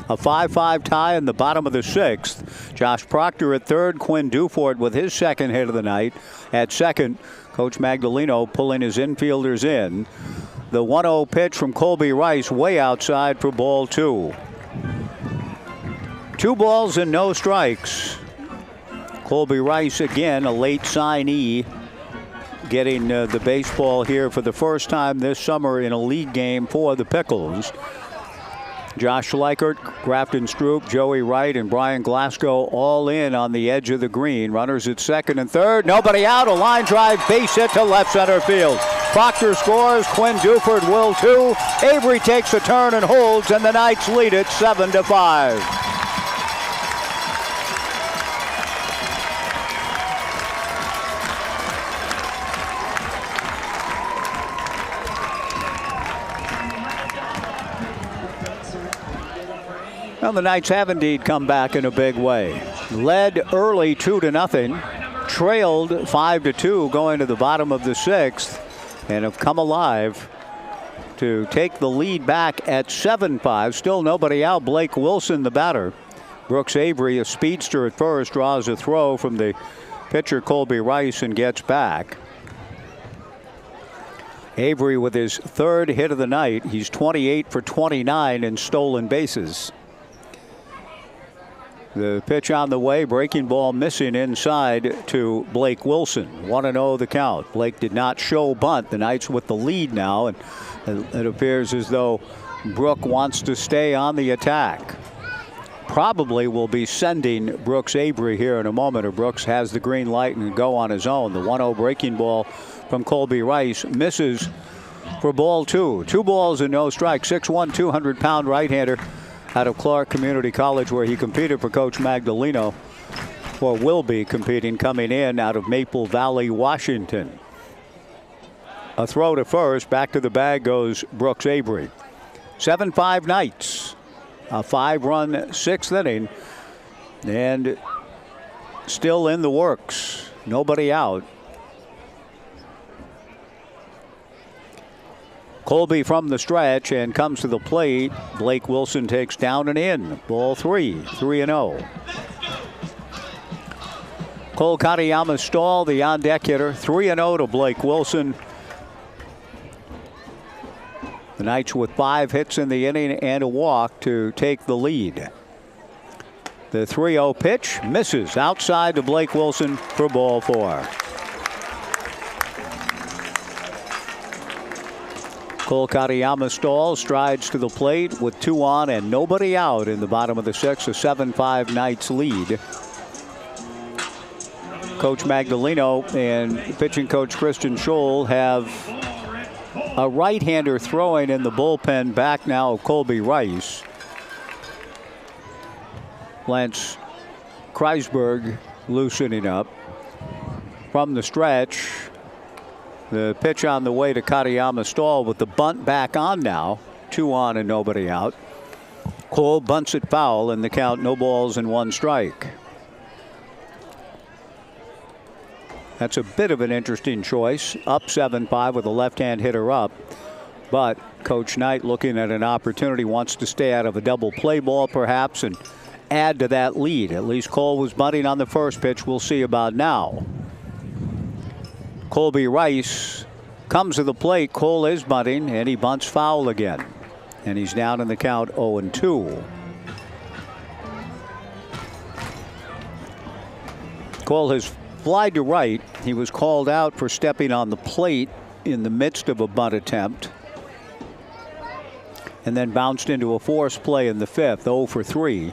A 5-5 tie in the bottom of the 6th. Josh Proctor at third, Quinn Dufort with his second hit of the night. At second, Coach Magdaleno pulling his infielders in. The 1-0 pitch from Colby Rice way outside for ball 2. 2 balls and no strikes. Colby Rice again, a late signee, getting the baseball here for the first time this summer in a league game for the Pickles. Josh Schleichert, Grafton Stroop, Joey Wright, and Brian Glasgow all in on the edge of the green. Runners at second and third. Nobody out. A line drive base hit to left center field. Proctor scores. Quinn Dufort will too. Avery takes a turn and holds, and the Knights lead it 7-5. Well, the Knights have indeed come back in a big way. Led early 2-0, trailed 5-2 going to the bottom of the 6th, and have come alive to take the lead back at 7-5. Still nobody out. Blake Wilson, the batter. Brooks Avery, a speedster at first, draws a throw from the pitcher Colby Rice and gets back. Avery with his 3rd hit of the night. He's 28 for 29 in stolen bases. The pitch on the way, breaking ball missing inside to Blake Wilson. 1-0 the count. Blake did not show bunt. The Knights with the lead now, and it appears as though Brook wants to stay on the attack. Probably will be sending Brooks Avery here in a moment, or Brooks has the green light and can go on his own. The 1-0 breaking ball from Colby Rice misses for ball 2. 2 balls and no strikes. 6'1", 200-pound right-hander out of Clark Community College, where he competed for Coach Magdaleno, or will be competing, coming in out of Maple Valley, Washington. A throw to first. Back to the bag goes Brooks Avery. 7-5 Knights. A 5-run 6th inning. And still in the works. Nobody out. Colby from the stretch and comes to the plate. Blake Wilson takes down and in. Ball 3, 3-0. Cole Katayama Stahl, the on-deck hitter. 3-0 to Blake Wilson. The Knights with 5 hits in the inning and a walk to take the lead. The 3-0 pitch misses outside to Blake Wilson for ball 4. Cole Katayama Stahl strides to the plate with 2 on and nobody out in the bottom of the 6th. A 7-5 Knights lead. Coach Magdaleno and pitching coach Christian Scholl have a right-hander throwing in the bullpen, back now of Colby Rice. Lance Kreisberg loosening up. from the stretch. The pitch on the way to Katayama Stahl with the bunt back on now. 2 on and nobody out. Cole bunts it foul and the count, no balls and 1 strike. That's a bit of an interesting choice. Up 7-5 with a left-hand hitter up. But Coach Knight, looking at an opportunity, wants to stay out of a double play ball perhaps and add to that lead. At least Cole was bunting on the first pitch. We'll see about now. Colby Rice comes to the plate. Cole is bunting and he bunts foul again. And he's down in the count 0-2. Cole has flied to right. He was called out for stepping on the plate in the midst of a bunt attempt. And then bounced into a forced play in the 5th, 0-for-3.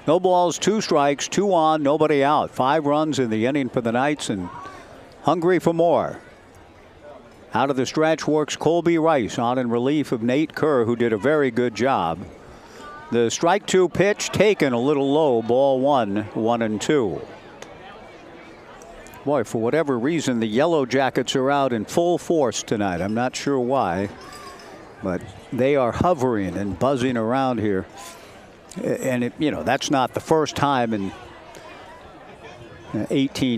No balls, 2 strikes, 2 on, nobody out. 5 runs in the inning for the Knights and hungry for more. Out of the stretch works Colby Rice on in relief of Nate Kerr, who did a very good job. The strike 2 pitch taken a little low, ball 1, 1-2. Boy, for whatever reason, the Yellow Jackets are out in full force tonight. I'm not sure why, but they are hovering and buzzing around here. And, that's not the first time in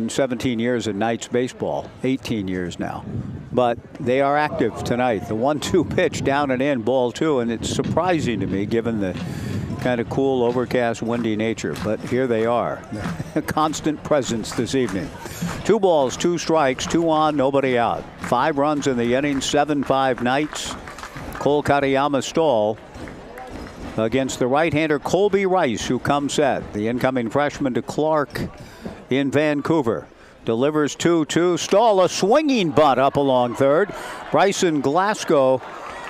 17 years in Knights baseball. 18 years now. But they are active tonight. The 1-2 pitch down and in, ball 2, and it's surprising to me given the kind of cool, overcast, windy nature. But here they are. A constant presence this evening. 2 balls, 2 strikes, 2 on, nobody out. 5 runs in the inning, 7-5 Knights. Cole Katayama Stahl against the right-hander Colby Rice, who comes set. The incoming freshman to Clark in Vancouver. Delivers 2-2. Stahl, a swinging bunt up along third. Bryson Glasgow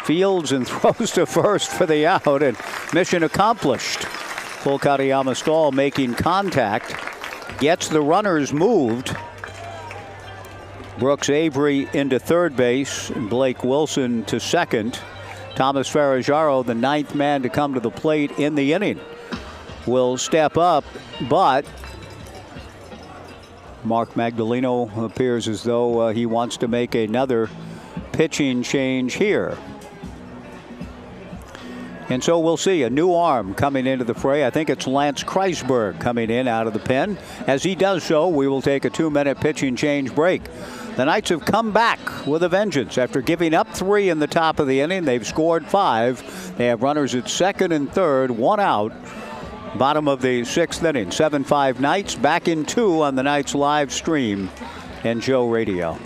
fields and throws to first for the out, and mission accomplished. Cole Katayama Stahl making contact. Gets the runners moved. Brooks Avery into third base. And Blake Wilson to second. Thomas Ferraggiaro, the 9th man to come to the plate in the inning, will step up, but Mark Magdaleno appears as though he wants to make another pitching change here. And so we'll see a new arm coming into the fray. I think it's Lance Kreisberg coming in out of the pen. As he does so, we will take a 2-minute pitching change break. The Knights have come back with a vengeance. After giving up 3 in the top of the inning, they've scored 5. They have runners at second and third, 1 out. Bottom of the 6th inning. 7-5 Knights, back in 2 on the Knights live stream and Joe Radio.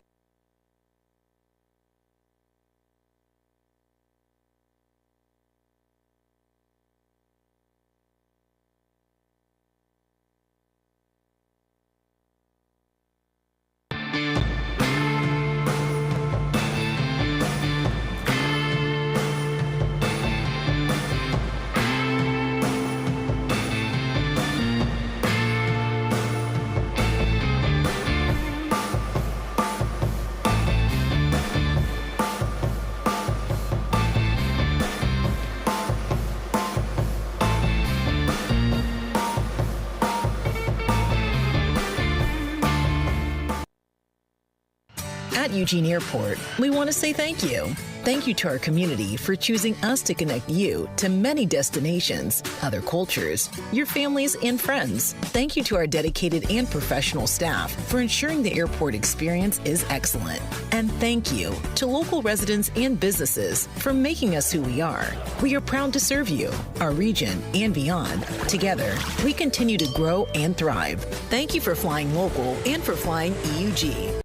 At Eugene Airport, we want to say thank you. Thank you to our community for choosing us to connect you to many destinations, other cultures, your families, and friends. Thank you to our dedicated and professional staff for ensuring the airport experience is excellent. And thank you to local residents and businesses for making us who we are. We are proud to serve you, our region, and beyond. Together, we continue to grow and thrive. Thank you for flying local and for flying EUG.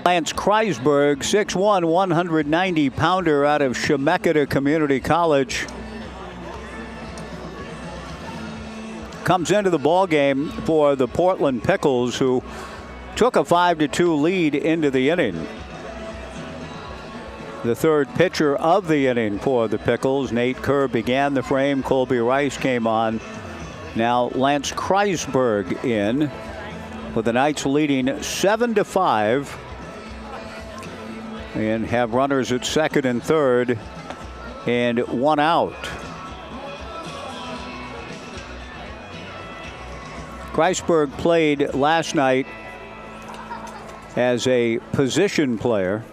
Lance Kreisberg, 6'1", 190-pounder out of Chemeketa Community College, comes into the ball game for the Portland Pickles, who took a 5-2 lead into the inning. The third pitcher of the inning for the Pickles, Nate Kerr, began the frame. Colby Rice came on. Now Lance Kreisberg in, with the Knights leading 7-5, and have runners at second and third and one out. Kreisberg played last night as a position player.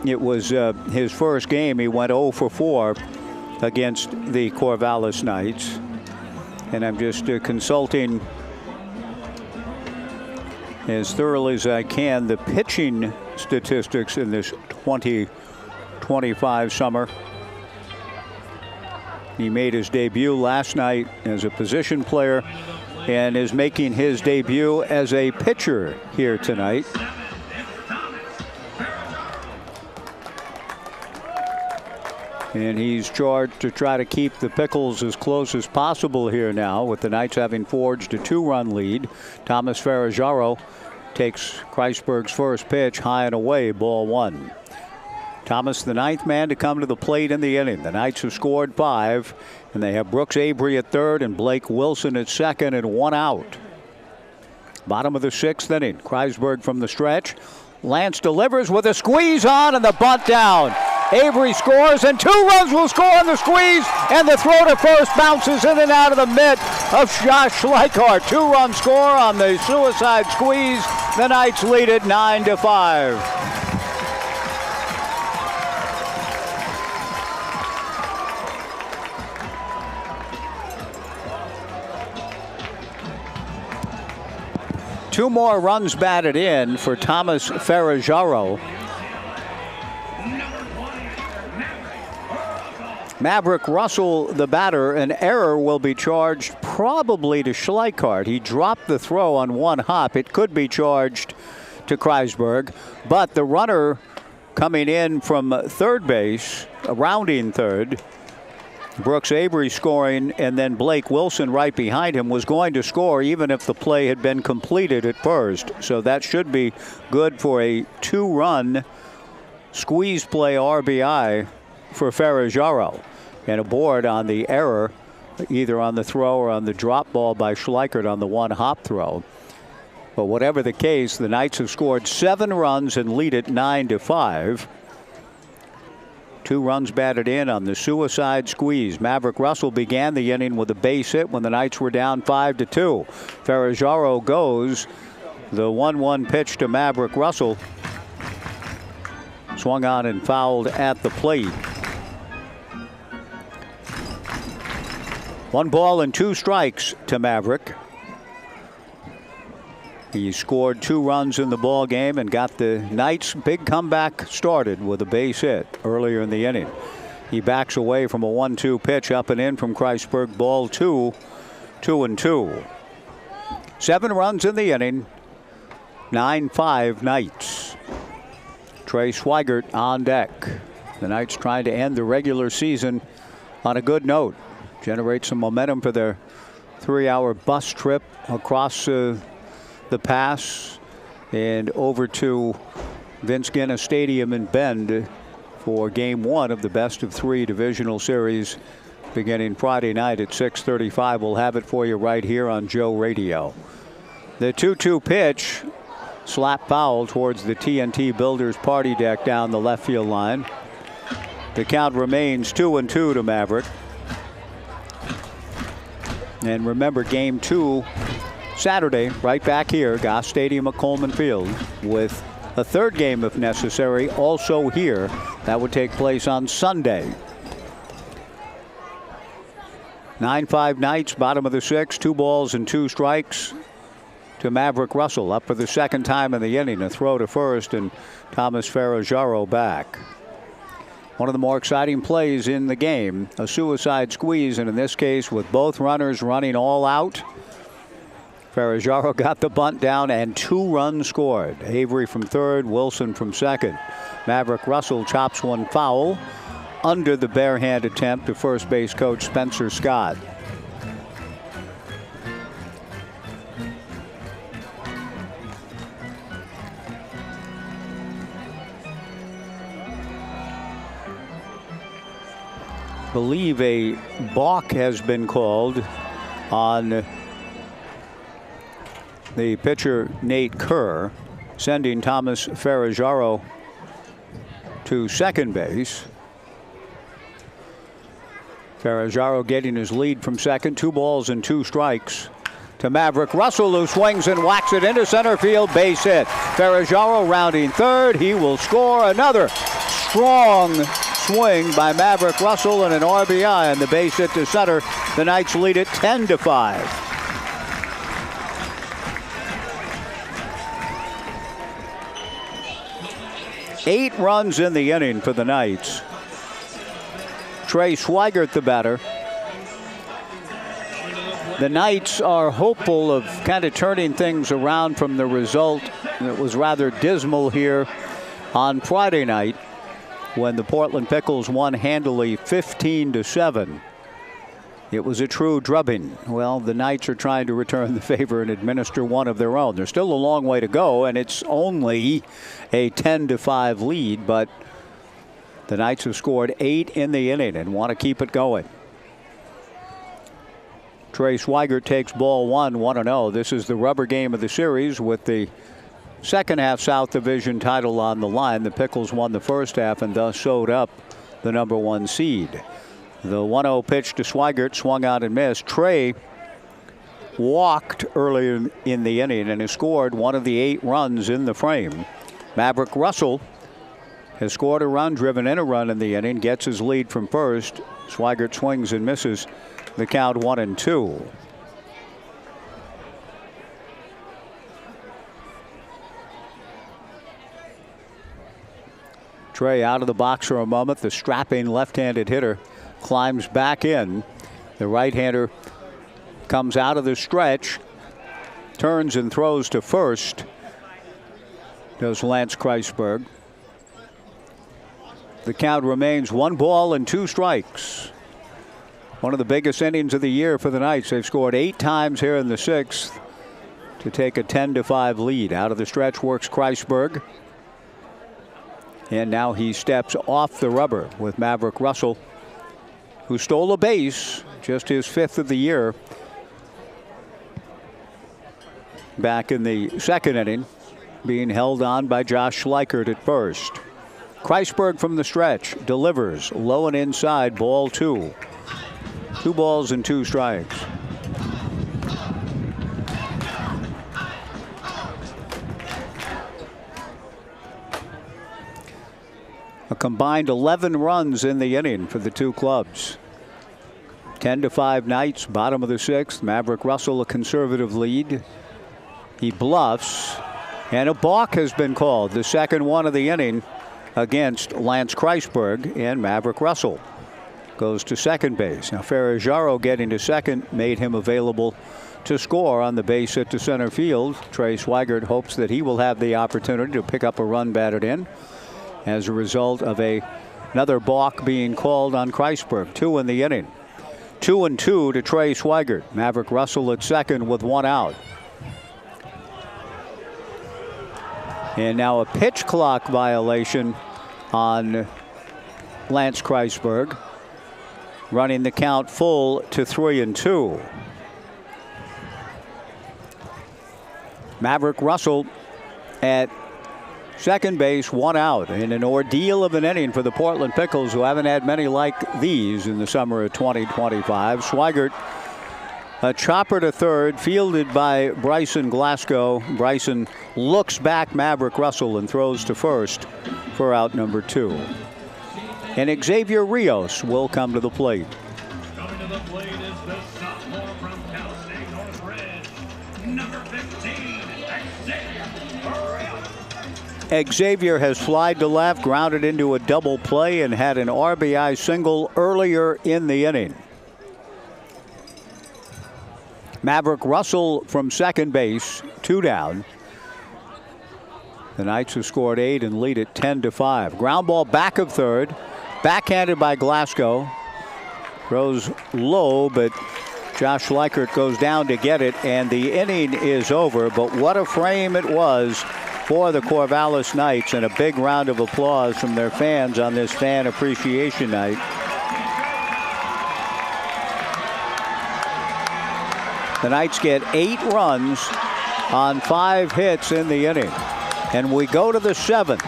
It was his first game. He went 0 for 4 against the Corvallis Knights. And I'm just consulting as thoroughly as I can the pitching statistics in this 2025 summer. He made his debut last night as a position player and is making his debut as a pitcher here tonight. And he's charged to try to keep the Pickles as close as possible here now, with the Knights having forged a 2-run lead. Thomas Ferraggiaro takes Kreisberg's first pitch, high and away, ball 1. Thomas, the ninth man to come to the plate in the inning. The Knights have scored 5, and they have Brooks Avery at third and Blake Wilson at second and one out. Bottom of the 6th inning. Kreisberg from the stretch. Lance delivers with a squeeze on and the bunt down. Avery scores, and 2 runs will score on the squeeze, and the throw to first bounces in and out of the mitt of Josh Schleichart. 2-run score on the suicide squeeze. The Knights lead it 9-5. Two more runs batted in for Thomas Ferraggiaro. Maverick Russell, the batter, an error will be charged probably to Schleichart. He dropped the throw on one hop. It could be charged to Kreisberg, but the runner coming in from third base, rounding third, Brooks Avery scoring, and then Blake Wilson right behind him, was going to score even if the play had been completed at first. So that should be good for a 2-run squeeze play RBI for Ferraggiaro. And a board on the error, either on the throw or on the drop ball by Schleichart on the one hop throw. But whatever the case, the Knights have scored 7 runs and lead it 9-5. 2 runs batted in on the suicide squeeze. Maverick Russell began the inning with a base hit when the Knights were down 5-2. Ferraggiaro goes. The 1-1 pitch to Maverick Russell swung on and fouled at the plate. 1 ball and 2 strikes to Maverick. He scored 2 runs in the ball game and got the Knights' big comeback started with a base hit earlier in the inning. He backs away from a 1-2 pitch up and in from Kreisberg. Ball 2, 2-2. 7 runs in the inning. 9-5 Knights. Trey Swigert on deck. The Knights trying to end the regular season on a good note. Generate some momentum for their 3-hour bus trip across the pass and over to Vince Guinness Stadium in Bend for Game 1 of the best of 3 divisional series beginning Friday night at 6:35. We'll have it for you right here on Joe Radio. The 2-2 pitch, slap foul towards the TNT Builders party deck down the left field line. The count remains 2-2 to Maverick. And remember, Game 2 Saturday, right back here, Goss Stadium at Coleman Field, with a third game if necessary also here. That would take place on Sunday. 9-5 Knights, bottom of the 6th, 2 balls and 2 strikes to Maverick Russell. Up for the second time in the inning, a throw to first, and Thomas Ferraggiaro back. One of the more exciting plays in the game, a suicide squeeze, and in this case with both runners running all out. Ferraggiaro got the bunt down and 2 runs scored. Avery from third, Wilson from second. Maverick Russell chops one foul under the barehand attempt to first base coach Spencer Scott. Believe a balk has been called on the pitcher Nate Kerr, sending Thomas Ferraggiaro to second base. Ferraggiaro getting his lead from second. 2 balls and 2 strikes to Maverick Russell, who swings and whacks it into center field. Base hit. Ferraggiaro rounding third. He will score. Another strong swing by Maverick Russell and an RBI on the base hit to center. The Knights lead it 10-5. Eight runs in the inning for the Knights. Trey Swigert, the batter. The Knights are hopeful of kind of turning things around from the result that was rather dismal here on Friday night, when the Portland Pickles won handily 15-7. It was a true drubbing. Well, the Knights are trying to return the favor and administer one of their own. There's still a long way to go, and it's only a 10-5 lead, but the Knights have scored 8 in the inning and want to keep it going. Trey Swigert takes ball 1, 1-0. This is the rubber game of the series with the second half South Division title on the line. The Pickles won the first half and thus sewed up the number 1 seed. The 1-0 pitch to Swigert swung out and missed. Trey walked earlier in the inning and has scored one of the 8 runs in the frame. Maverick Russell has scored a run, driven in a run in the inning, gets his lead from first. Swigert swings and misses. The count 1-2. Trey out of the box for a moment. The strapping left-handed hitter climbs back in. The right-hander comes out of the stretch, turns and throws to first. Does Lance Kreisberg. The count remains 1 ball and 2 strikes. One of the biggest innings of the year for the Knights. They've scored 8 times here in the 6th to take a 10-5 lead. Out of the stretch works Kreisberg. And now he steps off the rubber with Maverick Russell, who stole a base, just his 5th of the year, back in the 2nd inning, being held on by Josh Schleichert at first. Kreisberg from the stretch delivers low and inside, ball 2. 2 balls and 2 strikes. A combined 11 runs in the inning for the 2 clubs. 10-5 Knights, bottom of the 6th. Maverick Russell a conservative lead. He bluffs, and a balk has been called, the second one of the inning, against Lance Kreisberg, and Maverick Russell goes to second base. Now Ferraggiaro getting to second made him available to score on the base hit to center field. Trey Swigert hopes that he will have the opportunity to pick up a run batted in as a result of another balk being called on Kreisberg. 2 in the inning. 2-2 to Trey Swigert. Maverick Russell at second with 1 out. And now a pitch clock violation on Lance Kreisberg, running the count full to 3-2. Maverick Russell at second base, 1 out, in an ordeal of an inning for the Portland Pickles, who haven't had many like these in the summer of 2025. Swigert, a chopper to third, fielded by Bryson Glasgow. Bryson looks back Maverick Russell and throws to first for out number 2. And Xavier Rios will come to the plate. Coming to the plate is the sophomore from Cal State Northridge, number 15, Xavier Rios. Xavier has flied to left, grounded into a double play, and had an RBI single earlier in the inning. Maverick Russell from second base, 2 down. The Knights have scored 8 and lead it 10-5. Ground ball back of third. Backhanded by Glasgow. Throws low, but Josh Schleichert goes down to get it, and the inning is over. But what a frame it was for the Corvallis Knights, and a big round of applause from their fans on this fan appreciation night. The Knights get 8 runs on 5 hits in the inning. And we go to the 7th.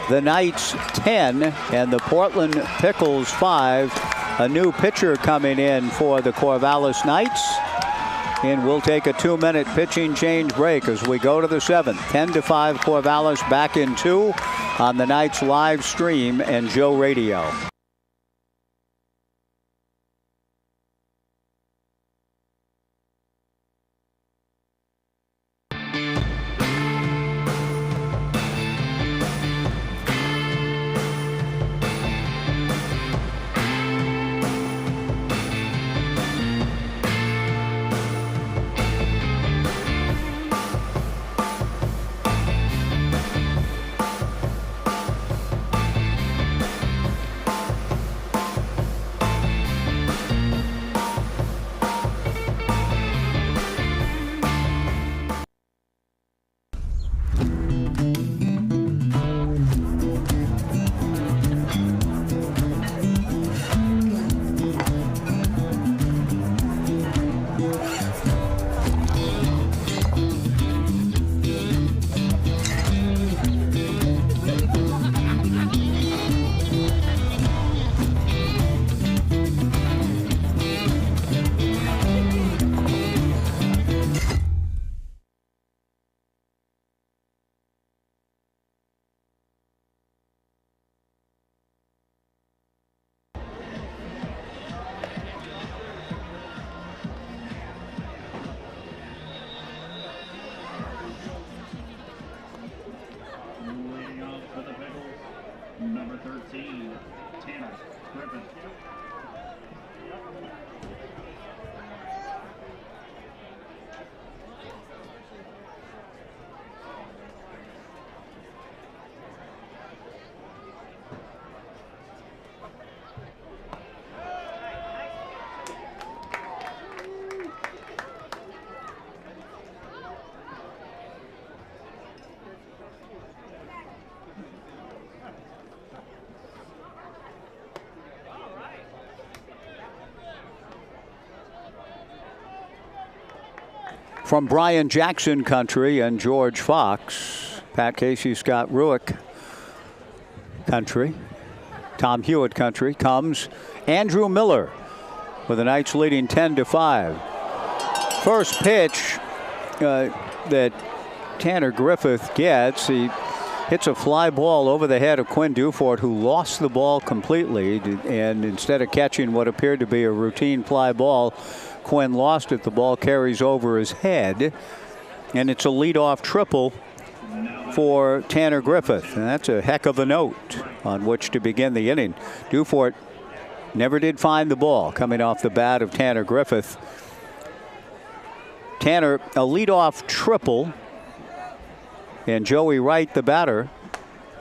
The Knights 10 and the Portland Pickles 5. A new pitcher coming in for the Corvallis Knights. And we'll take a 2-minute pitching change break as we go to the 7th. 10-5 Corvallis back in 2 on the Knights live stream and Joe Radio. Number 13, Tanner Griffin. From Brian Jackson country and George Fox, Pat Casey, Scott Ruick country, Tom Hewitt country, comes Andrew Miller with the Knights leading 10-5. First pitch that Tanner Griffith gets, he hits a fly ball over the head of Quinn Dufort, who lost the ball completely, and instead of catching what appeared to be a routine fly ball, Quinn lost it. The ball carries over his head, and it's a leadoff triple for Tanner Griffith. And that's a heck of a note on which to begin the inning. Dufort never did find the ball coming off the bat of Tanner Griffith. Tanner, a leadoff triple, and Joey Wright, the batter.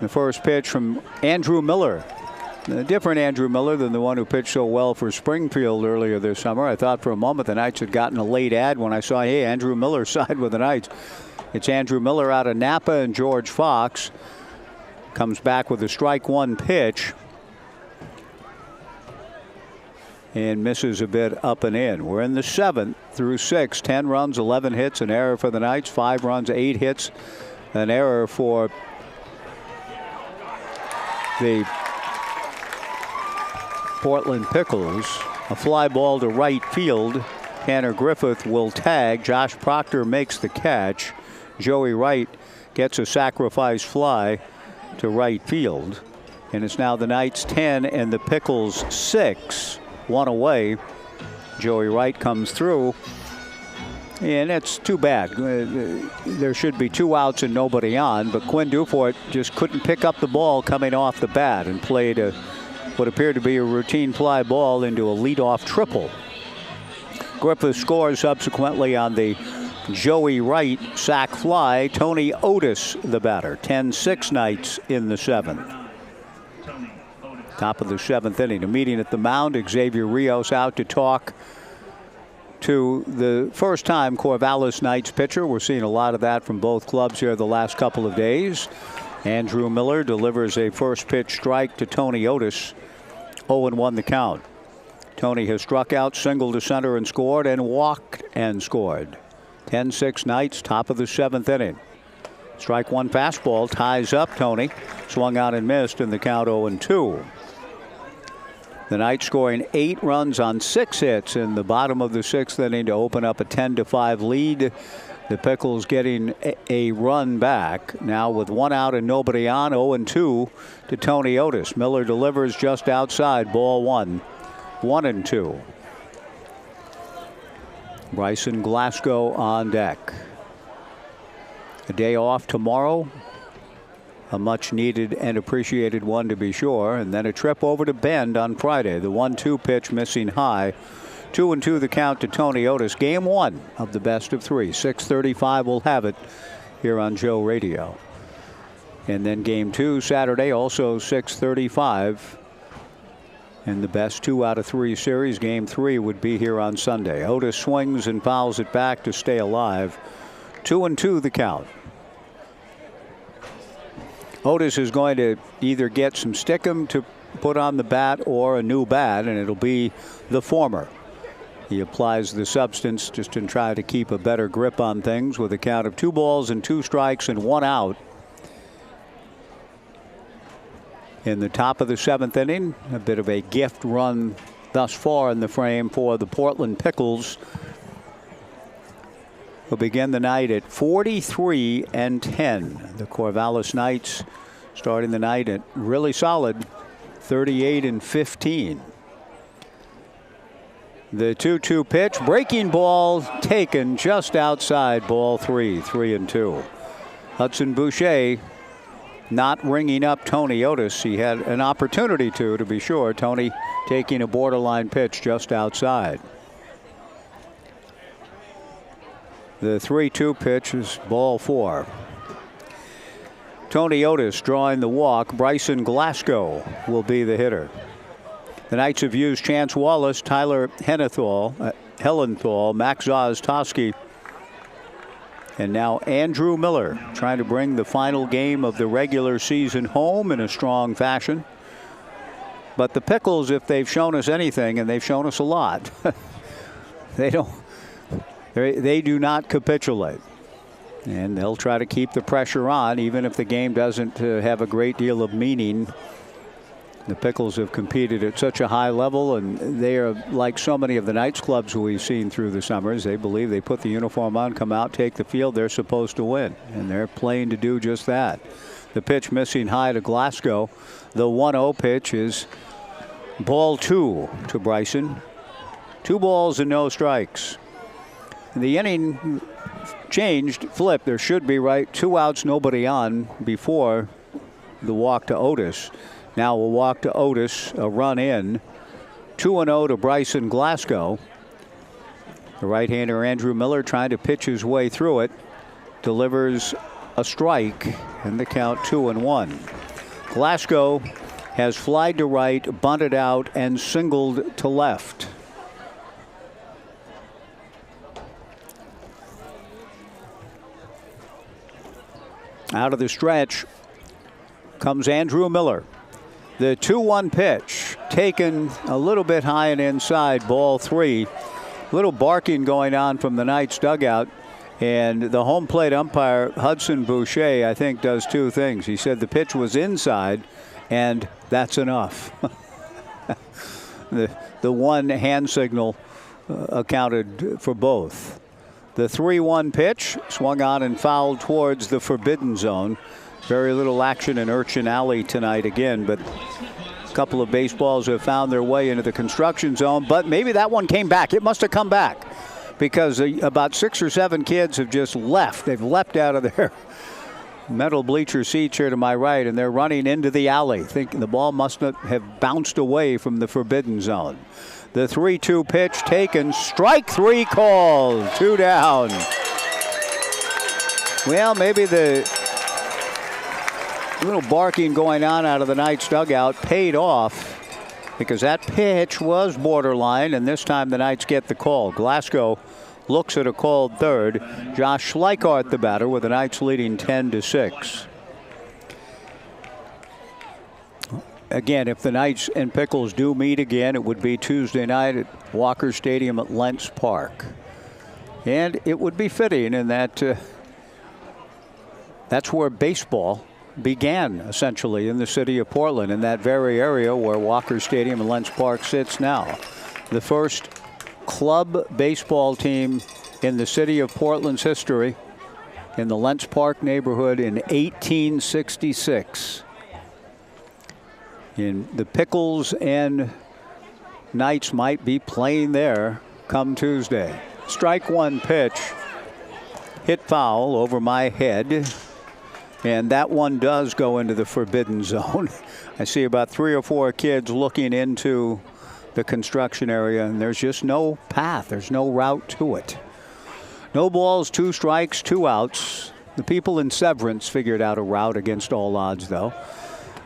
The first pitch from Andrew Miller. A different Andrew Miller than the one who pitched so well for Springfield earlier this summer. I thought for a moment the Knights had gotten a late ad when I saw, hey, Andrew Miller side with the Knights. It's Andrew Miller out of Napa, and George Fox comes back with a strike one pitch and misses a bit up and in. We're in the 7th through 6. 10 runs, 11 hits, an error for the Knights. 5 runs, 8 hits, an error for the Portland Pickles. A fly ball to right field. Tanner Griffith will tag. Josh Proctor makes the catch. Joey Wright gets a sacrifice fly to right field. And it's now the Knights 10 and the Pickles 6. 1 away. Joey Wright comes through. And that's too bad. There should be 2 outs and nobody on. But Quinn Dufort just couldn't pick up the ball coming off the bat and played what appeared to be a routine fly ball into a leadoff triple. Griffith scores subsequently on the Joey Wright sac fly. Tony Otis, the batter. 10-6 Knights in the 7th. Top of the 7th inning. A meeting at the mound. Xavier Rios out to talk to the first-time Corvallis Knights pitcher. We're seeing a lot of that from both clubs here the last couple of days. Andrew Miller delivers a first pitch strike to Tony Otis. 0-1 the count. Tony has struck out, singled to center and scored, and walked and scored. 10-6 Knights, top of the 7th inning. Strike one fastball ties up Tony. Swung out and missed in the count. 0-2. The Knights scoring 8 runs on 6 hits in the bottom of the 6th inning to open up a 10-5 lead. The Pickles getting a run back now with 1 out and nobody on. 0-2 to Tony Otis. Miller delivers just outside, ball 1. 1-2. Bryson Glasgow on deck. A day off tomorrow. A much needed and appreciated one, to be sure. And then a trip over to Bend on Friday. The 1-2 pitch missing high. 2-2 the count to Tony Otis. Game 1 of the best of 3. 6:35 we'll have it here on Joe Radio. And then game 2 Saturday, also 6:35. In the best 2 out of 3 series. Game 3 would be here on Sunday. Otis swings and fouls it back to stay alive. 2-2 the count. Otis is going to either get some stickum to put on the bat or a new bat, and it'll be the former. He applies the substance just to try to keep a better grip on things with a count of 2 balls and 2 strikes and 1 out. In the top of the 7th inning, a bit of a gift run thus far in the frame for the Portland Pickles. We'll begin the night at 43-10. The Corvallis Knights starting the night at really solid 38-15. The 2-2 pitch, breaking ball taken just outside, ball 3, 3-2. Hudson Boucher not ringing up Tony Otis. He had an opportunity to be sure. Tony taking a borderline pitch just outside. The 3-2 pitch is ball 4. Tony Otis drawing the walk. Bryson Glasgow will be the hitter. The Knights have used Chance Wallace, Tyler Hellenthal, Max Zostowski, and now Andrew Miller trying to bring the final game of the regular season home in a strong fashion. But the Pickles, if they've shown us anything, and they've shown us a lot, they do not capitulate. And they'll try to keep the pressure on, even if the game doesn't have a great deal of meaning. The Pickles have competed at such a high level, and they are like so many of the Knights clubs we've seen through the summers. They believe they put the uniform on, come out, take the field, they're supposed to win, and they're playing to do just that. The pitch missing high to Glasgow. The 1-0 pitch is ball 2 to Bryson. 2 balls and no strikes. The inning changed, flipped. There should be 2 outs, nobody on before the walk to Otis. Now we'll walk to Otis, a run in. 2-0 to Bryson Glasgow. The right-hander Andrew Miller trying to pitch his way through it. Delivers a strike, and the count 2-1. Glasgow has flied to right, bunted out, and singled to left. Out of the stretch comes Andrew Miller. The 2-1 pitch taken a little bit high and inside, ball 3. Little barking going on from the Knights dugout, and the home plate umpire Hudson Boucher, I think, does 2 things. He said the pitch was inside, and that's enough. the one hand signal accounted for both. The 3-1 pitch swung on and fouled towards the forbidden zone. Very little action in Urchin Alley tonight again, but a couple of baseballs have found their way into the construction zone, but maybe that one came back. It must have come back because about 6 or 7 kids have just left. They've leapt out of their metal bleacher seats here to my right, and they're running into the alley, thinking the ball must not have bounced away from the forbidden zone. The 3-2 pitch taken. Strike 3 called. 2 down. Well, maybe the little barking going on out of the Knights dugout paid off, because that pitch was borderline, and this time the Knights get the call. Glasgow looks at a called third. Josh Schleichart, the batter, with the Knights leading 10-6. Again, if the Knights and Pickles do meet again, it would be Tuesday night at Walker Stadium at Lentz Park. And it would be fitting in that that's where baseball began, essentially, in the city of Portland, in that very area where Walker Stadium and Lentz Park sits now. The first club baseball team in the city of Portland's history in the Lentz Park neighborhood in 1866. And the Pickles and Knights might be playing there come Tuesday. Strike 1 pitch. Hit foul over my head. And that one does go into the forbidden zone. I see about 3 or 4 kids looking into the construction area, and there's just no path. There's no route to it. No balls, 2 strikes, 2 outs. The people in Severance figured out a route against all odds, though.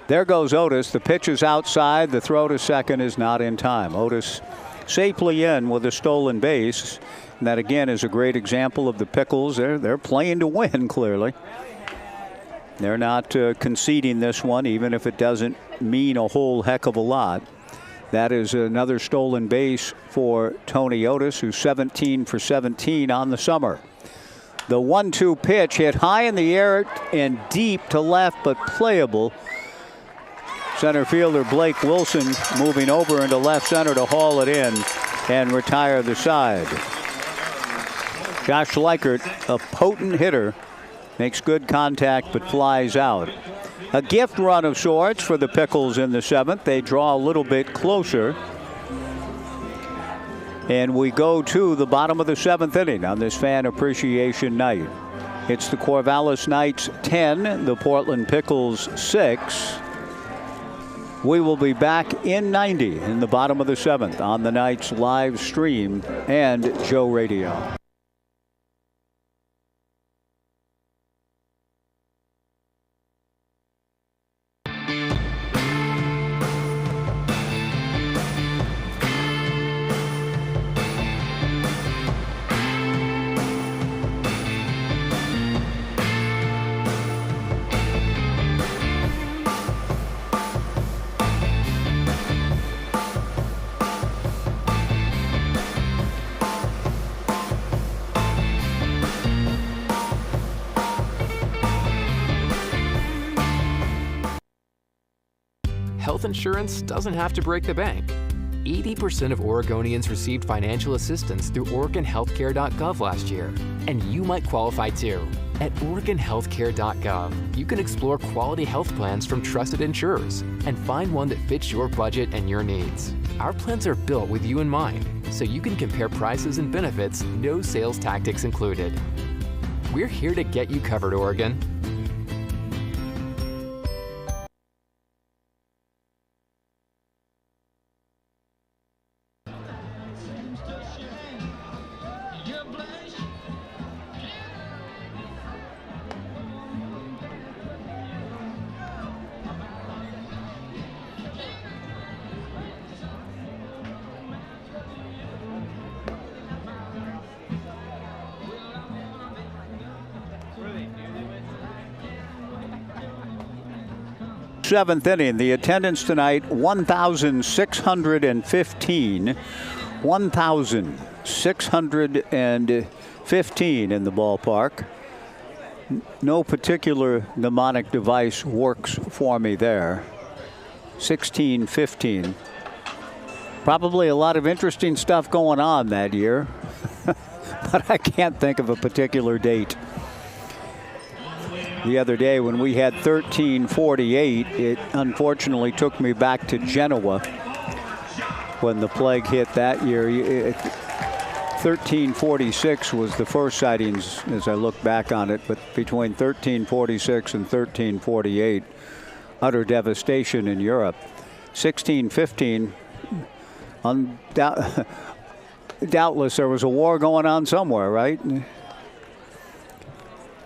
There goes Otis. The pitch is outside. The throw to second is not in time. Otis safely in with a stolen base. And that, again, is a great example of the Pickles. They're playing to win, clearly. They're not conceding this one, even if it doesn't mean a whole heck of a lot. That is another stolen base for Tony Otis, who's 17 for 17 on the summer. The 1-2 pitch hit high in the air and deep to left, but playable. Center fielder Blake Wilson moving over into left center to haul it in and retire the side. Josh Schleichart, a potent hitter, makes good contact but flies out. A gift run of sorts for the Pickles in the 7th. They draw a little bit closer. And we go to the bottom of the 7th inning on this fan appreciation night. It's the Corvallis Knights 10, the Portland Pickles 6. We will be back in 90 in the bottom of the 7th on the Knights live stream and Joe Radio. Health insurance doesn't have to break the bank. 80% of Oregonians received financial assistance through OregonHealthcare.gov last year, and you might qualify too. At OregonHealthcare.gov, you can explore quality health plans from trusted insurers and find one that fits your budget and your needs. Our plans are built with you in mind, so you can compare prices and benefits, no sales tactics included. We're here to get you covered, Oregon. Seventh inning. The attendance tonight 1,615. 1,615 in the ballpark. No particular mnemonic device works for me there. 1615. Probably a lot of interesting stuff going on that year, but I can't think of a particular date. The other day when we had 1348, it unfortunately took me back to Genoa when the plague hit that year. 1346 was the first sightings as I look back on it, but between 1346 and 1348, utter devastation in Europe. 1615, Doubtless there was a war going on somewhere, right?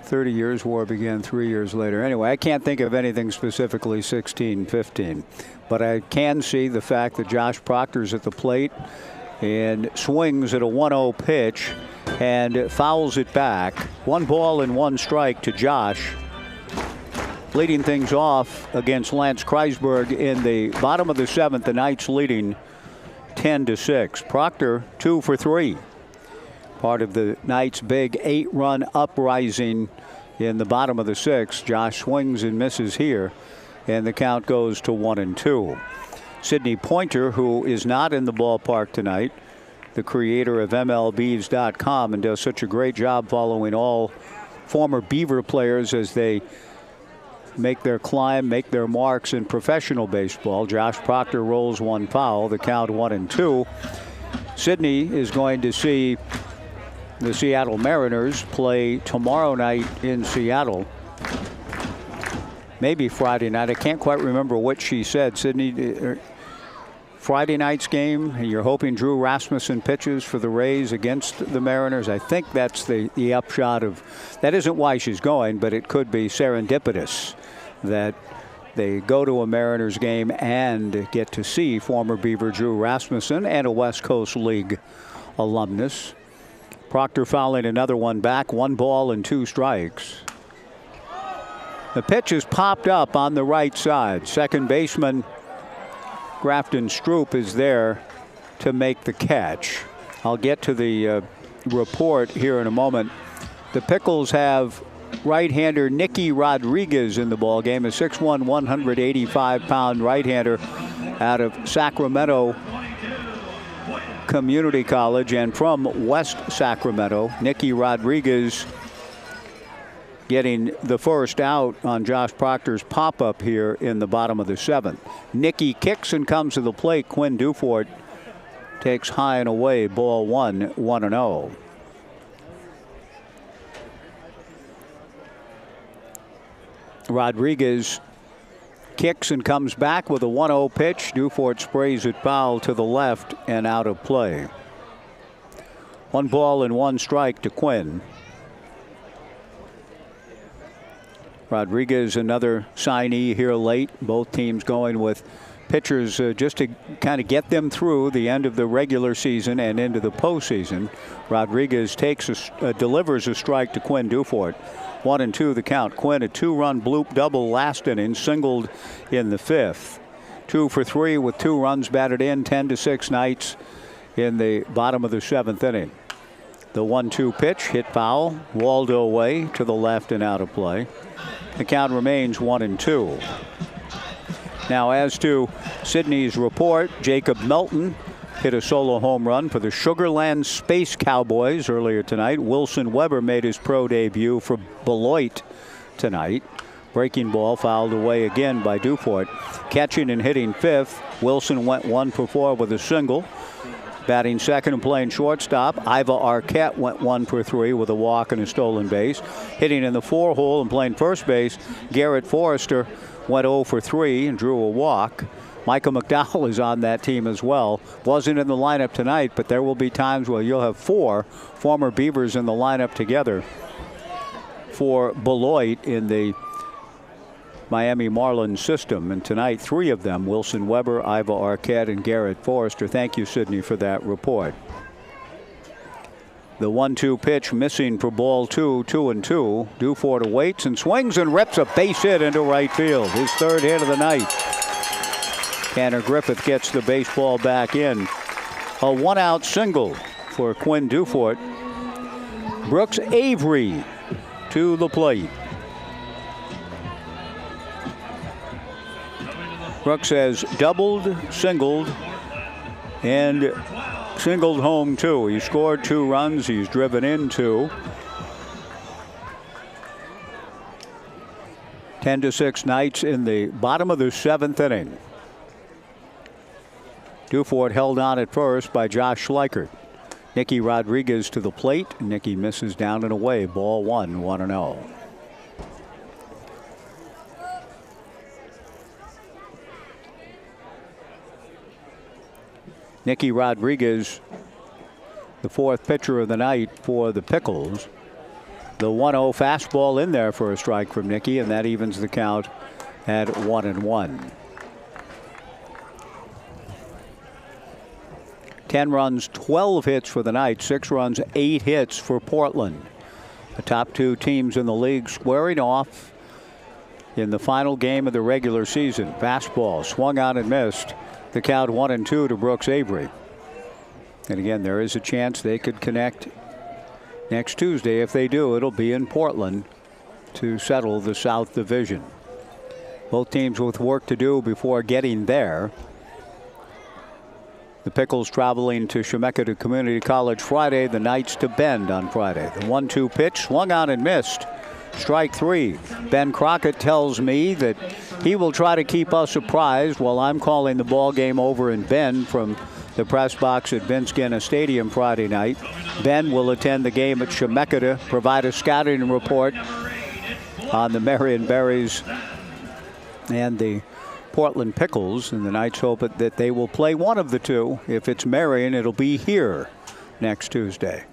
30 years war began 3 years later. Anyway, I can't think of anything specifically 16-15, but I can see the fact that Josh Proctor's at the plate and swings at a 1-0 pitch and fouls it back. 1 ball and 1 strike to Josh. Leading things off against Lance Kreisberg in the bottom of the 7th. The Knights leading 10-6. Proctor 2 for 3. Part of the Knights' big 8-run uprising in the bottom of the 6th. Josh swings and misses here, and the count goes to 1-2. Sidney Pointer, who is not in the ballpark tonight, the creator of MLBeavs.com, and does such a great job following all former Beaver players as they make their climb, make their marks in professional baseball. Josh Proctor rolls 1 foul, the count 1-2. Sidney is going to see the Seattle Mariners play tomorrow night in Seattle. Maybe Friday night. I can't quite remember what she said. Sidney, Friday night's game, you're hoping Drew Rasmussen pitches for the Rays against the Mariners. I think that's the upshot of that. Isn't why she's going, but it could be serendipitous that they go to a Mariners game and get to see former Beaver Drew Rasmussen and a West Coast League alumnus. Proctor fouling another one back. 1 ball and 2 strikes. The pitch is popped up on the right side. Second baseman Grafton Stroop is there to make the catch. I'll get to the report here in a moment. The Pickles have right-hander Nicky Rodriguez in the ballgame, a 6'1", 185-pound right-hander out of Sacramento Community College and from West Sacramento. Nicky Rodriguez getting the first out on Josh Proctor's pop-up here in the bottom of the 7th. Nicky kicks and comes to the plate. Quinn Dufort takes high and away, ball 1, 1-0. Rodriguez kicks and comes back with a 1-0 pitch. Dufort sprays it foul to the left and out of play. 1 ball and 1 strike to Quinn. Rodriguez, another signee here late. Both teams going with pitchers just to kind of get them through the end of the regular season and into the postseason. Rodriguez delivers a strike to Quinn Dufort. 1-2 the count. Quinn, a 2-run bloop double last inning, singled in the 5th. 2 for 3 with 2 runs batted in. 10-6 Knights in the bottom of the 7th inning. The 1-2 pitch hit foul. Waldo away to the left and out of play. The count remains 1-2. Now, as to Sidney's report, Jacob Melton hit a solo home run for the Sugarland Space Cowboys earlier tonight. Wilson Weber made his pro debut for Beloit tonight. Breaking ball fouled away again by Dufort. Catching and hitting 5th, Wilson went 1 for 4 with a single. Batting second and playing shortstop, Iva Arquette went 1 for 3 with a walk and a stolen base. Hitting in the 4 hole and playing first base, Garrett Forrester went 0 for 3 and drew a walk. Michael McDowell is on that team as well. Wasn't in the lineup tonight, but there will be times where you'll have 4 former Beavers in the lineup together for Beloit in the Miami Marlins system. And tonight, 3 of them, Wilson Weber, Iva Arquette, and Garrett Forrester. Thank you, Sidney, for that report. The 1-2 pitch missing for ball 2, 2-2. Dufort awaits and swings and rips a base hit into right field. His 3rd hit of the night. Tanner Griffith gets the baseball back in. A 1-out single for Quinn Dufort. Brooks Avery to the plate. Brooks has doubled, singled, and singled home 2. He scored 2 runs. He's driven in 2. 10-6 Knights in the bottom of the 7th inning. Dufort held on at first by Josh Schleichert. Nicky Rodriguez to the plate. Nicky misses down and away. Ball 1, 1-0. Nicky Rodriguez, the fourth pitcher of the night for the Pickles. The 1-0 fastball in there for a strike from Nicky, and that evens the count at 1-1. 10 runs, 12 hits for the night, 6 runs, 8 hits for Portland. The top two teams in the league squaring off in the final game of the regular season. Fastball swung out and missed. The count 1-2 to Brooks Avery. And again, there is a chance they could connect next Tuesday. If they do, it'll be in Portland to settle the South Division. Both teams with work to do before getting there. The Pickles traveling to Chemeketa Community College Friday. The Knights to Bend on Friday. The 1-2 pitch swung out and missed. Strike three. Ben Crockett tells me that he will try to keep us surprised while I'm calling the ball game over in Bend from the press box at Vince Guinness Stadium Friday night. Ben will attend the game at Chemeketa, provide a scouting report on the Marion Berries and the Portland Pickles, and the Knights hope that they will play one of the two. If it's Marion, it'll be here next Tuesday.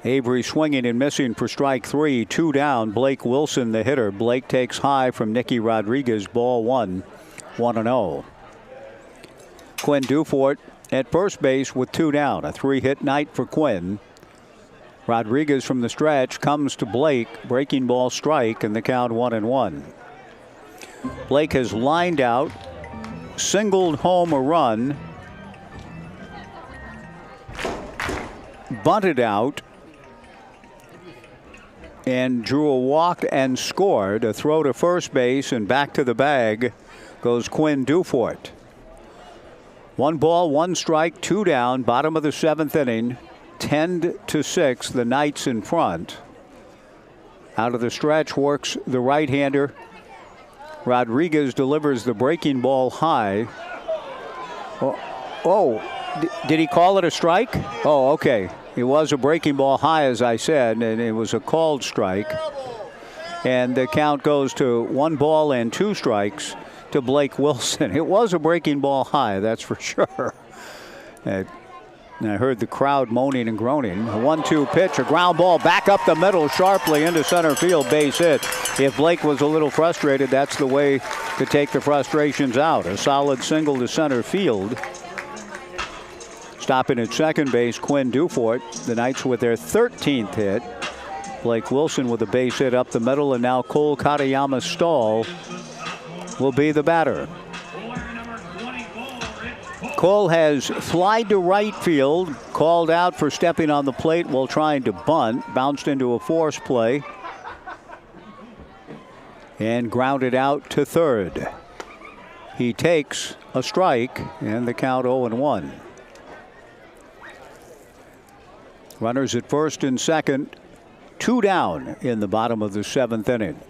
Avery swinging and missing for strike three. 2 down. Blake Wilson, the hitter. Blake takes high from Nicky Rodriguez. Ball one. 1-0. Quinn Dufort at first base with 2 down. A 3-hit night for Quinn. Rodriguez from the stretch comes to Blake. Breaking ball strike, and the count 1-1. Blake has lined out, singled home a run, bunted out, and drew a walk and scored. A throw to first base, and back to the bag goes Quinn Dufort. 1 ball, 1 strike, 2 down, bottom of the 7th inning. 10-6, the Knights in front. Out of the stretch works the right-hander. Rodriguez delivers the breaking ball high. Did he call it a strike? Oh, okay. It was a breaking ball high, as I said, and it was a called strike. And the count goes to 1 ball and 2 strikes to Blake Wilson. It was a breaking ball high, that's for sure. And I heard the crowd moaning and groaning. A 1-2 pitch, a ground ball back up the middle sharply into center field, base hit. If Blake was a little frustrated, that's the way to take the frustrations out. A solid single to center field. Stopping at second base, Quinn Dufort. The Knights with their 13th hit. Blake Wilson with a base hit up the middle, and now Cole Katayama Stahl will be the batter. Cole has flied to right field, called out for stepping on the plate while trying to bunt, bounced into a force play, and grounded out to third. He takes a strike, and the count 0-1. Runners at first and second, 2 down in the bottom of the 7th inning.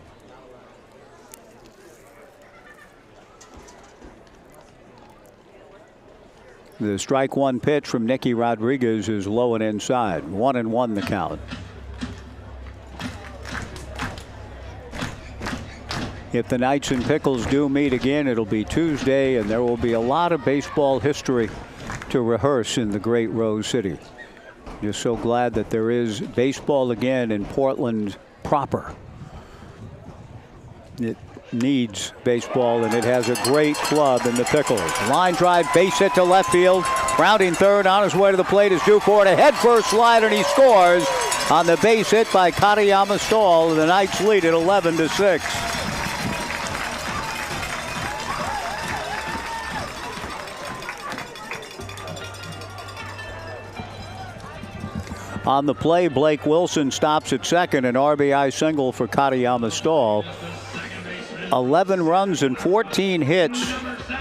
The strike 1 pitch from Nicky Rodriguez is low and inside. 1-1 the count. If the Knights and Pickles do meet again, it'll be Tuesday, and there will be a lot of baseball history to rehearse in the great Rose City. Just so glad that there is baseball again in Portland proper. It needs baseball, and it has a great club in the Pickles. Line drive, base hit to left field. Rounding third, on his way to the plate is Dufort. A head-first slide, and he scores on the base hit by Katayama Stahl. The Knights lead at 11-6. On the play, Blake Wilson stops at second, an RBI single for Katayama Stahl. 11 runs and 14 hits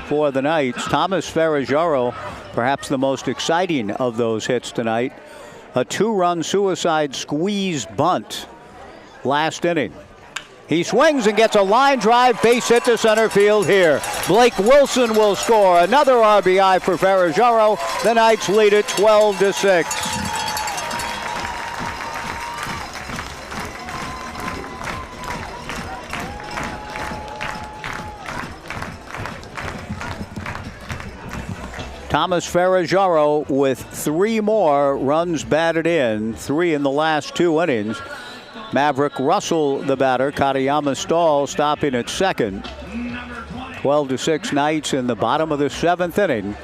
for the Knights. Thomas Ferragero, perhaps the most exciting of those hits tonight. A 2-run suicide squeeze bunt last inning. He swings and gets a line drive, base hit to center field here. Blake Wilson will score. Another RBI for Ferragero. The Knights lead it 12-6. Thomas Ferrajaro with 3 more runs batted in, 3 in the last 2 innings. Maverick Russell, the batter. Katayama Stahl stopping at second. 12-6 Knights in the bottom of the 7th inning.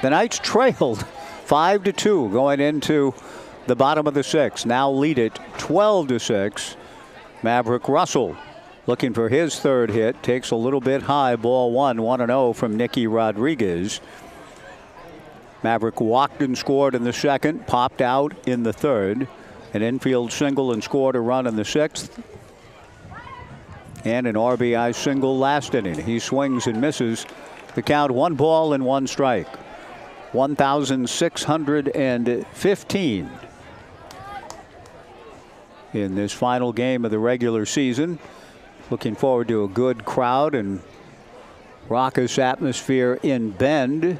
The Knights trailed 5-2 going into the bottom of the 6th. Now lead it 12-6. Maverick Russell looking for his 3rd hit. Takes a little bit high. Ball 1-0 from Nicky Rodriguez. Maverick walked and scored in the 2nd. Popped out in the 3rd. An infield single and scored a run in the 6th. And an RBI single last inning. He swings and misses. The count 1 ball and 1 strike. 1,615 in this final game of the regular season. Looking forward to a good crowd and raucous atmosphere in Bend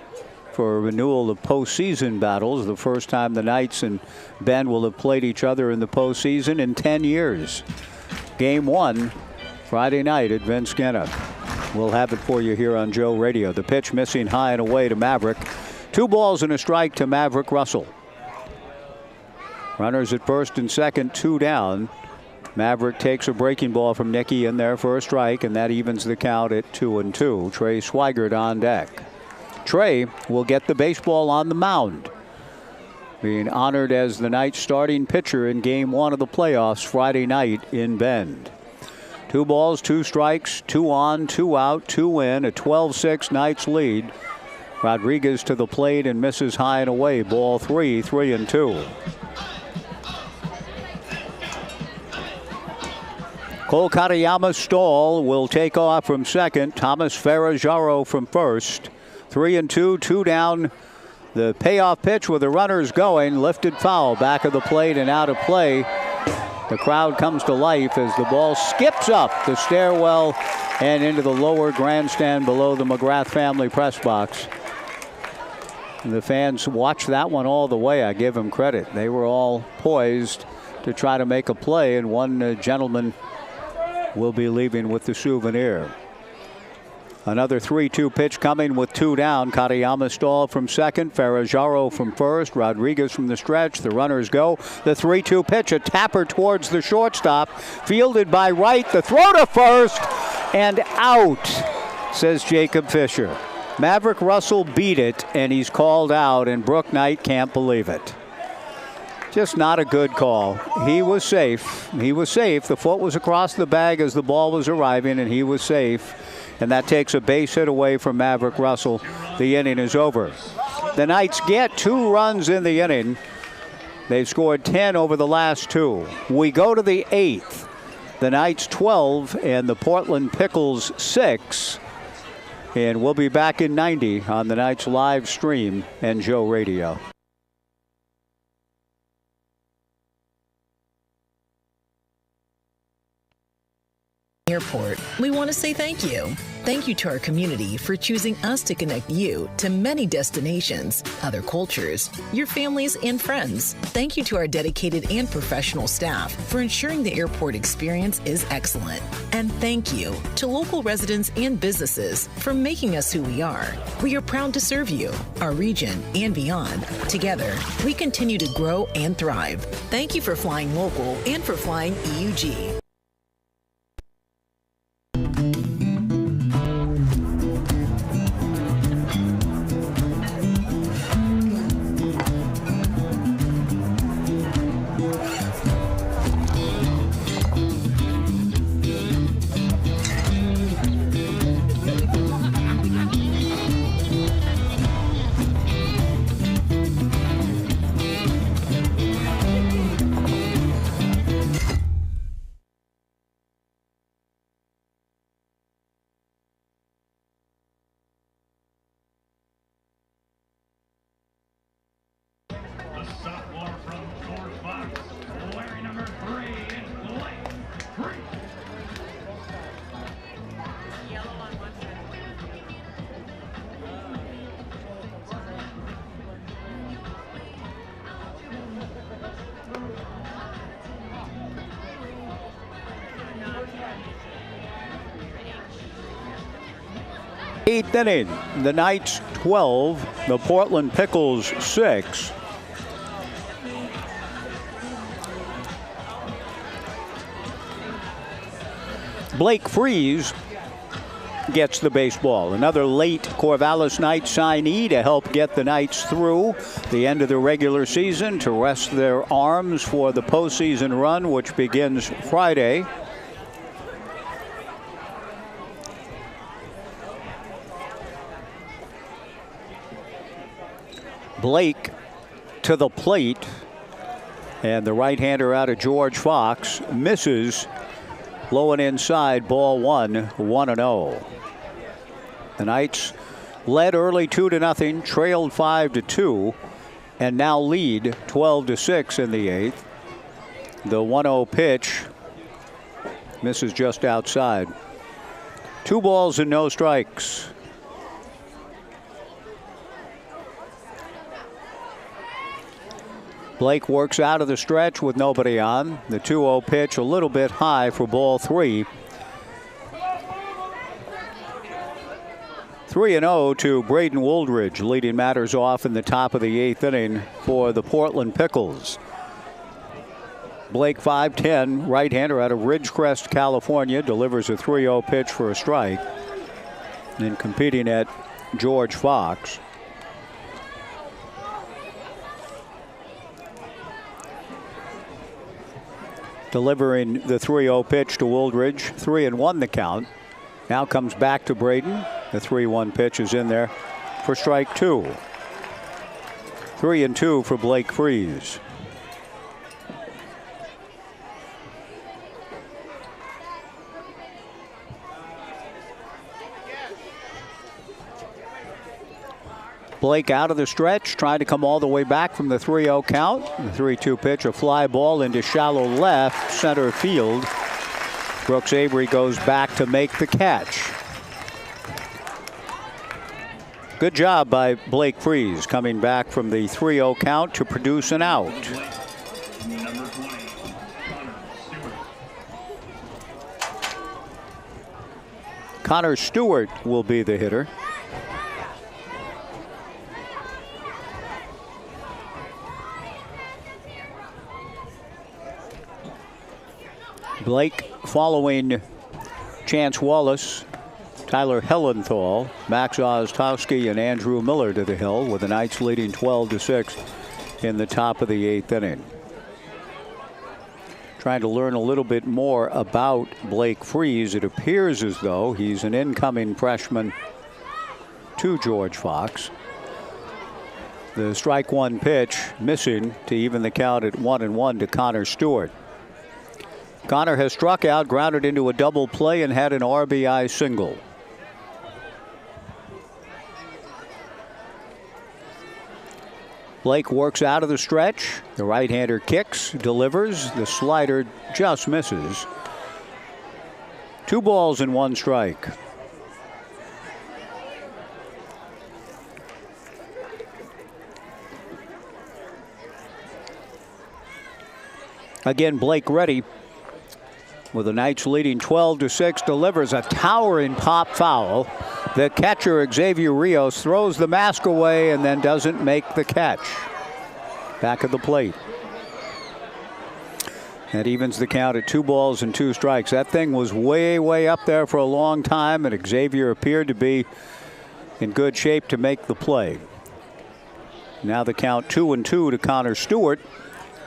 for a renewal of postseason battles. The first time the Knights and Bend will have played each other in the postseason in 10 years. Game 1, Friday night at Vince Skinner. We'll have it for you here on Joe Radio. The pitch missing high and away to Maverick. 2 balls and a strike to Maverick Russell. Runners at first and second, 2 down. Maverick takes a breaking ball from Nicky in there for a strike, and that evens the count at 2-2. Trey Swigert on deck. Trey will get the baseball on the mound, being honored as the Knights starting pitcher in Game 1 of the playoffs Friday night in Bend. 2 balls, 2 strikes, 2 on, 2 out, 2 in, a 12-6 Knights lead. Rodriguez to the plate and misses high and away. Ball 3, 3-2. Cole Katayama Stahl will take off from second. Thomas Ferrajaro from first. 3-2, 2 down. The payoff pitch with the runners going. Lifted foul. Back of the plate and out of play. The crowd comes to life as the ball skips up the stairwell and into the lower grandstand below the McGrath family press box. The fans watched that one all the way. I give them credit. They were all poised to try to make a play, and one gentleman will be leaving with the souvenir. Another 3-2 pitch coming with 2 down. Katayama Stahl from second. Ferrajaro from first. Rodriguez from the stretch. The runners go. The 3-2 pitch, a tapper towards the shortstop. Fielded by Wright. The throw to first. And out, says Jacob Fisher. Maverick Russell beat it, and he's called out, and Brooke Knight can't believe it. Just not a good call. He was safe. He was safe. The foot was across the bag as the ball was arriving, and he was safe. And that takes a base hit away from Maverick Russell. The inning is over. The Knights get 2 runs in the inning. They've scored 10 over the last 2. We go to the 8th. The Knights 12 and the Portland Pickles 6. And we'll be back in 90 on the Knights live stream and Joe Radio. Airport, we want to say thank you. Thank you to our community for choosing us to connect you to many destinations, other cultures, your families, and friends. Thank you to our dedicated and professional staff for ensuring the airport experience is excellent. And thank you to local residents and businesses for making us who we are. We are proud to serve you, our region, and beyond. Together, we continue to grow and thrive. Thank you for flying local and for flying EUG. Eighth inning, the Knights 12, the Portland Pickles 6. Blake Freese gets the baseball. Another late Corvallis Knights signee to help get the Knights through the end of the regular season, to rest their arms for the postseason run, which begins Friday. Blake to the plate, and the right-hander out of George Fox misses. Low and inside, ball one, 1-0. The Knights led early 2-0, trailed 5-2, and now lead 12-6 in the eighth. The 1-0 pitch misses just outside. 2 balls and no strikes. Blake works out of the stretch with nobody on. The 2-0 pitch a little bit high for ball 3. 3-0 to Braden Wooldridge, leading matters off in the top of the 8th inning for the Portland Pickles. Blake, 5'10", right-hander out of Ridgecrest, California, delivers a 3-0 pitch for a strike. And competing at George Fox. Delivering the 3-0 pitch to Wooldridge. 3-1 the count. Now comes back to Braden. The 3-1 pitch is in there for strike 2. 3-2 for Blake Freese. Blake out of the stretch, trying to come all the way back from the 3-0 count. The 3-2 pitch, a fly ball into shallow left center field. Brooks Avery goes back to make the catch. Good job by Blake Freese, coming back from the 3-0 count to produce an out. Number 20, Connor Stewart will be the hitter. Blake following Chance Wallace, Tyler Hellenthal, Max Ostowski, and Andrew Miller to the hill, with the Knights leading 12-6 in the top of the 8th inning. Trying to learn a little bit more about Blake Freese. It appears as though he's an incoming freshman to George Fox. The strike 1 pitch missing to even the count at 1-1 to Connor Stewart. Connor has struck out, grounded into a double play, and had an RBI single. Blake works out of the stretch. The right-hander kicks, delivers. The slider just misses. 2 balls and 1 strike. Again, Blake ready. With the Knights leading 12-6, delivers a towering pop foul. The catcher, Xavier Rios, throws the mask away and then doesn't make the catch. Back of the plate. That evens the count at 2 balls and 2 strikes. That thing was way, way up there for a long time, and Xavier appeared to be in good shape to make the play. Now the count 2-2 to Connor Stewart,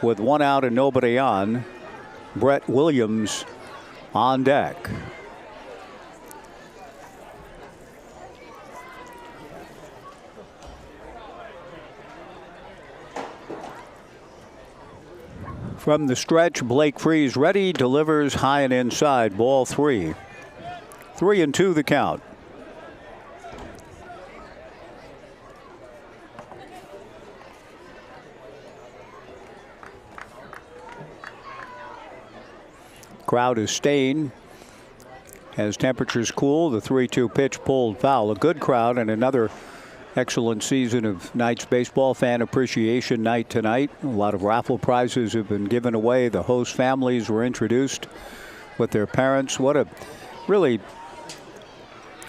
with 1 out and nobody on. Brett Williams on deck. From the stretch, Blake Freese ready, delivers high and inside, ball 3. 3-2 the count. Crowd is staying as temperatures cool. The 3-2 pitch pulled foul. A good crowd and another excellent season of Knights baseball. Fan appreciation night tonight. A lot of raffle prizes have been given away. The host families were introduced with their parents. What a really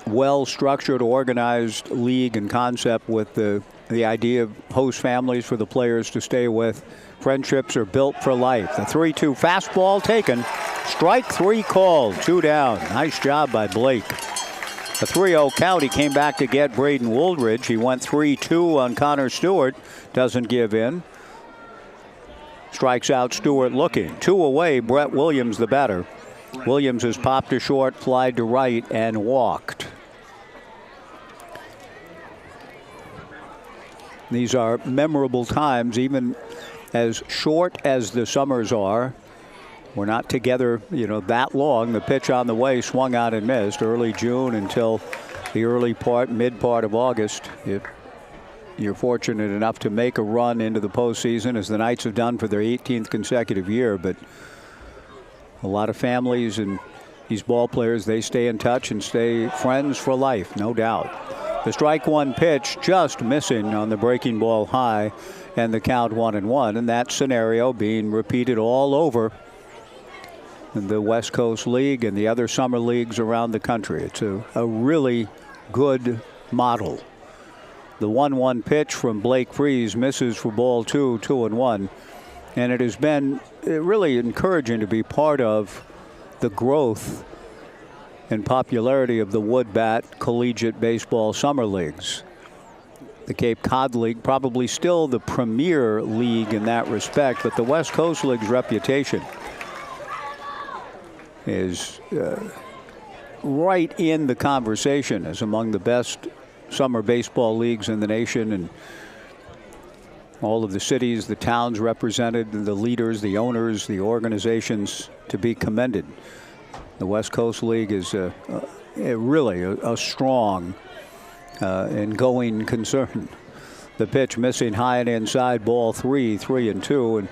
well-structured, organized league and concept with the idea of host families for the players to stay with. Friendships are built for life. The 3-2 fastball taken. Strike 3 called. 2 down. Nice job by Blake. A 3-0 count. He came back to get Braden Wooldridge. He went 3-2 on Connor Stewart. Doesn't give in. Strikes out Stewart looking. 2 away. Brett Williams, the batter. Williams has popped to short, flied to right, and walked. These are memorable times, even as short as the summers are. We're not together, that long. The pitch on the way swung out and missed early June until the mid part of August. If you're fortunate enough to make a run into the postseason, as the Knights have done for their 18th consecutive year, but a lot of families and these ball players, they stay in touch and stay friends for life, no doubt. The strike 1 pitch just missing on the breaking ball high, and the count 1-1. And that scenario being repeated all over the West Coast League and the other summer leagues around the country. It's a really good model. The 1-1 pitch from Blake Freese misses for ball 2, 2-1. And it has been really encouraging to be part of the growth and popularity of the wood bat collegiate baseball summer leagues. The Cape Cod League probably still the premier league in that respect, but the West Coast League's reputation is right in the conversation as among the best summer baseball leagues in the nation, and all of the cities, the towns represented, the leaders, the owners, the organizations to be commended. The West Coast League is really a strong and going concern. The pitch missing high and inside, ball 3, 3-2, and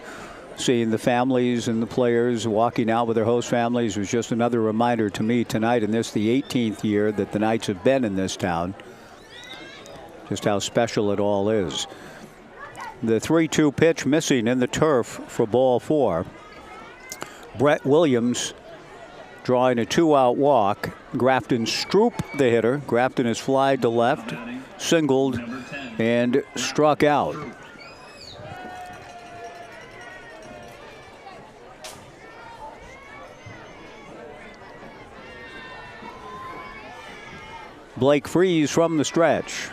seeing the families and the players walking out with their host families was just another reminder to me tonight, in this the 18th year that the Knights have been in this town, just how special it all is. The 3-2 pitch missing in the turf for ball 4. Brett Williams drawing a 2-out walk. Grafton Stroop, the hitter. Grafton is flied to left, singled, and struck out. Blake Freese from the stretch.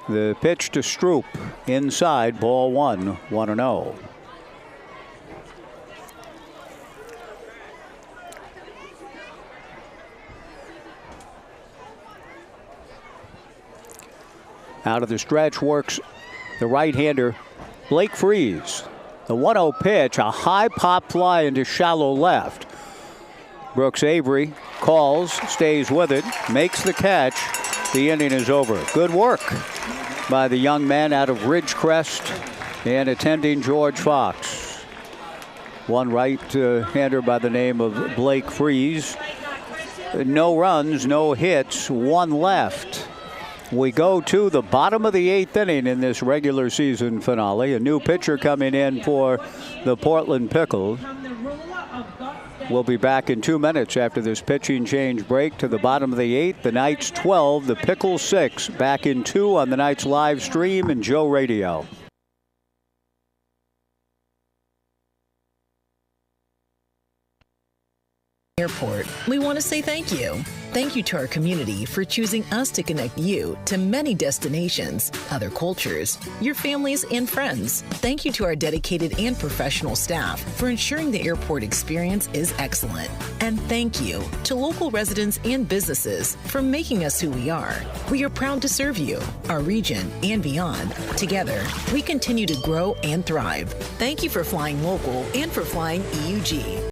The pitch to Stroop inside, ball 1, 1-0. Out of the stretch works the right-hander Blake Freese. The 1-0 pitch, a high pop fly into shallow left. Brooks Avery calls, stays with it, makes the catch. The inning is over. Good work by the young man out of Ridgecrest and attending George Fox. One right-hander by the name of Blake Freese. No runs, no hits, 1 left. We go to the bottom of the 8th inning in this regular season finale. A new pitcher coming in for the Portland Pickles. We'll be back in 2 minutes after this pitching change break. To the bottom of the 8th, the Knights 12, the Pickles 6. Back in 2 on the Knights live stream and Joe Radio. Airport, we want to say thank you. Thank you to our community for choosing us to connect you to many destinations, other cultures, your families, and friends. Thank you to our dedicated and professional staff for ensuring the airport experience is excellent. And thank you to local residents and businesses for making us who we are. We are proud to serve you, our region, and beyond. Together, we continue to grow and thrive. Thank you for flying local and for flying EUG.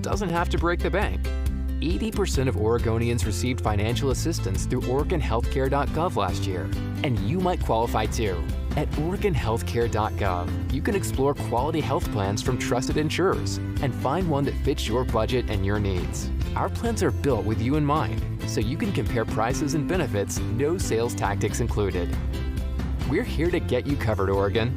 Doesn't have to break the bank. 80% of Oregonians received financial assistance through OregonHealthcare.gov last year, and you might qualify too. At OregonHealthcare.gov, you can explore quality health plans from trusted insurers and find one that fits your budget and your needs. Our plans are built with you in mind, so you can compare prices and benefits, no sales tactics included. We're here to get you covered, Oregon.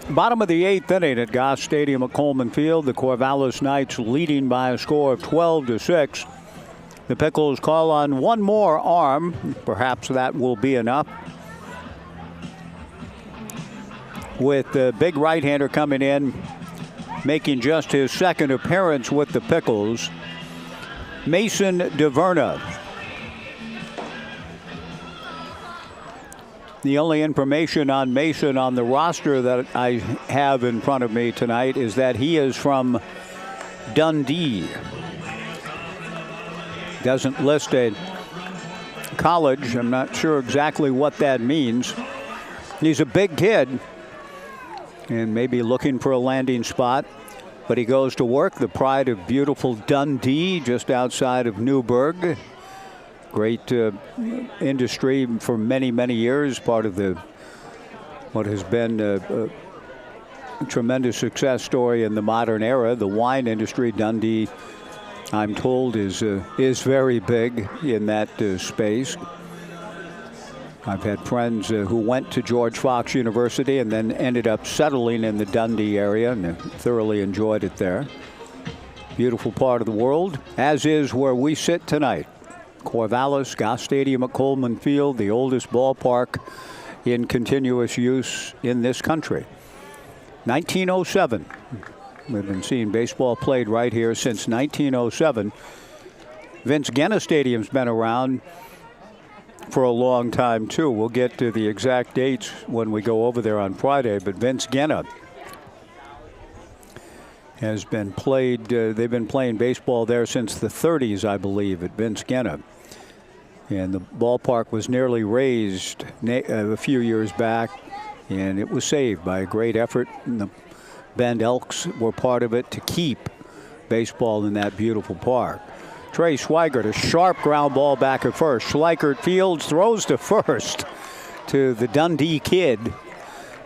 Bottom of the 8th inning at Goss Stadium at Coleman Field. The Corvallis Knights leading by a score of 12-6. The Pickles call on one more arm. Perhaps that will be enough. With the big right-hander coming in, making just his second appearance with the Pickles, Mason DeVerna. The only information on Mason on the roster that I have in front of me tonight is that he is from Dundee. Doesn't list a college. I'm not sure exactly what that means. He's a big kid and maybe looking for a landing spot, but he goes to work. The pride of beautiful Dundee, just outside of Newburgh. Great industry for many, many years. Part of what has been a tremendous success story in the modern era. The wine industry, Dundee, I'm told, is very big in that space. I've had friends who went to George Fox University and then ended up settling in the Dundee area and thoroughly enjoyed it there. Beautiful part of the world, as is where we sit tonight. Corvallis, Goss Stadium at Coleman Field, the oldest ballpark in continuous use in this country. 1907. We've been seeing baseball played right here since 1907. Vince Guenna Stadium's been around for a long time, too. We'll get to the exact dates when we go over there on Friday, but Vince Guenna has been played. They've been playing baseball there since the 30s, I believe, at Vince Guenna. And the ballpark was nearly razed a few years back, and it was saved by a great effort. And the Bend Elks were part of it to keep baseball in that beautiful park. Trey Swigert, a sharp ground ball back at first. Schleichert fields, throws to first to the Dundee kid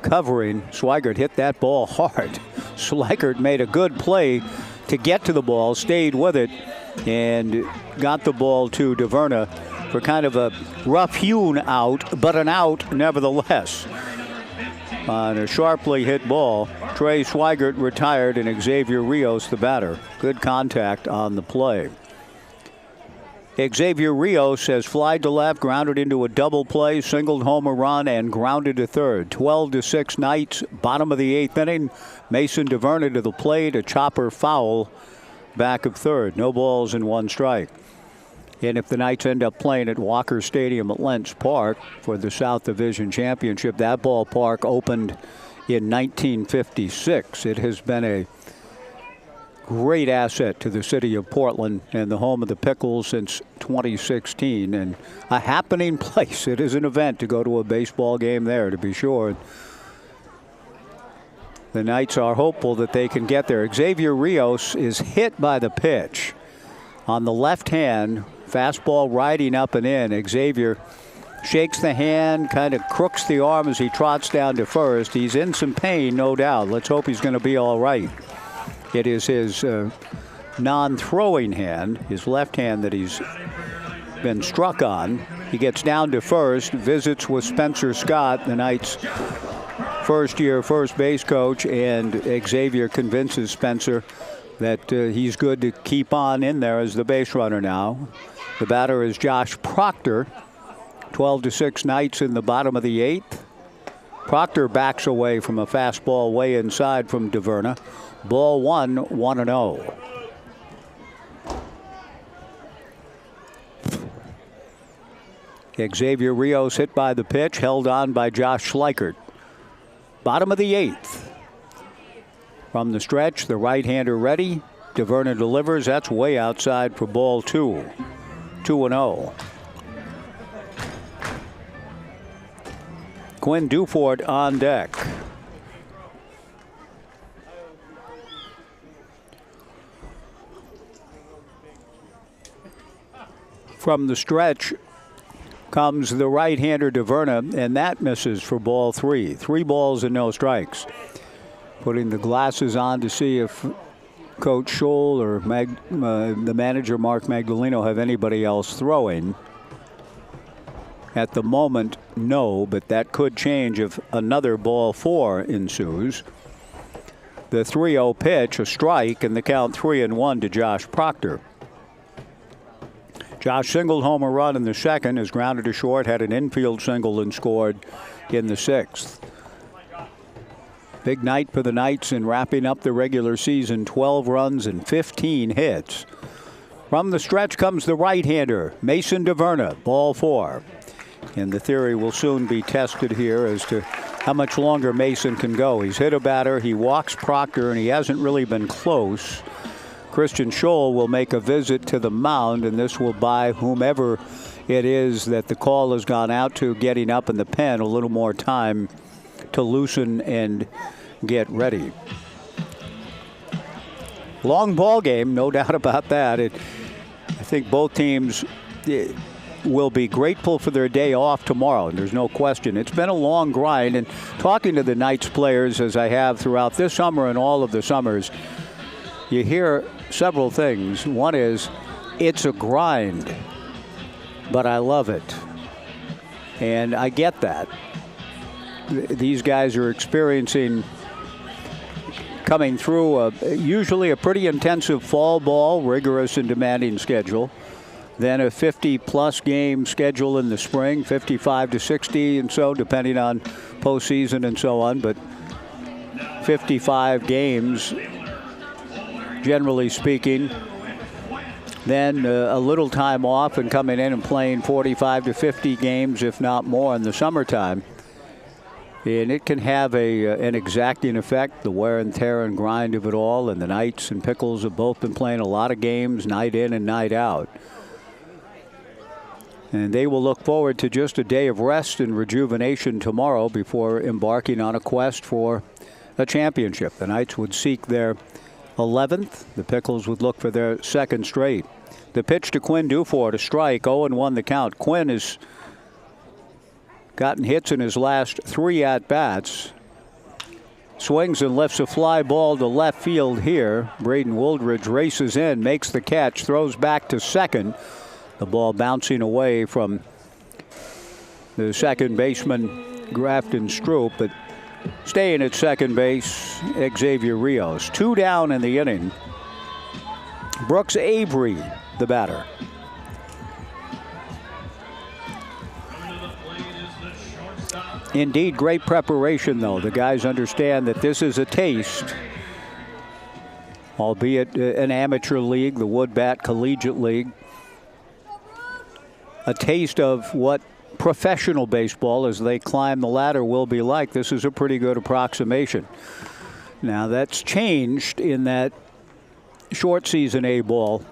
covering. Swigert hit that ball hard. Schleichert made a good play to get to the ball, stayed with it, and got the ball to DeVerna for kind of a rough-hewn out, but an out nevertheless. On a sharply hit ball, Trey Swigert retired and Xavier Rios the batter. Good contact on the play. Xavier Rios has flied to left, grounded into a double play, singled home a run, and grounded to third. 12-6 Knights, bottom of the 8th inning. Mason DeVerna to the plate, a chopper foul back of third. No balls and one strike. And if the Knights end up playing at Walker Stadium at Lentz Park for the South Division Championship, that ballpark opened in 1956. It has been a great asset to the city of Portland and the home of the Pickles since 2016, and a happening place. It is an event to go to a baseball game there, to be sure. The Knights are hopeful that they can get there. Xavier Rios is hit by the pitch on the left hand, fastball riding up and in. Xavier shakes the hand, kind of crooks the arm as he trots down to first. He's in some pain, no doubt. Let's hope he's going to be all right. It is his non-throwing hand, his left hand, that he's been struck on. He gets down to first, visits with Spencer Scott, the Knights' first-year first base coach, and Xavier convinces Spencer that he's good to keep on in there as the base runner now. The batter is Josh Proctor. 12-6 Knights in the bottom of the 8th. Proctor backs away from a fastball way inside from DeVerna. Ball one, 1-0. Xavier Rios hit by the pitch, held on by Josh Schleichert. Bottom of the 8th. From the stretch, the right-hander ready. DeVerna delivers. That's way outside for ball two. 2-0. Quinn Dufort on deck. From the stretch comes the right-hander DeVerna, and that misses for ball three. 3 balls and no strikes. Putting the glasses on to see if Coach Scholl or the manager Mark Magdaleno have anybody else throwing. At the moment, no, but that could change if another ball 4 ensues. The 3-0 pitch, a strike, and the count 3-1 to Josh Proctor. Josh singled home a run in the second, has grounded to short, had an infield single and scored in the 6th. Big night for the Knights in wrapping up the regular season, 12 runs and 15 hits. From the stretch comes the right-hander, Mason DeVerna, ball 4. And the theory will soon be tested here as to how much longer Mason can go. He's hit a batter, he walks Proctor, and he hasn't really been close. Christian Scholl will make a visit to the mound, and this will buy whomever it is that the call has gone out to getting up in the pen a little more time to loosen and get ready. Long ball game, no doubt about that. I think both teams will be grateful for their day off tomorrow, and there's no question. It's been a long grind, and talking to the Knights players as I have throughout this summer and all of the summers, you hear several things. One is, it's a grind, but I love it. And I get that. These guys are experiencing, coming through usually a pretty intensive fall ball, rigorous and demanding schedule. Then a 50-plus game schedule in the spring, 55 to 60 and so, depending on postseason and so on. But 55 games, generally speaking. Then a little time off and coming in and playing 45 to 50 games, if not more, in the summertime. And it can have an exacting effect, the wear and tear and grind of it all. And the Knights and Pickles have both been playing a lot of games, night in and night out. And they will look forward to just a day of rest and rejuvenation tomorrow before embarking on a quest for a championship. The Knights would seek their 11th. The Pickles would look for their 2nd straight. The pitch to Quinn Dufort, a strike, 0-1 the count. Quinn has gotten hits in his last 3 at-bats. Swings and lifts a fly ball to left field here. Braden Wooldridge races in, makes the catch, throws back to second. The ball bouncing away from the second baseman, Grafton Stroop, but staying at second base, Xavier Rios. 2 down in the inning. Brooks Avery, the batter. Indeed, great preparation, though. The guys understand that this is a taste, albeit an amateur league, the Wood Bat Collegiate League. A taste of what professional baseball, as they climb the ladder, will be like. This is a pretty good approximation. Now, that's changed in that short season A ball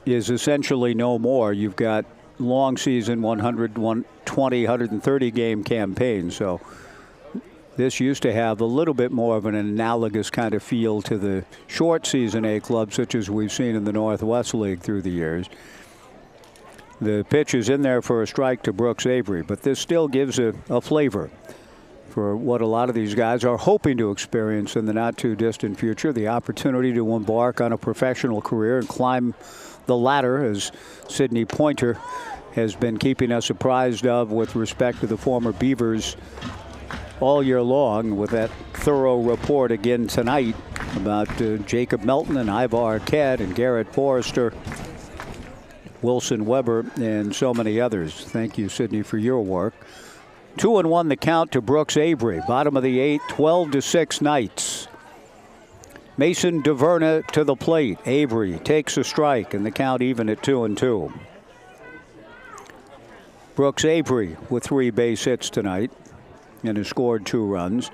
is essentially no more. You've got long season 100, 120, 130 game campaigns. So this used to have a little bit more of an analogous kind of feel to the short season A club, such as we've seen in the Northwest League through the years. The pitch is in there for a strike to Brooks Avery, but this still gives a flavor for what a lot of these guys are hoping to experience in the not too distant future, the opportunity to embark on a professional career and climb the ladder, as Sidney Pointer has been keeping us apprised of with respect to the former Beavers all year long, with that thorough report again tonight about Jacob Melton and Ivar Arquette and Garrett Forrester, Wilson Weber, and so many others. Thank you, Sidney, for your work. 2-1 the count to Brooks Avery. Bottom of the 8th, 12-6 Knights. Mason DeVerna to the plate. Avery takes a strike, and the count even at 2-2. Brooks Avery with 3 base hits tonight and has scored 2 runs.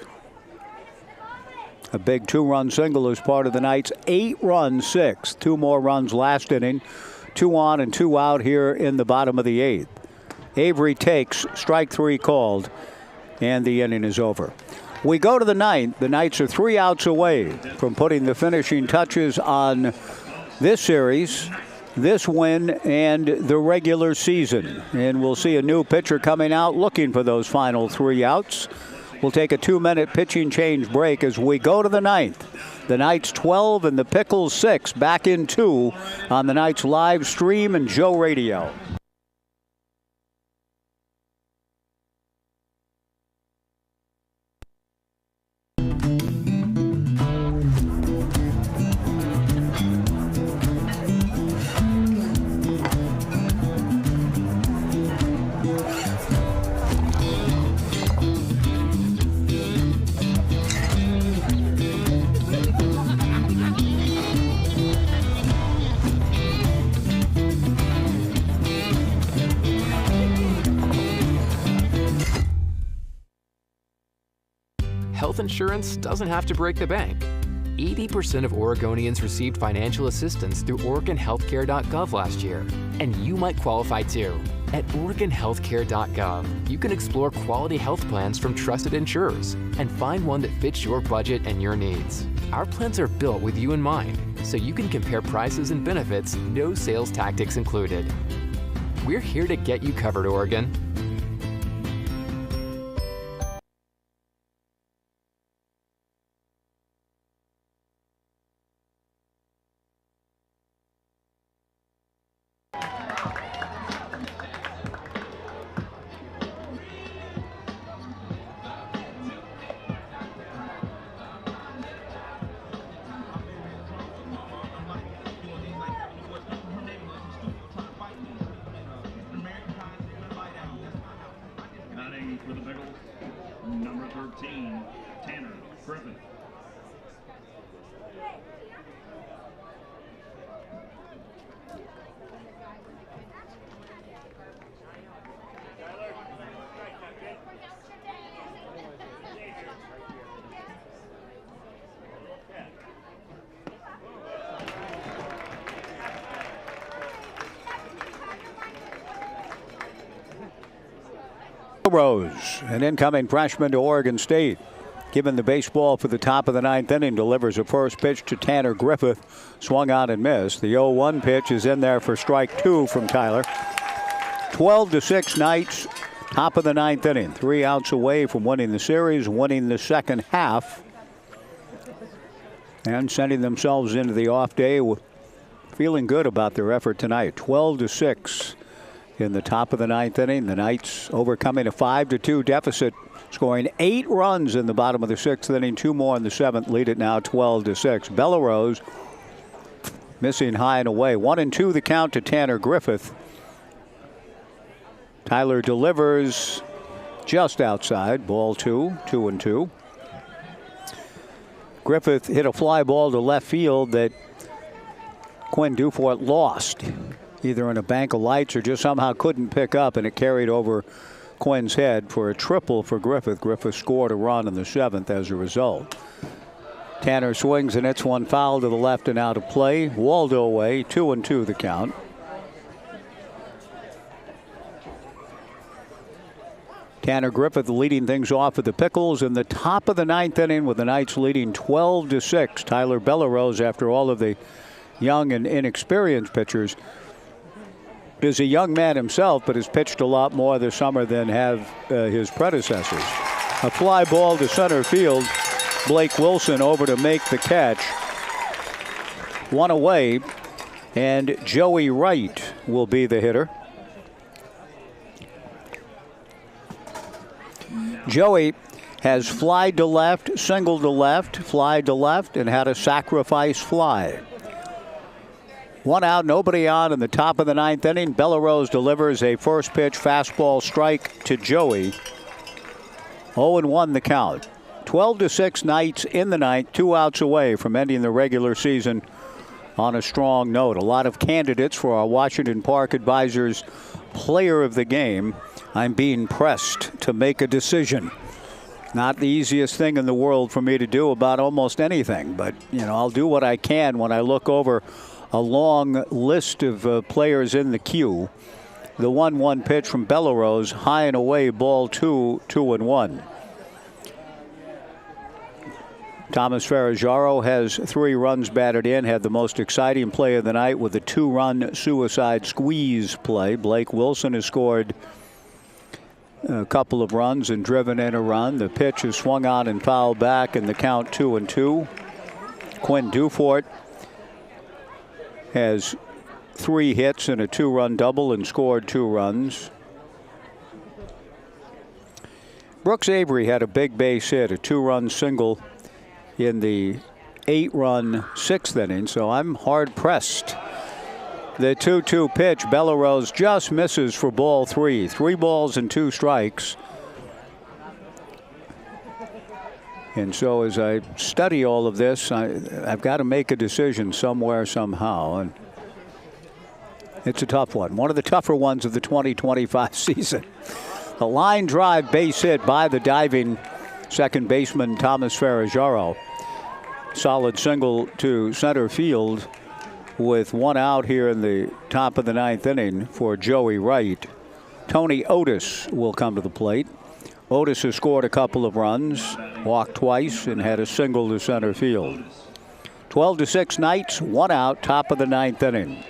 A big 2-run single as part of the Knights' 8-run 6th. 2 more runs last inning. 2 on and 2 out here in the bottom of the 8th. Avery takes, strike 3 called, and the inning is over. We go to the 9th. The Knights are 3 outs away from putting the finishing touches on this series, this win, and the regular season. And we'll see a new pitcher coming out looking for those final 3 outs. We'll take a 2-minute pitching change break as we go to the 9th. The Knights 12 and the Pickles 6, back in 2 on the Knights live stream and Joe Radio. health insurance doesn't have to break the bank. 80% of Oregonians received financial assistance through OregonHealthcare.gov last year, and you might qualify too. At OregonHealthcare.gov, you can explore quality health plans from trusted insurers and find one that fits your budget and your needs. Our plans are built with you in mind, so you can compare prices and benefits, no sales tactics included. We're here to get you covered, Oregon. Batting for the Pickles, number 13, Tanner Griffith. Rose, an incoming freshman to Oregon State, given the baseball for the top of the ninth inning, delivers a first pitch to Tanner Griffith, swung out and missed. The 0-1 pitch is in there for strike 2 from Tyler. 12-6 Knights, top of the ninth inning, 3 outs away from winning the series, winning the second half, and sending themselves into the off day with feeling good about their effort tonight. 12-6. In the top of the ninth inning, the Knights overcoming a 5-2 deficit, scoring 8 runs in the bottom of the 6th inning, 2 more in the 7th, lead it now 12-6. Bellerose missing high and away. 1-2 the count to Tanner Griffith. Tyler delivers just outside, ball 2, 2-2. Griffith hit a fly ball to left field that Quinn Dufort lost, either in a bank of lights or just somehow couldn't pick up, and it carried over Quinn's head for a triple for Griffith. Griffith scored a run in the 7th as a result. Tanner swings and hits one foul to the left and out of play. Waldo away, 2-2 the count. Tanner Griffith leading things off at the Pickles in the top of the ninth inning with the Knights leading 12-6. Tyler Bellerose, after all of the young and inexperienced pitchers, is a young man himself, but has pitched a lot more this summer than have his predecessors. A fly ball to center field. Blake Wilson over to make the catch. One away, and Joey Wright will be the hitter. Joey has flied to left, singled to left, flied to left, and had a sacrifice fly. 1 out, nobody on in the top of the ninth inning. Bellerose delivers a first pitch fastball strike to Joey. 0-1 the count. 12-6 Knights in the ninth, 2 outs away from ending the regular season on a strong note. A lot of candidates for our Washington Park Advisors Player of the Game. I'm being pressed to make a decision. Not the easiest thing in the world for me to do about almost anything, but I'll do what I can when I look over a long list of players in the queue. The 1-1 pitch from Bellerose, high and away, ball 2, 2-1. Thomas Ferraggiaro has 3 runs batted in, had the most exciting play of the night with a 2-run suicide squeeze play. Blake Wilson has scored a couple of runs and driven in a run. The pitch is swung on and fouled back, and the count 2-2. Quinn Dufort has 3 hits and a 2-run double and scored 2 runs. Brooks Avery had a big base hit, a 2-run single in the 8-run 6th inning, so I'm hard pressed. The 2-2 pitch, Bellerose just misses for ball 3. 3 balls and 2 strikes. And so as I study all of this, I've got to make a decision somewhere, somehow. And it's a tough one. One of the tougher ones of the 2025 season. A line drive base hit by the diving second baseman Thomas Ferragero. Solid single to center field with one out here in the top of the 9th inning for Joey Wright. Tony Otis will come to the plate. Otis has scored a couple of runs, walked twice, and had a single to center field. 12-6 Knights, one out, top of the 9th inning.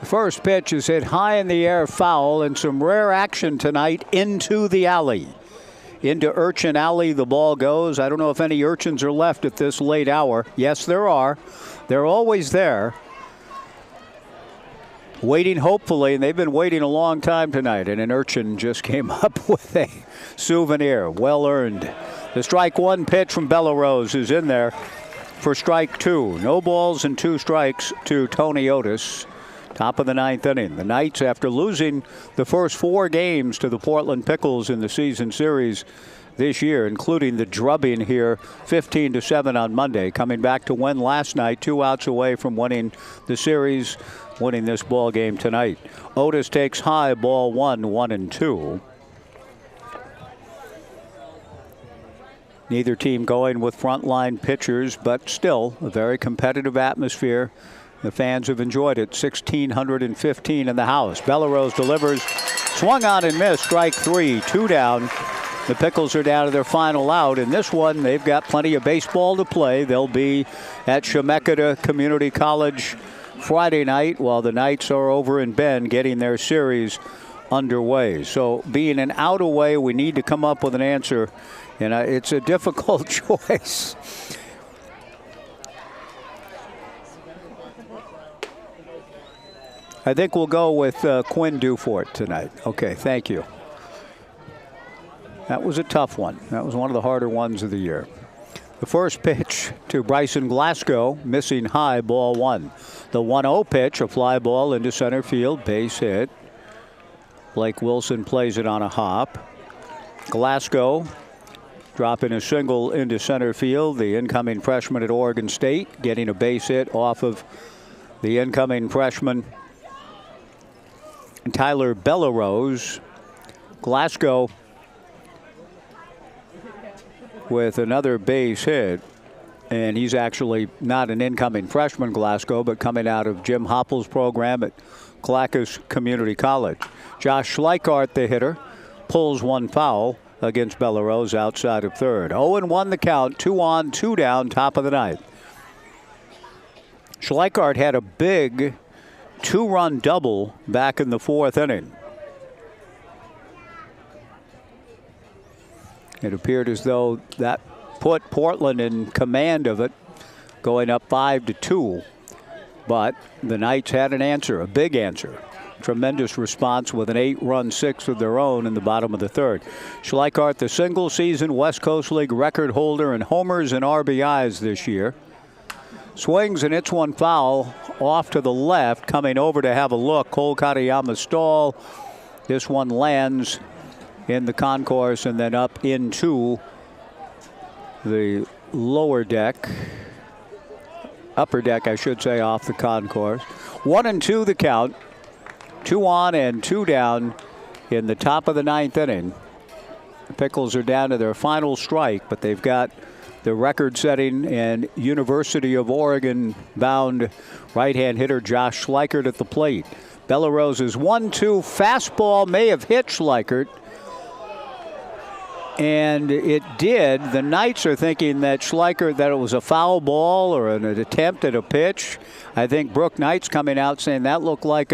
The first pitch is hit high in the air, foul, and some rare action tonight into the alley. Into Urchin Alley the ball goes. I don't know if any urchins are left at this late hour. Yes, there are. They're always there. Waiting hopefully, and they've been waiting a long time tonight, and an urchin just came up with a souvenir. Well earned. The strike one pitch from Bellarose is in there for strike two. No balls and 2 strikes to Tony Otis. Top of the 9th inning. The Knights, after losing the first 4 games to the Portland Pickles in the season series this year, including the drubbing here 15-7 on Monday, coming back to win last night, 2 outs away from winning the series, winning this ball game tonight. Otis takes high, ball 1, 1-2. Neither team going with frontline pitchers, but still a very competitive atmosphere. The fans have enjoyed it. 1,615 in the house. Bellarose delivers. Swung on and missed. Strike 3. 2 down. The Pickles are down to their final out. In this one, they've got plenty of baseball to play. They'll be at Chemeketa Community College Friday night while the Knights are over in Bend getting their series underway. So being an out away, we need to come up with an answer. And it's a difficult choice. I think we'll go with Quinn Dufort tonight. Okay, thank you. That was a tough one. That was one of the harder ones of the year. The first pitch to Bryson Glasgow, missing high, ball 1. The 1-0 pitch, a fly ball into center field, base hit. Blake Wilson plays it on a hop. Glasgow dropping a single into center field. The incoming freshman at Oregon State getting a base hit off of the incoming freshman Tyler Bellarose. Glasgow with another base hit, and he's actually not an incoming freshman, Glasgow, but coming out of Jim Hoppel's program at Clackamas Community College. Josh Schleichart, the hitter, pulls one foul against Bellarose outside of third. 0-1 the count, 2 on, 2 down, top of the 9th. Schleichart had a big 2-run double back in the 4th inning. It appeared as though that put Portland in command of it, going up 5-2. But the Knights had an answer, a big answer. Tremendous response with an 8-run 6th of their own in the bottom of the 3rd. Schleichart, the single-season West Coast League record holder in homers and RBIs this year. Swings and hits one foul off to the left, coming over to have a look. Cole Katayama stall. This one lands in the concourse and then up into the lower deck. Upper deck, I should say, off the concourse. 1-2 the count. 2 on and 2 down in the top of the 9th inning. The Pickles are down to their final strike, but they've got the record-setting and University of Oregon bound right-hand hitter Josh Schleichart at the plate. Bellarose's 1-2 fastball may have hit Schleichart, and it did. The Knights are thinking that Schleichart, that it was a foul ball or an attempt at a pitch. I think Brooke Knight's coming out saying that looked like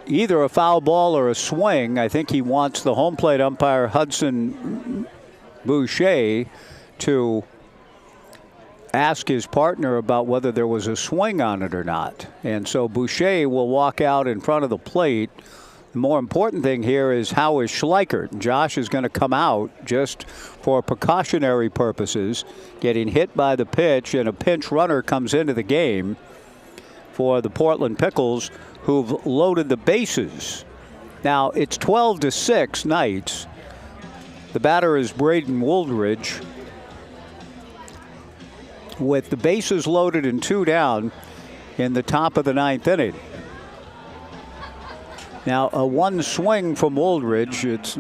either a foul ball or a swing. I think he wants the home plate umpire, Hudson Boucher, to ask his partner about whether there was a swing on it or not. And so Boucher will walk out in front of the plate. The more important thing here is how is Schleichart. Josh is going to come out just for precautionary purposes, getting hit by the pitch, and a pinch runner comes into the game for the Portland Pickles, who've loaded the bases. Now it's 12-6 Knights. The batter is Braden Wooldridge. With the bases loaded and 2 down, in the top of the 9th inning. Now, a one swing from Woldridge, it's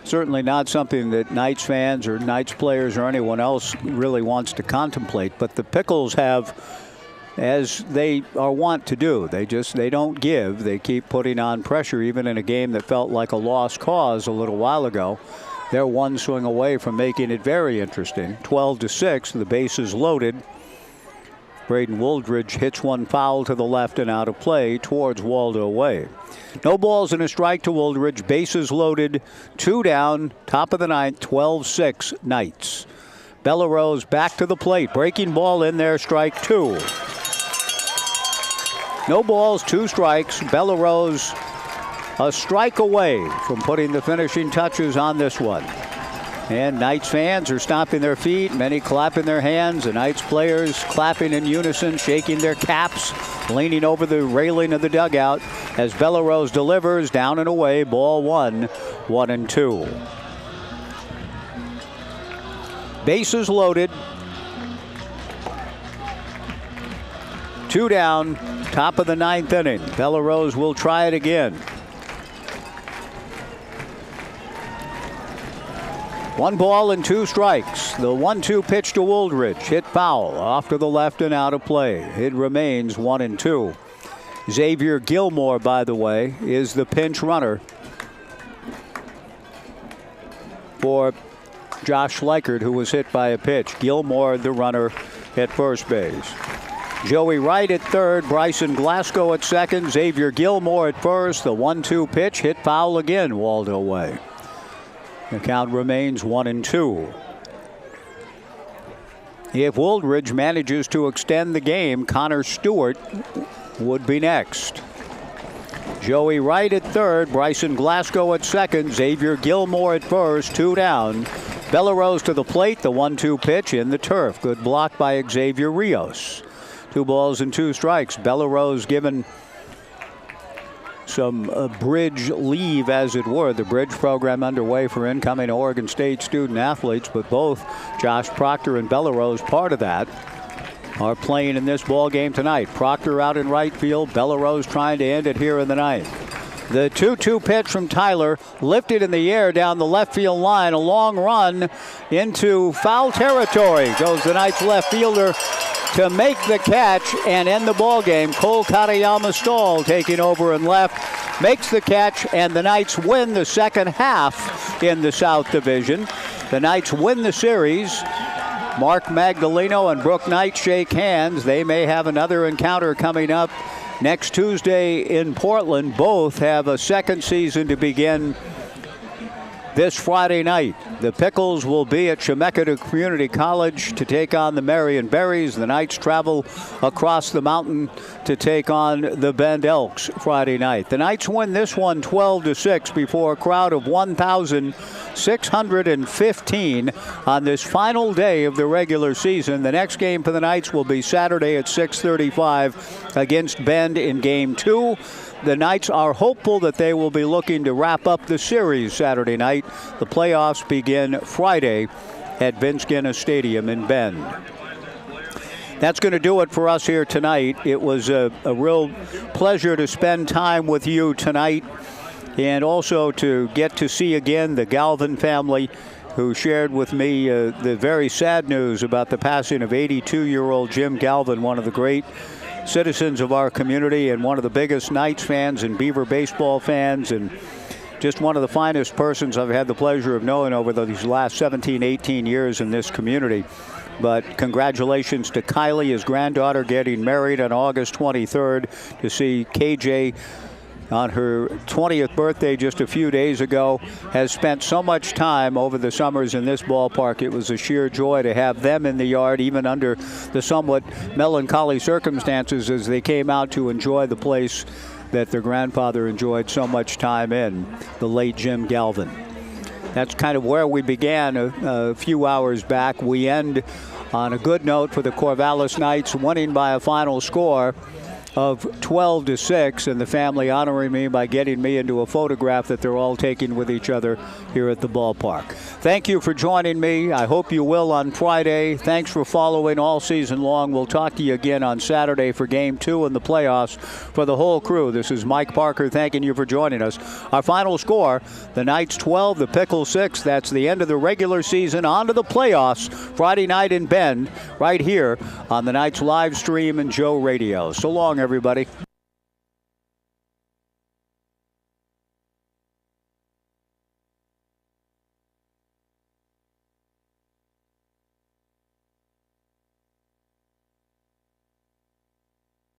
certainly not something that Knights fans or Knights players or anyone else really wants to contemplate. But the Pickles have, as they are wont to do, they don't give. They keep putting on pressure, even in a game that felt like a lost cause a little while ago. They're one swing away from making it very interesting. 12-6, the bases loaded. Braden Woldridge hits one foul to the left and out of play towards Waldo Way. No balls and a strike to Woldridge. Bases loaded. 2 down. Top of the 9th. 12-6 Knights. Bellarose back to the plate. Breaking ball in there. Strike 2. No balls. 2 strikes. Bellarose a strike away from putting the finishing touches on this one. And Knights fans are stomping their feet, many clapping their hands. The Knights players clapping in unison, shaking their caps, leaning over the railing of the dugout as Bellarose delivers down and away. Ball 1, 1-2. Bases loaded. 2 down, top of the 9th inning. Bellarose will try it again. 1 ball and 2 strikes. The 1-2 pitch to Woldridge. Hit foul off to the left and out of play. It remains 1-2. Xavier Gilmore, by the way, is the pinch runner for Josh Schleichert, who was hit by a pitch. Gilmore, the runner at first base. Joey Wright at third. Bryson Glasgow at second. Xavier Gilmore at first. The 1-2 pitch hit foul again, Waldo Way. The count remains 1-2. If Woldridge manages to extend the game, Connor Stewart would be next. Joey Wright at third, Bryson Glasgow at second, Xavier Gilmore at first, 2 down. Bellarose to the plate, the 1-2 pitch in the turf. Good block by Xavier Rios. 2 balls and 2 strikes. Bellarose given some bridge leave, as it were. The bridge program underway for incoming Oregon State student athletes, but both Josh Proctor and Bellarose, part of that, are playing in this ball game tonight. Proctor out in right field. Bellarose trying to end it here in the 9th. The 2-2 pitch from Tyler, lifted in the air down the left field line. A long run into foul territory. Goes the Knights left fielder to make the catch and end the ball game. Cole Katayama Stahl taking over and left, makes the catch, and the Knights win the second half in the South Division. The Knights win the series. Mark Magdaleno and Brooke Knight shake hands. They may have another encounter coming up next Tuesday in Portland. Both have a second season to begin this Friday night. The Pickles will be at Chemeketa Community College to take on the Marion Berries. The Knights travel across the mountain to take on the Bend Elks Friday night. The Knights win this one 12-6 before a crowd of 1,615 on this final day of the regular season. The next game for the Knights will be Saturday at 6:35 against Bend in Game 2. The Knights are hopeful that they will be looking to wrap up the series Saturday night. The playoffs begin Friday at Vince Guinness Stadium in Bend. That's going to do it for us here tonight. It was a real pleasure to spend time with you tonight, and also to get to see again the Galvin family, who shared with me the very sad news about the passing of 82-year-old Jim Galvin, one of the great citizens of our community and one of the biggest Knights fans and Beaver baseball fans, and just one of the finest persons I've had the pleasure of knowing over these last 17, 18 years in this community. But congratulations to Kylie, his granddaughter, getting married on August 23rd, to see KJ on her 20th birthday just a few days ago, has spent so much time over the summers in this ballpark. It was a sheer joy to have them in the yard, even under the somewhat melancholy circumstances, as they came out to enjoy the place that their grandfather enjoyed so much time in, the late Jim Galvin. That's kind of where we began a few hours back. We end on a good note for the Corvallis Knights, winning by a final score of 12-6, and the family honoring me by getting me into a photograph that they're all taking with each other here at the ballpark. Thank you for joining me. I hope you will on Friday. Thanks for following all season long. We'll talk to you again on Saturday for Game 2 in the playoffs. For the whole crew, this is Mike Parker thanking you for joining us. Our final score, the Knights 12, the Pickles 6. That's the end of the regular season. On to the playoffs Friday night in Bend, right here on the Knights live stream and Joe Radio. So long, everybody.